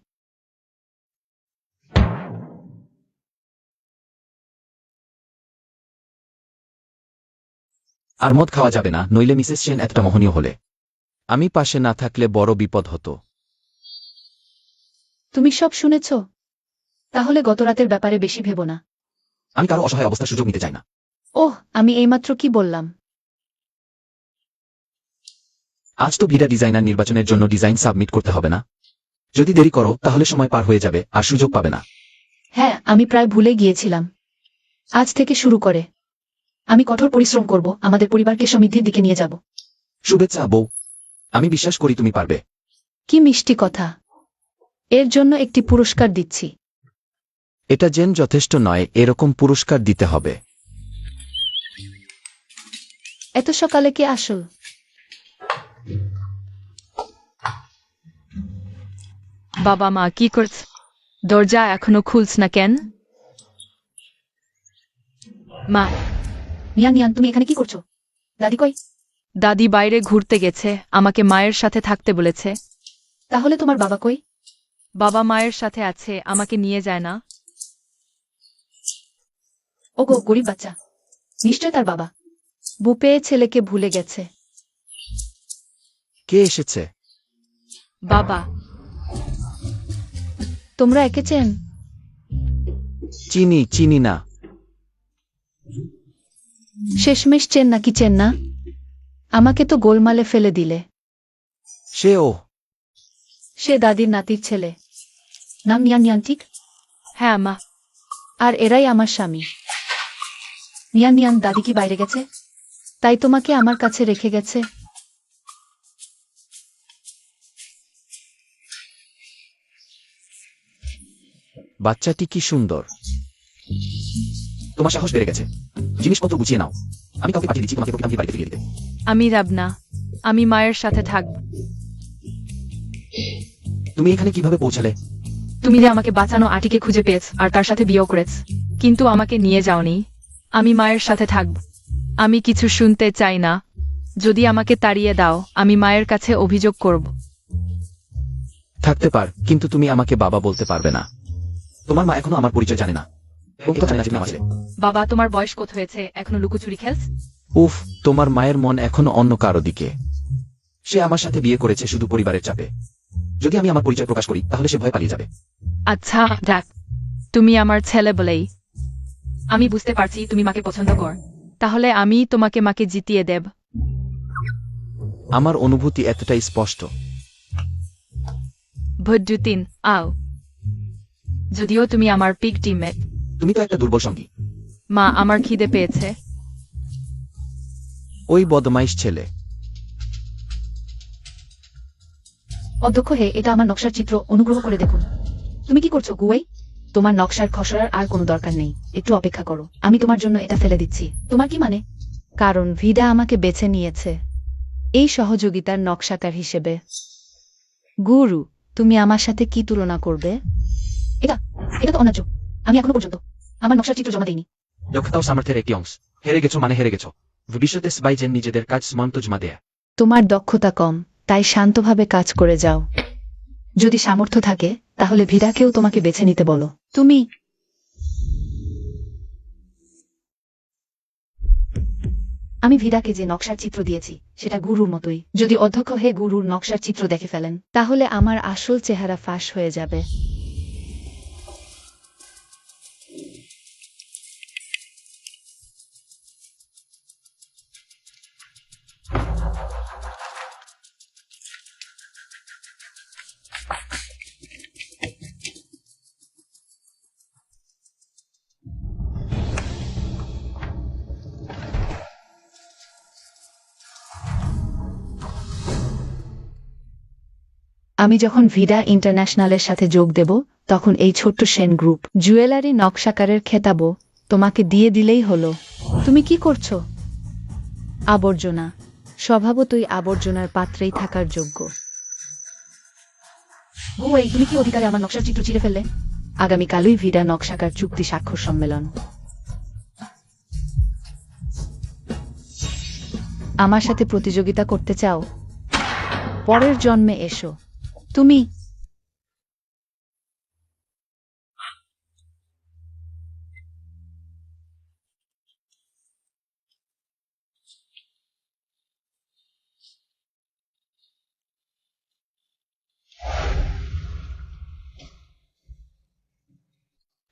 আর মদ খাওয়া যাবে না, নইলে মিসেস সেন এতটা মোহনীয় হলে। আমি পাশে না থাকলে বড় বিপদ হতো। তুমি সব শুনেছ? তাহলে গত রাতের ব্যাপারে বেশি ভেবো না। আমি কারো অসহায় অবস্থার সুযোগ নিতে চাই না। ওহ, আমি এইমাত্র কি বললাম? আজ তো ভিডা ডিজাইনার নির্বাচনের জন্য ডিজাইন সাবমিট করতে হবে না? যদি দেরি করো তাহলে সময় পার হয়ে যাবে আর সুযোগ পাবে না। হ্যাঁ, আমি প্রায় ভুলে গিয়েছিলাম। আজ থেকে শুরু করে আমি কঠোর পরিশ্রম করব, আমাদের পরিবারকে সমৃদ্ধির দিকে নিয়ে যাব। শুভেচ্ছা বউ, আমি বিশ্বাস করি তুমি পারবে। কি মিষ্টি কথা! এর জন্য একটি পুরস্কার দিচ্ছি। এটা জেন যথেষ্ট নয়, এরকম পুরস্কার দিতে হবে। এত সকালে কে আসল? বাবা মা কি করছ? দরজা এখনো খুলছ না কেন? মা, নিয়ান নিয়ান, তুমি এখানে কি করছো? দাদি কই? দাদি বাইরে ঘুরতে গেছে, আমাকে মায়ের সাথে থাকতে বলেছে। তাহলে তোমার বাবা কই? বাবা মায়ের সাথে আছে, আমাকে নিয়ে যায় না। ওগো, গরিব বাচ্চা, নিশ্চয় তার বাবা। বুপেয়ে ছেলেকে ভুলে গেছে। কে এসেছে? বাবা, তোমরা একে চেন? চিনি না। শেষমেশ চেন নাকি চেন না? আমাকে তো গোলমালে ফেলে দিলে। সে ও? সে দাদির নাতির ছেলে। নাম নিয়ান নিয়ান, ঠিক? হ্যাঁ মা। আর এরাই আমার স্বামী। নিয়ান নিয়ান, দাদি কি বাইরে গেছে? তাই তোমাকে আমার কাছে রেখে গেছে? বাচ্চাটি কি সুন্দর! তোমার সাহস বেড়ে গেছে। জিনিসপত্র গুছিয়ে নাও, আমি কাউকে পাঠিয়ে দিচ্ছি তোমাকে প্রকৃতান্তির বাড়িতে ফিরিয়ে দিতে। আমি রাবনা, আমি মায়ের সাথে থাকব। তুমি এখানে কিভাবে পৌঁছালে? তুমি যে আমাকে বাঁচানো আটিকে খুঁজে পেয়েছ আর তার সাথে বিয়েও করেছ, কিন্তু আমাকে নিয়ে যাওনি। আমি মায়ের সাথে থাকব। আমি কিছু শুনতে চাই না। যদি আমাকে তাড়িয়ে দাও, আমি মায়ের কাছে অভিযোগ করব। থাকতে পার, কিন্তু তুমি আমাকে বাবা বলতে পারবে না। তোমার মা এখনো আমার পরিচয় জানে না, এবং এটা জানে না যে তুমি আমার ছেলে। বাবা, তোমার বয়স কত হয়েছে, এখনো লুকোচুরি খেলছ? উফ, তোমার মায়ের মন এখনো অন্য কারো দিকে। সে আমার সাথে বিয়ে করেছে শুধু পরিবারের চাপে। যদি আমি আমার পরিচয় প্রকাশ করি তাহলে সে ভয় পালিয়ে যাবে। আচ্ছা দেখ, তুমি আমার ছেলে বলেই আমি বুঝতে পারছি তুমি মাকে পছন্দ কর। তাহলে আমি তোমাকে মাকে জিতিয়ে দেব। আমার অনুভূতি এতটাই স্পষ্ট। ভদ্রুতিন আও। যদিও তুমি আমার পিক টিমমেট। তুমি তো একটা দুর্বল সঙ্গী। মা, আমার খিদে পেয়েছে। ওই বদমাইশ ছেলে। অধ্যক্ষ হে, এটা আমার নকশার চিত্র, অনুগ্রহ করে দেখুন। তুমি কি করছো গুয়াই? তোমার নকশার খসড়ার আর কোনো দরকার নেই, একটু অপেক্ষা করো, আমি তোমার জন্য এটা ফেলে দিচ্ছি। তোমার কি মানে? কারণ ভিডা আমাকে বেছে নিয়েছে এই সহযোগিতার নকশাকার হিসেবে। গুরু, তুমি আমার সাথে কি তুলনা করবে? এটা এটা তো অন্যায্য। আমি এখনো পর্যন্ত আমার নকশার চিত্র জমা দিইনি। দক্ষতা ও সামর্থ্যের একটি অংশ। হেরে গেছো মানে হেরে গেছো। ভবিষ্যতে স্পাইজেন নিজেদের কাজ সীমান্ত জমা দেয়া। তোমার দক্ষতা কম, তাই শান্তভাবে কাজ করে যাও। যদি সামর্থ্য থাকে তাহলে ভিডাকেও তোমাকে বেছে নিতে বলো। তুমি আমি ভিডাকে যে নকশার চিত্র দিয়েছি সেটা গুরুর মতোই। যদি অধ্যক্ষ হয়ে গুরুর নকশার চিত্র দেখে ফেলেন, তাহলে আমার আসল চেহারা ফাঁস হয়ে যাবে। আমি যখন ভিডা ইন্টারন্যাশনালের সাথে যোগ দেব, তখন এই ছোট্ট সেন গ্রুপ জুয়েলারি নকশাকারের খেতাবও তোমাকে দিয়ে দিলেই হলো। তুমি কি করছো? আবর্জনা। স্বভাবতই আবর্জনার পাত্রেই থাকার যোগ্য। এই তুমি কি অধিকারে আমার নকশার চিত্র ছিঁড়ে ফেললে? আগামীকালই ভিডা নকশাকার চুক্তি স্বাক্ষর সম্মেলন। আমার সাথে প্রতিযোগিতা করতে চাও? পরের জন্মে এসো। তুমি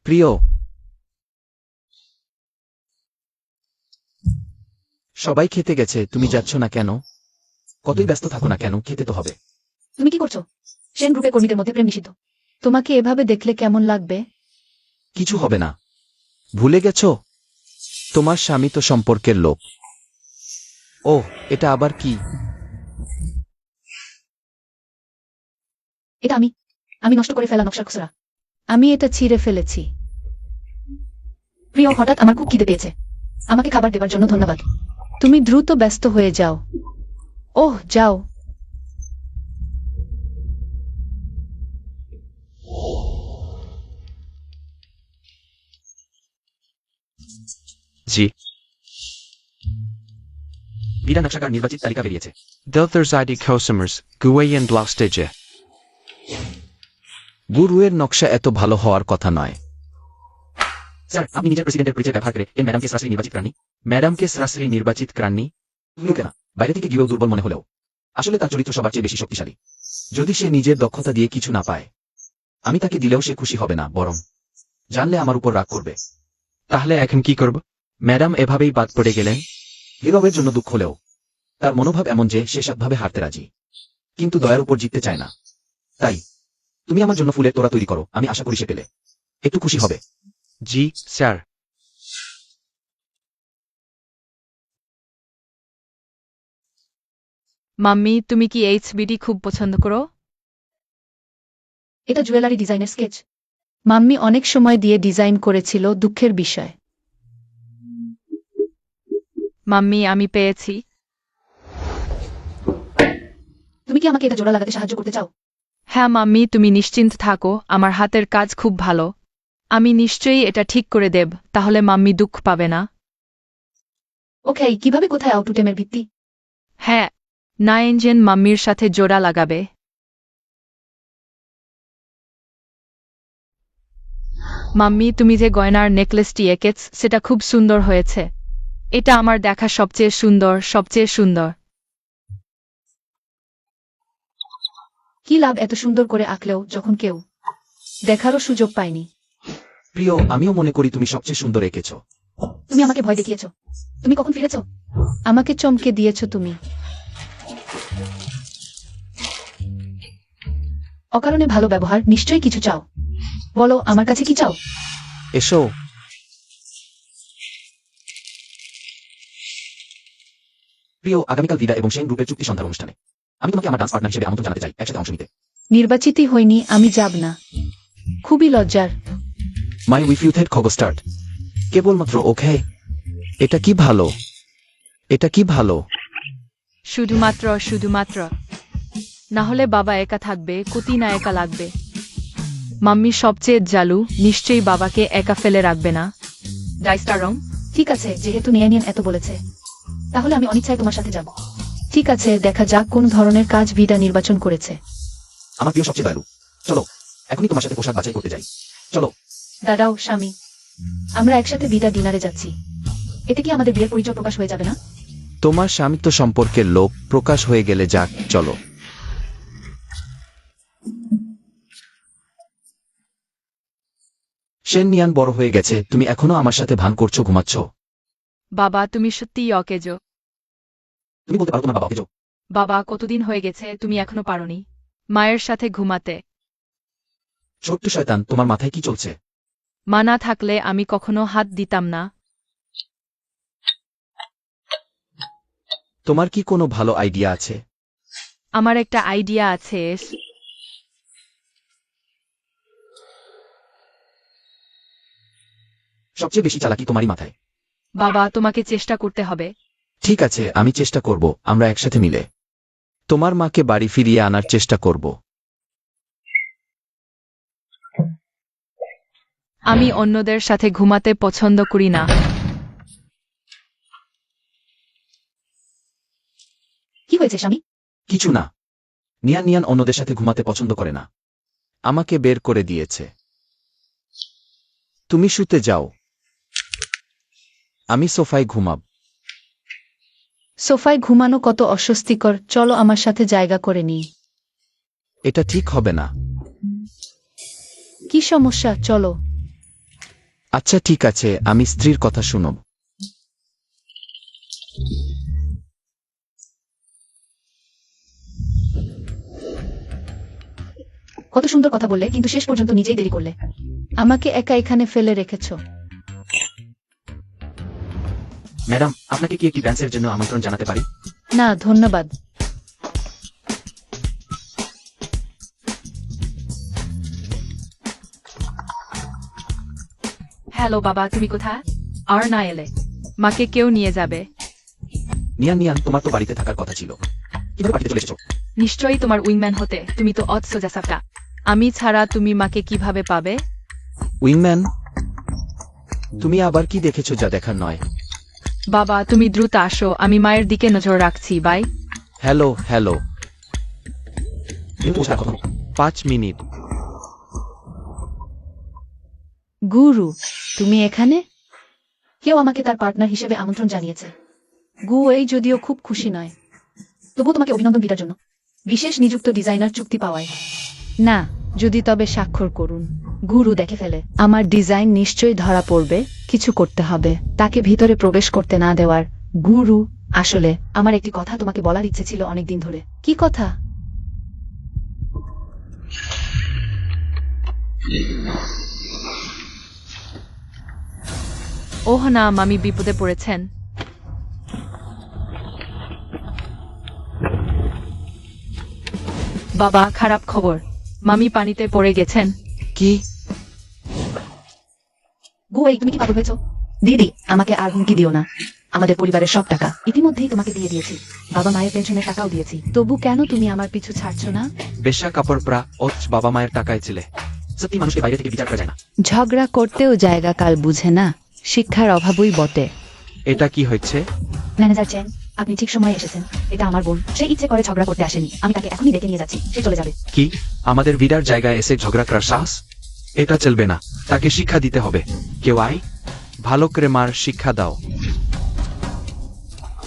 প্রিয়, সবাই খেতে গেছে, তুমি যাচ্ছ না কেন? কতই ব্যস্ত থাকো না কেন, খেতে তো হবে। তুমি কি করছো? সেন গ্রুপের কর্মীদের মধ্যে প্রেম নিষিদ্ধ। তোমাকে এভাবে দেখলে কেমন লাগবে? কিছু হবে না। ভুলে গেছো? তোমার স্বামী তো সম্পর্কের লোক। ওহ, এটা আবার কি? এটা আমি নষ্ট করে ফেলা নকশার খুচরা। আমি এটা ছিঁড়ে ফেলেছি। প্রিয়, হঠাৎ আমার খুব খিদে পেয়েছে। আমাকে খাবার দেবার জন্য ধন্যবাদ। তুমি দ্রুত ব্যস্ত হয়ে যাও। ওহ, যাও। জি। ভিডা নকশাকার নির্বাচিত তালিকা বেরিয়েছে। Delthers ID customers, Guayan Blastage. গুরুয়ের নকশা এত ভালো হওয়ার কথা নয়। স্যার, আপনি নিজের প্রেসিডেন্টের পরিচয় ব্যবহার করে ম্যাডাম কে সরাসরি নির্বাচিত করাননি। ম্যাডাম কে সরাসরি নির্বাচিত করাননি? লোকে না, বাইরে থেকে গিয়েও দুর্বল মনে হলেও আসলে তার চরিত্র সবার চেয়ে বেশি শক্তিশালী। যদি সে নিজের দক্ষতা দিয়ে কিছু না পায়, আমি তাকে দিলেও সে খুশি হবে না, বরং জানলে আমার উপর রাগ করবে। তাহলে এখন কি করব? ম্যাডাম এভাবেই বাদ পড়ে গেলেন। হিরবের জন্য দুঃখ হলেও তার মনোভাব এমন যে সে সৎভাবে হারতে রাজি, কিন্তু দয়ার উপর জিততে চায় না। তাই তুমি আমার জন্য ফুলের তোড়া তৈরি করো, আমি আশা করি সে পেলে একটু খুশি হবে। জি, স্যার। মাম্মি, তুমি কি এইচবিডি খুব পছন্দ করো? এটা জুয়েলারি ডিজাইনের স্কেচ। মাম্মি অনেক সময় দিয়ে ডিজাইন করেছিল, দুঃখের বিষয়। মাম্মি, আমি পেয়েছি। তুমি কি আমাকে এটা জোড়া লাগাতে সাহায্য করতে চাও? হ্যাঁ মাম্মি, তুমি নিশ্চিন্ত থাকো, আমার হাতের কাজ খুব ভালো। আমি নিশ্চয়ই এটা ঠিক করে দেব, তাহলে মাম্মি দুঃখ পাবে না। ওকে, কিভাবে, কোথায়? আউটুটেমের ভিত্তি? হ্যাঁ, না ইঞ্জিন মাম্মির সাথে জোড়া লাগাবে। মাম্মি, তুমি যে গয়নার নেকলেসটি এঁকেছ সেটা খুব সুন্দর হয়েছে। এটা আমার দেখা সবচেয়ে সুন্দর। কি লাভ এত সুন্দর করে আঁকলেও যখন কেউ দেখারও সুযোগ পাইনি। প্রিয়, আমিও মনে করি তুমি সবচেয়ে সুন্দর এঁকেছ। তুমি আমাকে ভয় দেখিয়েছ। তুমি কখন ফিরেছ? আমাকে চমকে দিয়েছ তুমি। অকারণে ভালো ব্যবহার, নিশ্চয়ই কিছু চাও। বলো, আমার কাছে কি চাও? এসো। প্রিয়, আগামীকাল ভিডা এবং সেন গ্রুপের চুক্তি সন্ধ্যার অনুষ্ঠানে আমি তোমাকে আমার ডান্স পার্টনার হিসেবে আমন্ত্রণ জানাতে চাই, একসাথে অংশ নিতে। নির্বাচিতই হইনি, আমি যাব না। খুবই লজ্জার। মাই উইফিউথেড খবস্টার্ট কেবলমাত্র ওকে। এটা কি ভালো, এটা কি ভালো। শুধুমাত্র। না হলে বাবা একা থাকবে, কতি না একা লাগবে। মাম্মি সবচেয়ে জালু, নিশ্চয়ই বাবাকে একা ফেলে রাখবে না। ডাইসটার রং? ঠিক আছে, যেহেতু নিয়ানিয়ান এত বলেছে, তাহলে আমি অনিচ্ছায় তোমার সাথে যাব। ঠিক আছে, দেখা যাক কোন ধরনের কাজ ভিডা নির্বাচন করেছে। আমার প্রিয় সবচেয়ে দয়ালু, চলো এখনই তোমার সাথে পোশাক বাছাই করতে যাই। চলো। দাঁড়াও স্বামী, আমরা একসাথে ভিডা ডিনারে যাচ্ছি। এতে কি আমাদের বিয়ের পরিচয় প্রকাশ হয়ে যাবে না? তোমার স্বামিত্ব সম্পর্কের লোভ প্রকাশ হয়ে গেলে যাক, চলো। শেন নিয়ান বড় হয়ে গেছে, তুমি এখনো আমার সাথে ভান করছো, ঘুমাচ্ছ। বাবা তুমি সত্যিই অকেজো। তুমি বলতে পারো তোমার বাবাকে যাও। বাবা কতদিন হয়ে গেছে তুমি এখনো পারোনি মায়ের সাথে ঘুমাতে? ছোট্ট শয়তান, তোমার মাথায় কি চলছে? মা না থাকলে আমি কখনো হাত দিতাম না। তোমার কি কোনো ভালো আইডিয়া আছে? আমার একটা আইডিয়া আছে। সবচেয়ে বেশি চালাকি তোমারই মাথায়। বাবা তোমাকে চেষ্টা করতে হবে। ঠিক আছে, আমি চেষ্টা করব, আমরা একসাথে মিলে তোমার মাকে বাড়ি ফিরিয়ে আনার চেষ্টা করব। আমি অন্যদের সাথে ঘুমাতে পছন্দ করি না। কি হয়েছে স্বামী? কিছু না। নিয়ান নিয়ান অন্যদের সাথে ঘুমাতে পছন্দ করে না। আমাকে বের করে দিয়েছে। তুমি শুতে যাও, আমি সোফায় ঘুমাব। সোফায় ঘুমানো কত অস্বস্তিকর, চলো আমার সাথে জায়গা করে নিই। এটা ঠিক হবে না। কি সমস্যা, চলো। আচ্ছা ঠিক আছে, আমি স্ত্রীর কথা শুনব। কত সুন্দর কথা বললে, কিন্তু শেষ পর্যন্ত নিজেই দেরি করলে। আমাকে একা এখানে ফেলে রেখেছ। ম্যাডাম, আপনাকে কি একটি ড্যান্সের জন্য আমন্ত্রণ জানাতে পারি? না ধন্যবাদ। হ্যালো বাবা তুমি কোথায়? আর না এলে মাকে কেউ নিয়ে যাবে। নিয়ান নিয়ান, তোমার তো বাড়িতে থাকার কথা ছিল, কিভাবে বাড়িতে চলে এসেছো? নিশ্চয়ই তোমার উইংম্যান হতে, তুমি তো সোজাসাপটা। আমি ছাড়া তুমি মাকে কিভাবে পাবে? উইংম্যান? তুমি আবার কি দেখেছো যা দেখার নয়? বাবা তুমি দ্রুত আসো, আমি মায়ের দিকে নজর রাখছি। বাই। Hello hello. তুমি তো ওর কথা বলো। 5 মিনিট। গুরু, তুমি এখানে? কেউ আমাকে তার পার্টনার হিসেবে আমন্ত্রণ জানিয়েছে। গু এই যদিও খুব খুশি নয়। তবুও তোমাকে অভিনন্দন বিটার জন্য বিশেষ নিযুক্ত ডিজাইনার চুক্তি পাওয়ায়। না, যদি তবে স্বাক্ষর করুন। গুরু দেখে ফেলে। আমার ডিজাইন নিশ্চয়ই ধরা পড়বে, কিছু করতে হবে। তাকে ভিতরে প্রবেশ করতে না দেওয়ার। গুরু, আসলে আমার একটি কথা তোমাকে বলার ইচ্ছে ছিল অনেকদিন ধরে। কি কথা? ওহ না, মামি বিপদে পড়েছেন। বাবা খারাপ খবর, মামি পানিতে পড়ে গেছেন। কি? এই তুমি কি পাগল হয়েছ? দিদি, আমাকে আর হুমকি দিও না। আমাদের পরিবারের সব টাকা ইতিমধ্যেই তোমাকে দিয়ে দিয়েছি। বাবা মায়ের পেনশনের টাকাও দিয়েছি। তবু কেন তুমি আমার পিছু ছাড়ছো না? বেশ্যা কাপড় প্রা বাবা মায়ের টাকায় ছিলে। সত্যি মানুষকে বাইরে থেকে বিচার করা যায় না। ঝগড়া করতেও জায়গা কাল বুঝে না, শিক্ষার অভাবই বটে। এটা কি হচ্ছে? ম্যানেজার চেন, আপনি ঠিক সময়ে এসেছেন। এটা আমার বোন, সে ইচ্ছে করে ঝগড়া করতে আসেনি। আমি তাকে এখনই ডেকে নিয়ে যাচ্ছি, সে চলে যাবে। কি? আমাদের বিরার জায়গায় এসে ঝগড়া করার সাহস? এটা চলবে না, তাকে শিক্ষা দিতে হবে। কেউ আই? ভালো করে মার শিক্ষা দাও।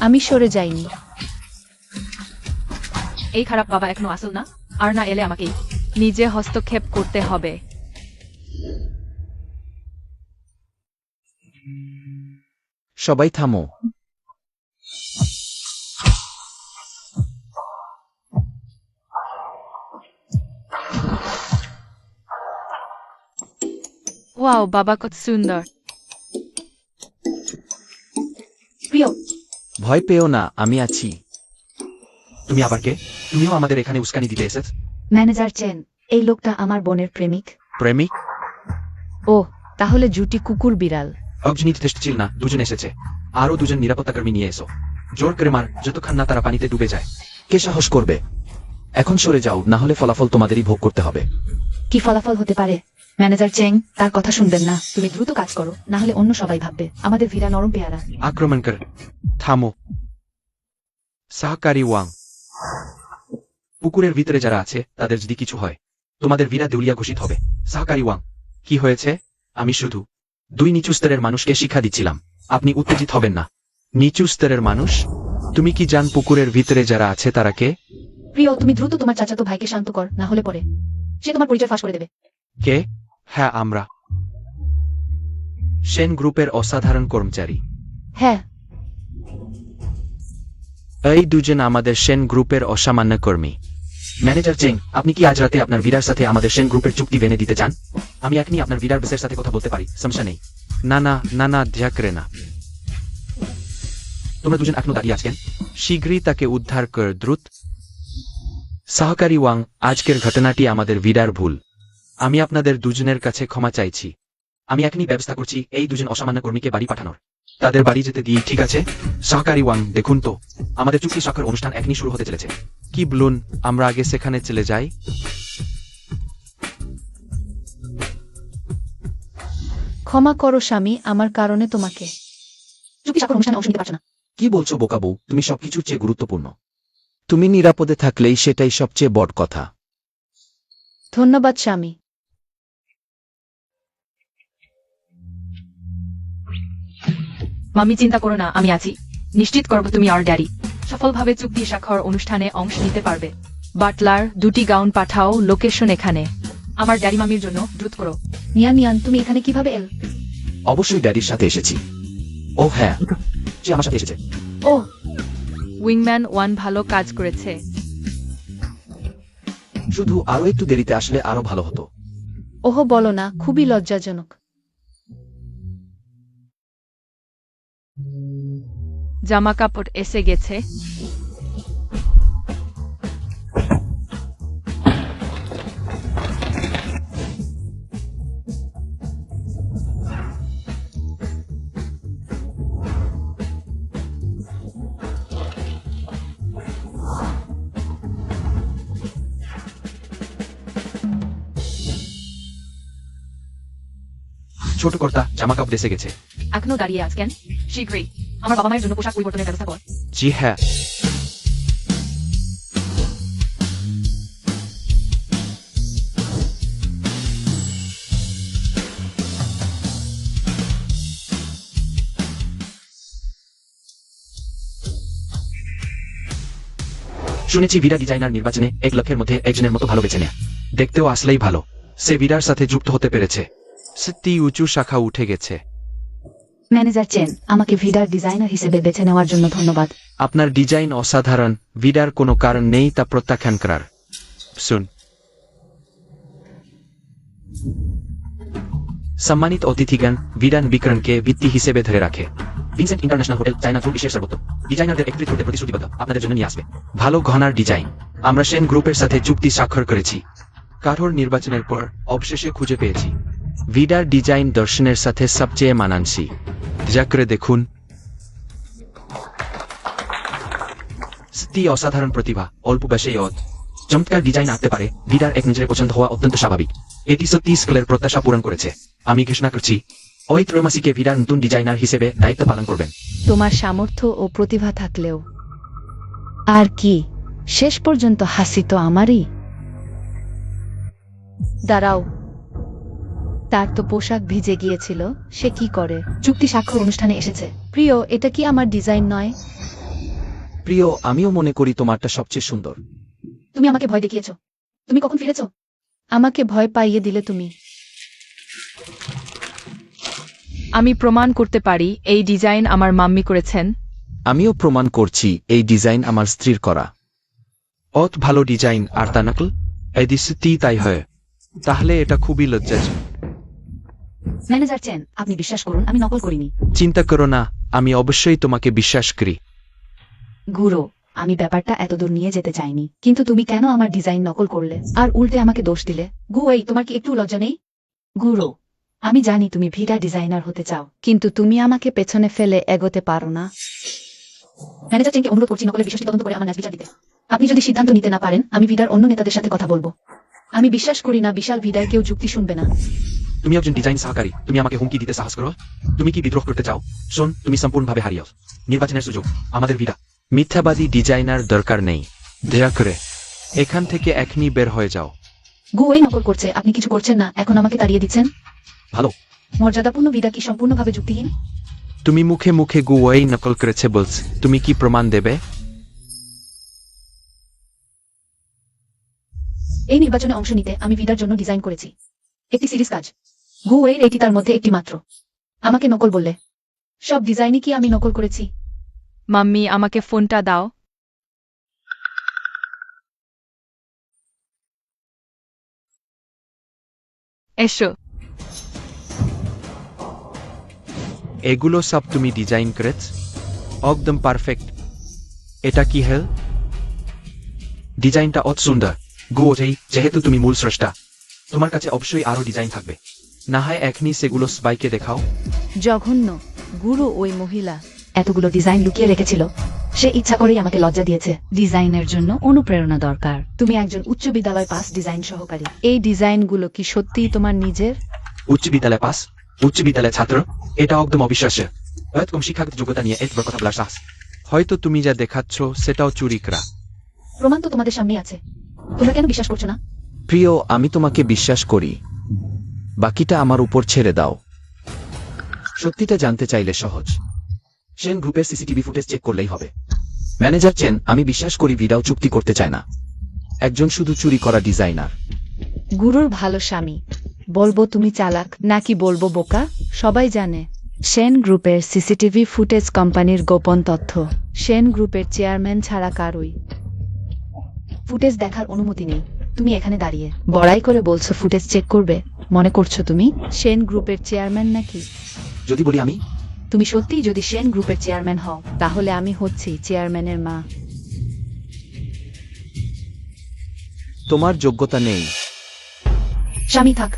আমি সরে যাইনি। এই খারাপ বাবা এখনো আসল না, আর না এলে আমাকেই নিজে হস্তক্ষেপ করতে হবে। সবাই থামো। ওয়াও বাবা কত সুন্দর। প্রিয়, ভয় পেও না, আমি আছি। তুমি আবার কে? তুমিও আমাদের এখানে উস্কানি দিতে এসেছ? ম্যানেজার চেন, এই লোকটা আমার বোনের প্রেমিক। প্রেমিক? ও, তাহলে জুটি কুকুর বিড়াল। অবজনী ছিল না, দুজন এসেছে। আরো দুজন নিরাপত্তা কর্মী নিয়ে এসো। জোর করে মার, যতক্ষণ না তারা পানিতে ডুবে যায়। কে সাহস করবে? এখন সরে যাও, না হলে ফলাফল তোমাদেরই ভোগ করতে হবে। কি ফলাফল হতে পারে? ম্যানেজার চেং, তার কথা শুনবেন না। তুমি দ্রুত কাজ করো, না হলে অন্য সবাই ভাববে আমাদের ভিড়া নরম পেয়ারা। আক্রমণ কর। থামো। সহকারী ওয়াং। পুকুরের ভিতরে যারা আছে তাদের যদি কিছু হয়, তোমাদের ভিড়া দেউলিয়া ঘোষিত হবে। সহকারী ওয়াং, কি হয়েছে? আমি শুধু 2 নিচু স্তরের মানুষকে শিক্ষা দিচ্ছিলাম। আপনি উত্তেজিত হবেন না। নিচু স্তরের মানুষ? তুমি কি জান পুকুরের ভিতরে যারা আছে তারা কে? প্রিয়, তুমি দ্রুত তোমার চাচাতো ভাইকে শান্ত কর, না হলে পরে সে তোমার পরিচয় ফাঁস করে দেবে। কে? হ্যাঁ, আমরা সেন গ্রুপের অসাধারণ কর্মচারী। হ্যাঁ, এই দুজন আমাদের সেন গ্রুপের অসামান্য কর্মী। ম্যানেজার চেং, আপনি কি আজ রাতে আপনার ভিডার সাথে আমাদের সেন গ্রুপের চুক্তি ভেঙে দিতে চান? আমি এখনই আপনার ভিডার বসের সাথে কথা বলতে পারি, সমস্যা নেই। না না না না, ঝাঁকরে না। তোমরা দুজন এখনো দাঁড়িয়ে আছেন? শীঘ্রই তাকে উদ্ধার কর দ্রুত। সহকারী ওয়াং, আজকের ঘটনাটি আমাদের ভিডার ভুল। আমি আপনাদের দুজনের কাছে ক্ষমা চাইছি। আমি এখনই ব্যবস্থা করছি এই দুজন অসামান্য কর্মীকে বাড়ি পাঠানোর। তাদের বাড়ি যেতে দিই, ঠিক আছে? সহকারী ওয়াং, দেখুন তো, আমাদের চুক্তি স্বাক্ষর অনুষ্ঠান এখনই শুরু হতে চলেছে। কি বলুন, আমরা আগে সেখানে চলে যাই? ক্ষমা করো স্বামী, আমার কারণে তোমাকে। চুক্তি স্বাক্ষর অনুষ্ঠানে অংশ নিতে পারছো না। কি বলছো বোকা বউ, তুমি সবকিছুর চেয়ে গুরুত্বপূর্ণ। তুমি নিরাপদে থাকলেই সেটাই সবচেয়ে বড় কথা। ধন্যবাদ স্বামী। মামি, চিন্তা করো না, আমি আছি। নিশ্চিত করব তুমি আর ড্যাডি সফলভাবে চুক্তি স্বাক্ষর অনুষ্ঠানে অংশ নিতে পারবে। বাটলার, 2টি গাউন পাঠাও, লোকেশন এখানে। আমার ড্যাডি মামির জন্য দ্রুত করো। নিয়ান নিয়ান, তুমি এখানে কিভাবে এল? অবশ্যই ড্যাডির সাথে এসেছি। ও হ্যাঁ, সে আমার সাথে এসেছে। ও, উইংম্যান 1 ভালো কাজ করেছে। শুধু আরো একটু দেরিতে আসলে আরো ভালো হতো। ওহো, বলো না, খুবই লজ্জাজনক। জামা কাপড় এসে গেছে। ছোট কর্তা, জামা কাপড় এসে গেছে। এখনো দাঁড়িয়ে আছ কেন? শীঘ্রই আমার বাবা মায়ের জন্য পোশাক পরিবর্তনের ব্যবস্থা কর। জি হ্যাঁ। শুনেছি ভিডা ডিজাইনার নির্বাচনে 1 লক্ষের মধ্যে একজনের মতো ভালো বেছে নেয়। দেখতেও আসলেই ভালো। সে ভিডার সাথে যুক্ত হতে পেরেছে। সত্যি উঁচু শাখা উঠে গেছে। ম্যানেজার চেন, আমাকে ভিডার ডিজাইনার হিসেবে বেছে নেওয়ার জন্য ধন্যবাদ। আপনার ডিজাইন অসাধারণ, ভিডার কোনো কারণ নেই তা প্রত্যাখ্যান করার। শুন, সম্মানিত অতিথিগণ, ভিডান বিক্রমকে ভিত্তি হিসেবে ধরে রাখে। Vincent international hotel, China through বিশ্বের সর্বোত্তম ডিজাইনারদের একত্রিত হতে প্রতিশ্রুতিবদ্ধ আপনাদের জন্য নিয়ে আসবে ভালো ঘনার ডিজাইন। আমরা সেন গ্রুপের সাথে চুক্তি স্বাক্ষর করেছি। কাঠোর নির্বাচনের পর অবশেষে খুঁজে পেয়েছি ভিডার ডিজাইন দর্শনের সাথে সবচেয়ে মানানসি। যা করে দেখুন। সত্যি অসাধারণ প্রতিভা, অল্প বয়সেই চমৎকার ডিজাইন আনতে পারে। ভিডার এক নিজের পছন্দ হওয়া অত্যন্ত স্বাভাবিক। এটি সত্যি স্কুলের প্রত্যাশা পূরণ করেছে। আমি ঘোষণা করছি, ওই ত্রৈমাসিকে ভিডার নতুন ডিজাইনার হিসেবে দায়িত্ব পালন করবেন। তোমার সামর্থ্য ও প্রতিভা থাকলেও আর কি, শেষ পর্যন্ত হাসি তো আমারই। দাঁড়াও, তার তো পোশাক ভিজে গিয়েছিল, সে কি করে? চুক্তি স্বাক্ষর অনুষ্ঠানে এসেছে। প্রিয়, এটা কি আমার ডিজাইন নয়? প্রিয়, আমিও মনে করি তোমারটা সবচেয়ে সুন্দর। তুমি আমাকে ভয় দেখিয়েছো। তুমি কখন ফিরেছো? আমাকে ভয় পাইয়ে দিলে তুমি। আমি প্রমাণ করতে পারি এই ডিজাইন আমার মাম্মি করেছেন। আমিও প্রমাণ করছি এই ডিজাইন আমার স্ত্রীর করা। অত ভালো ডিজাইন আর তা নকল? এই সত্যি তাই হয়? তাহলে এটা খুবই লজ্জাজনক। ম্যানেজার চেন, আপনি বিশ্বাস করুন, আমি নকল করিনি। চিন্তা করো না, আমি অবশ্যই তোমাকে বিশ্বাস করি। গুরু, আমি ব্যাপারটা এতদূর নিয়ে যেতে চাইনি, কিন্তু তুমি কেন আমার ডিজাইন নকল করলে আর উল্টে আমাকে দোষ দিলে? এই তোমার কি একটু লজ্জা নেই? গুরু, আমি জানি তুমি ভিডা ডিজাইনার হতে চাও। কিন্তু তুমি আমাকে পেছনে ফেলে এগোতে পারো না। ম্যানেজার চেনকে অনুরোধ করছি নকলের বিষয়টি তদন্ত করে আমার ন্যায় বিচার দিতে। আপনি যদি সিদ্ধান্ত নিতে না পারেন, আমি ভিডার অন্য নেতাদের সাথে কথা বলবো। আমি বিশ্বাস করি না বিশাল ভিডার কেউ যুক্তি শুনবে না। তুমি একজন ডিজাইন সহকারী, তুমি আমাকে হুমকি দিতে সাহস করো? তুমি কি বিদ্রোহ করতে চাও? শোন, তুমি সম্পূর্ণভাবে হারিয়ে নির্বাচনের সুযোগ আমাদের ভিডা। মিথ্যাবাদী ডিজাইনার দরকার নেই। দয়া করে এখান থেকে এখনই বের হয়ে যাও। এই নকল করছে, আপনি কিছু করছেন না, এখন আমাকে তাড়িয়ে দিচ্ছেন। ভালো মর্যাদাপূর্ণ ভিডা কি সম্পূর্ণভাবে যুক্তিহীন? তুমি মুখে মুখে গুয়াই নকল করেছে বলছ, তুমি কি প্রমাণ দেবে? এই নির্বাচনে অংশ নিতে আমি ভিডার জন্য ডিজাইন করেছি একটি সিরিজ কাজ। গুওয়ের এটি তার মধ্যে একটি মাত্র। আমাকে নকল বললে? সব ডিজাইনই কি আমি নকল করেছি? মাম্মি আমাকে ফোনটা দাও। এসো। এগুলো সব তুমি ডিজাইন করেছ? একদম পারফেক্ট। এটা কি হেল? ডিজাইনটা অত সুন্দর। গুওজেই, যেহেতু তুমি মূল স্রষ্টা, তোমার কাছে অবশ্যই আরো ডিজাইন থাকবে। না হয় এখনই সেগুলো সবাইকে দেখাও। জঘন্য। গুরু ওই মহিলা এতগুলো ডিজাইন লুকিয়ে রেখেছিল। সে ইচ্ছা করেই আমাকে লজ্জা দিয়েছে। ডিজাইনের জন্য অনুপ্রেরণা দরকার। তুমি একজন উচ্চ বিদ্যালয় পাস ডিজাইন সহকারী। এই ডিজাইনগুলো কি সত্যিই তোমার নিজের? উচ্চ বিদ্যালয় পাস, উচ্চ বিদ্যালয় ছাত্র, এটা একদম অবিশ্বাস্য। এরকম শিক্ষাগত যোগ্যতা নিয়ে এত বড় কথা বলার সাহস। হয়তো তুমি যা দেখাচ্ছ সেটাও চুরি করা। প্রমাণ তো তোমাদের সামনে আছে। তোমরা কেন বিশ্বাস করছো না? প্রিয়, আমি তোমাকে বিশ্বাস করি, বাকিটা আমার উপর ছেড়ে দাও। সত্যিটা জানতে চাইলে সহজ। সেন গ্রুপের সিসিটিভি ফুটেজ চেক করলেই হবে। ম্যানেজার চেন, আমি বিশ্বাস করি ভিডাও চুক্তি করতে চায় না। একজন শুধু চুরি করা ডিজাইনার। গুরুর ভালো স্বামী। বলবো তুমি চালাক নাকি বলবো বোকা? সবাই জানে সেন গ্রুপের সিসিটিভি ফুটেজ কোম্পানির গোপন তথ্য। সেন গ্রুপের চেয়ারম্যান ছাড়া কারুই ফুটেজ দেখার অনুমতি নেই। তুমি এখানে দাঁড়িয়ে বড়াই করে বলছো ফুটেজ চেক করবে? মনে করছো তুমি সেন গ্রুপের চেয়ারম্যান নাকি? যদি বলি আমি, তুমি সত্যিই যদি সেন গ্রুপের চেয়ারম্যান হও, তাহলে আমি হচ্ছি চেয়ারম্যানের মা। তোমার যোগ্যতা নেই। স্বামী থাক,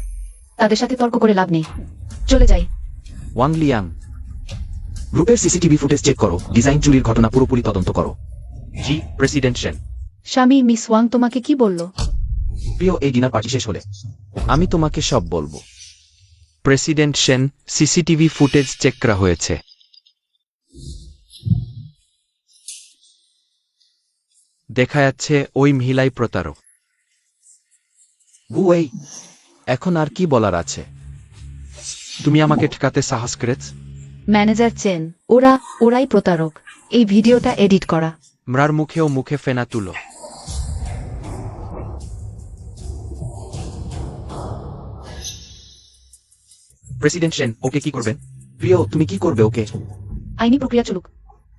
তাদের সাথে তর্ক করে লাভ নেই। চলে যাই। ওয়াং লিয়াং, গ্রুপের সিসিটিভি ফুটেজ চেক করো, ডিজাইন চুরির ঘটনা পুরোপুরি তদন্ত করো। জি, প্রেসিডেন্ট সেন। স্বামী, মিস ওয়াং তোমাকে কি বলল? প্রিয়, এই ডিনার পার্টি শেষ হলে আমি তোমাকে সব বলবো। President Sen, CCTV footage check করা হয়েছে। দেখা যাচ্ছে ওই মহিলাই প্রতারক। গুওয়েই, এখন আর কি বলার আছে? তুমি আমাকে ঠেকাতে সাহস করেছ? ম্যানেজার চেন, ওরাই প্রতারক। এই ভিডিওটা এডিট করা। মরার মুখেও মুখে ফেনা তুলো। প্রেসিডেন্ট সেন, ওকে কি করবেন? প্রিয়, তুমি কি করবে ওকে? আইনি প্রক্রিয়া চলুক,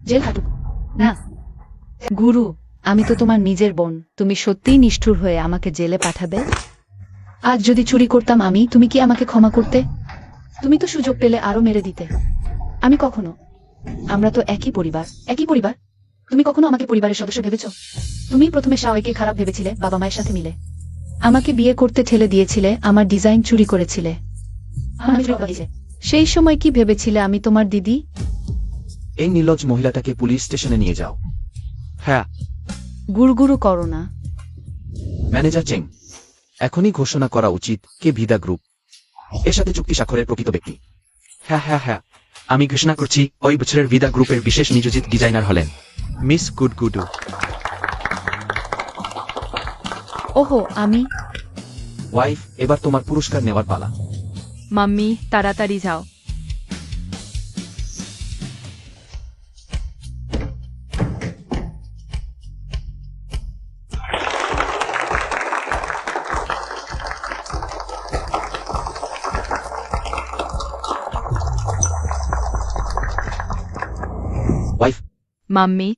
জেল খাটুক। না, গুরু, আমি তো তোমার নিজের বোন। তুমি সত্যিই নিষ্ঠুর হয়ে আমাকে জেলে পাঠাবে? আজ যদি চুরি করতাম আমি, তুমি কি আমাকে ক্ষমা করতে? তুমি তো সুযোগ পেলে আরো মেরে দিতে। আমি কখনো। আমরা তো একই পরিবার। একই পরিবার? তুমি কখনো আমাকে পরিবারের সদস্য ভেবেছ? তুমি প্রথমে শাওয়াইকে খারাপ ভেবেছিলে বাবা মায়ের সাথে মিলে। আমাকে বিয়ে করতে ঠেলে দিয়েছিলে, আমার ডিজাইন চুরি করেছিলে। সেই সময় কি ভেবেছিলে আমি তোমার দিদি? এই নির্লজ্জ মহিলাটাকে পুলিশ স্টেশনে নিয়ে যাও। হ্যাঁ, গুড়গুড়ু করো না। ম্যানেজার চেং, এখনই ঘোষণা করা উচিত কে ভিদা গ্রুপ। এর সাথে চুক্তি স্বাক্ষরের প্রকৃত ব্যক্তি। হ্যাঁ হ্যাঁ হ্যাঁ, আমি ঘোষণা করছি, ওই বছরের ভিদা গ্রুপের বিশেষ নিয়োজিত ডিজাইনার হলেন মিস গুডগুডু। ওহো, আমি? ওয়াইফ, এবার তোমার পুরস্কার নেওয়ার পালা। মাম্মি তাড়াতাড়ি যাও। ওয়াইফ, মাম্মি,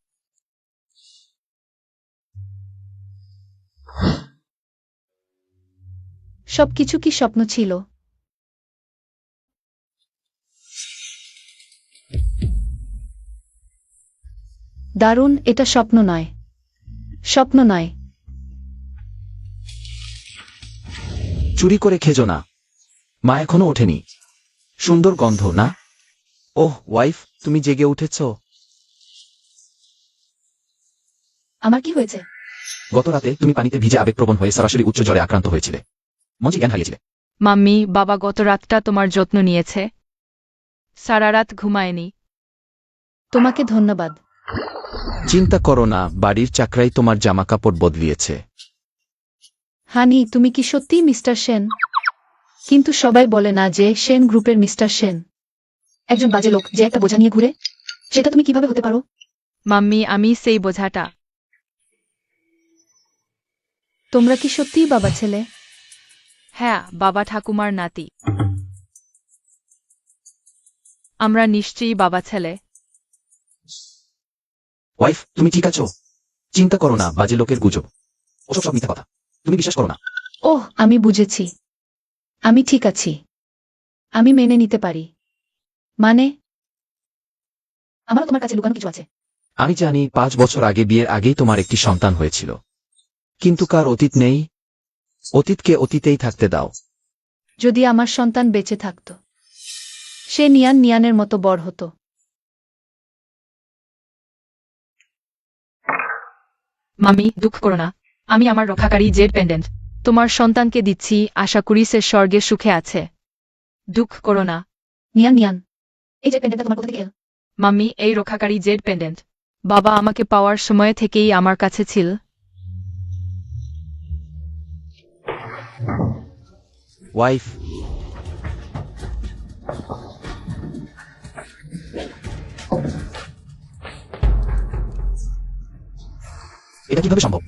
সবকিছু কি স্বপ্ন ছিল? দারুণ, এটা স্বপ্ন নয়। স্বপ্ন নয়। চুরি করে খেজো না। মা এখনো ওঠেনি। সুন্দর গন্ধ না? ওহ ওয়াইফ, তুমি জেগে উঠেছ? আমার কি হয়েছে? গত রাতে তুমি পানিতে ভিজে আবেগপ্রবণ হয়ে সরাসরি উচ্চ জ্বরে আক্রান্ত হয়েছিলে। মঞ্চে জ্ঞান হারিয়েছিলে। মাম্মি, বাবা গত রাতটা তোমার যত্ন নিয়েছে। সারা রাত ঘুমায়নি। তোমাকে ধন্যবাদ। চিন্তা করো না, বাড়ির চাকরাই তোমার জামাকাপড় বদলিয়েছে। হানি, তুমি কি সত্যিই মিস্টার সেন? কিন্তু সবাই বলে না যে সেন গ্রুপের মিস্টার সেন। একজন বাজে লোক যে একটা বোঝা নিয়ে ঘুরে, সেটা তুমি কিভাবে হতে পারো? মাম্মি আমি সেই বোঝাটা। তোমরা কি সত্যিই বাবা ছেলে? হ্যাঁ, বাবা ঠাকুমার নাতি। আমরা নিশ্চয়ই বাবা ছেলে। ওয়াইফ, তুমি ঠিক আছো? চিন্তা করো না, বাজে লোকের গুজব, ওসব সব মিথ্যা কথা, তুমি বিশ্বাস করো না। ওহ, আমি বুঝেছি। আমি ঠিক আছি। আমি মেনে নিতে পারি। মানে? আমারও তোমার কাছে লুকানো কিছু আছে। আমি জানি 5 বছর আগে বিয়ের আগেই তোমার একটি সন্তান হয়েছিল, কিন্তু কার অতীত নেই? অতীতকে অতীতেই থাকতে দাও। যদি আমার সন্তান বেঁচে থাকত, সে নিয়ানের মতো বড় হতো। মাম্মি দুঃখ করো না, আমি আমার রক্ষাকারী জেড পেন্ডেন্ট তোমার সন্তানকে দিচ্ছি, আশা করি সে স্বর্গে সুখে আছে। দুঃখ করো না। নিয়ান, এই যে পেন্ডেন্টটা তোমার কোথা থেকে এলো? মাম্মি এই রক্ষাকারী জেড পেন্ডেন্ট বাবা আমাকে পাওয়ার সময় থেকেই আমার কাছে ছিল। ওয়াইফ, এটা কিভাবে সম্ভব?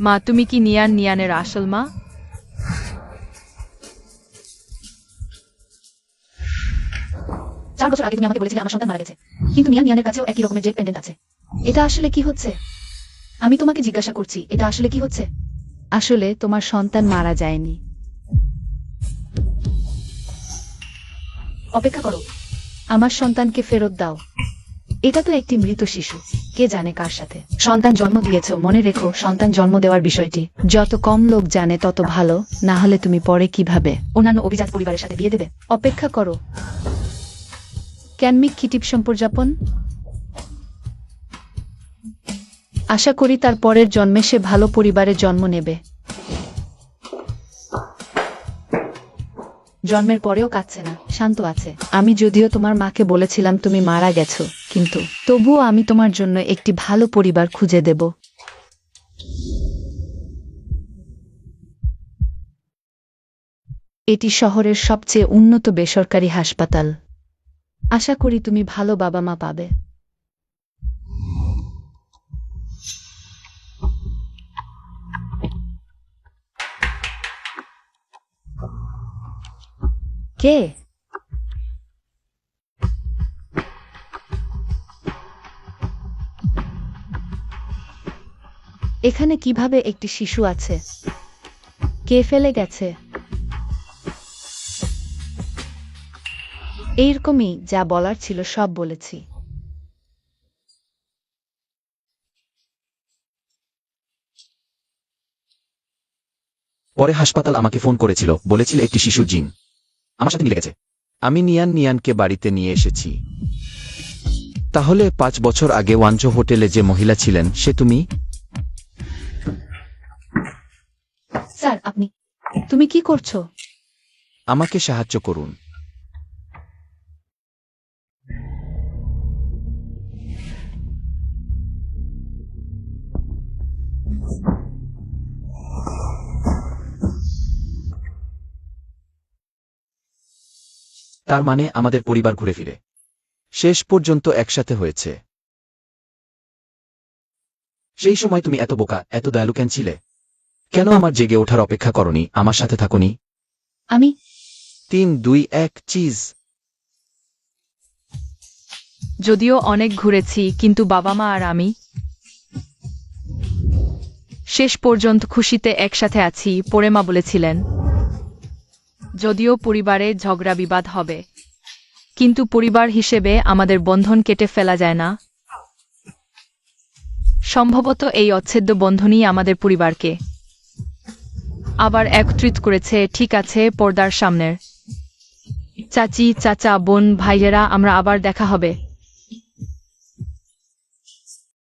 মা তুমি কি নিয়ানের আসল মা? 4 বছর আগে তুমি আমাকে বলেছিলে আমার সন্তান মারা গেছে, কিন্তু নিয়ানের কাছেও একই রকমের জেড পেন্ডেন্ট আছে। এটা আসলে কি হচ্ছে? আমি তোমাকে জিজ্ঞাসা করছি, এটা আসলে কি হচ্ছে? আসলে তোমার সন্তান মারা যায়নি। অপেক্ষা করো। আমার সন্তানকে ফেরত দাও। এটা তো একটি মৃত শিশু, কে জানে কার সাথে সন্তান জন্ম দিয়েছ। মনে রেখো, সন্তান জন্ম দেওয়ার বিষয়টি যত কম লোক জানে তত ভালো, না হলে তুমি পরে কিভাবে অন্যান্য অভিজাত পরিবারের সাথে বিয়ে দেবে? অপেক্ষা করো। ক্যানমিক খিটিপ সম্পর্যাপন। আশা করি তার পরের জন্মে সে ভালো পরিবারে জন্ম নেবে। জন্মের পরেও কাঁদছে না, শান্ত আছে। আমি যদিও তোমার মাকে বলেছিলাম তুমি মারা গেছো, কিন্তু তবুও আমি তোমার জন্য একটি ভালো পরিবার খুঁজে দেব। এটি শহরের সবচেয়ে উন্নত বেসরকারি হাসপাতাল। আশা করি তুমি ভালো বাবা মা পাবে। কে? এখানে কিভাবে একটি শিশু আছে? কে ফেলে গেছে? এইরকমই, যা বলার ছিল সব বলেছি। পরে হাসপাতাল আমাকে ফোন করেছিল, বলেছিল একটি শিশু জিন আমার সাথে মিলে গেছে। আমি নিয়ানকে বাড়িতে নিয়ে এসেছি। তাহলে 5 বছর আগে ওয়ানজো হোটেলে যে মহিলা ছিলেন সে তুমি? স্যার, আপনি তুমি কি করছো? আমাকে সাহায্য করুন। তার মানে আমাদের পরিবার ঘুরে ফিরে শেষ পর্যন্ত একসাথে হয়েছে। সেই সময় তুমি এত বোকা, এত দয়ালু কেন ছিলে? কেন আমার জেগে ওঠার অপেক্ষা করনি, আমার সাথে থাকোনি? আমি 3, 2, 1 চিজ। যদিও অনেক ঘুরেছি, কিন্তু বাবা মা আর আমি শেষ পর্যন্ত খুশিতে একসাথে আছি। পরে মা বলেছিলেন যদিও পরিবারে ঝগড়া বিবাদ হবে, কিন্তু পরিবার হিসেবে আমাদের বন্ধন কেটে ফেলা যায় না। সম্ভবত এই অচ্ছেদ্য বন্ধনই আমাদের পরিবারকে আবার একত্রিত করেছে। ঠিক আছে, পর্দার সামনের চাচি, চাচা, বোন, ভাইয়েরা, আমরা আবার দেখা হবে।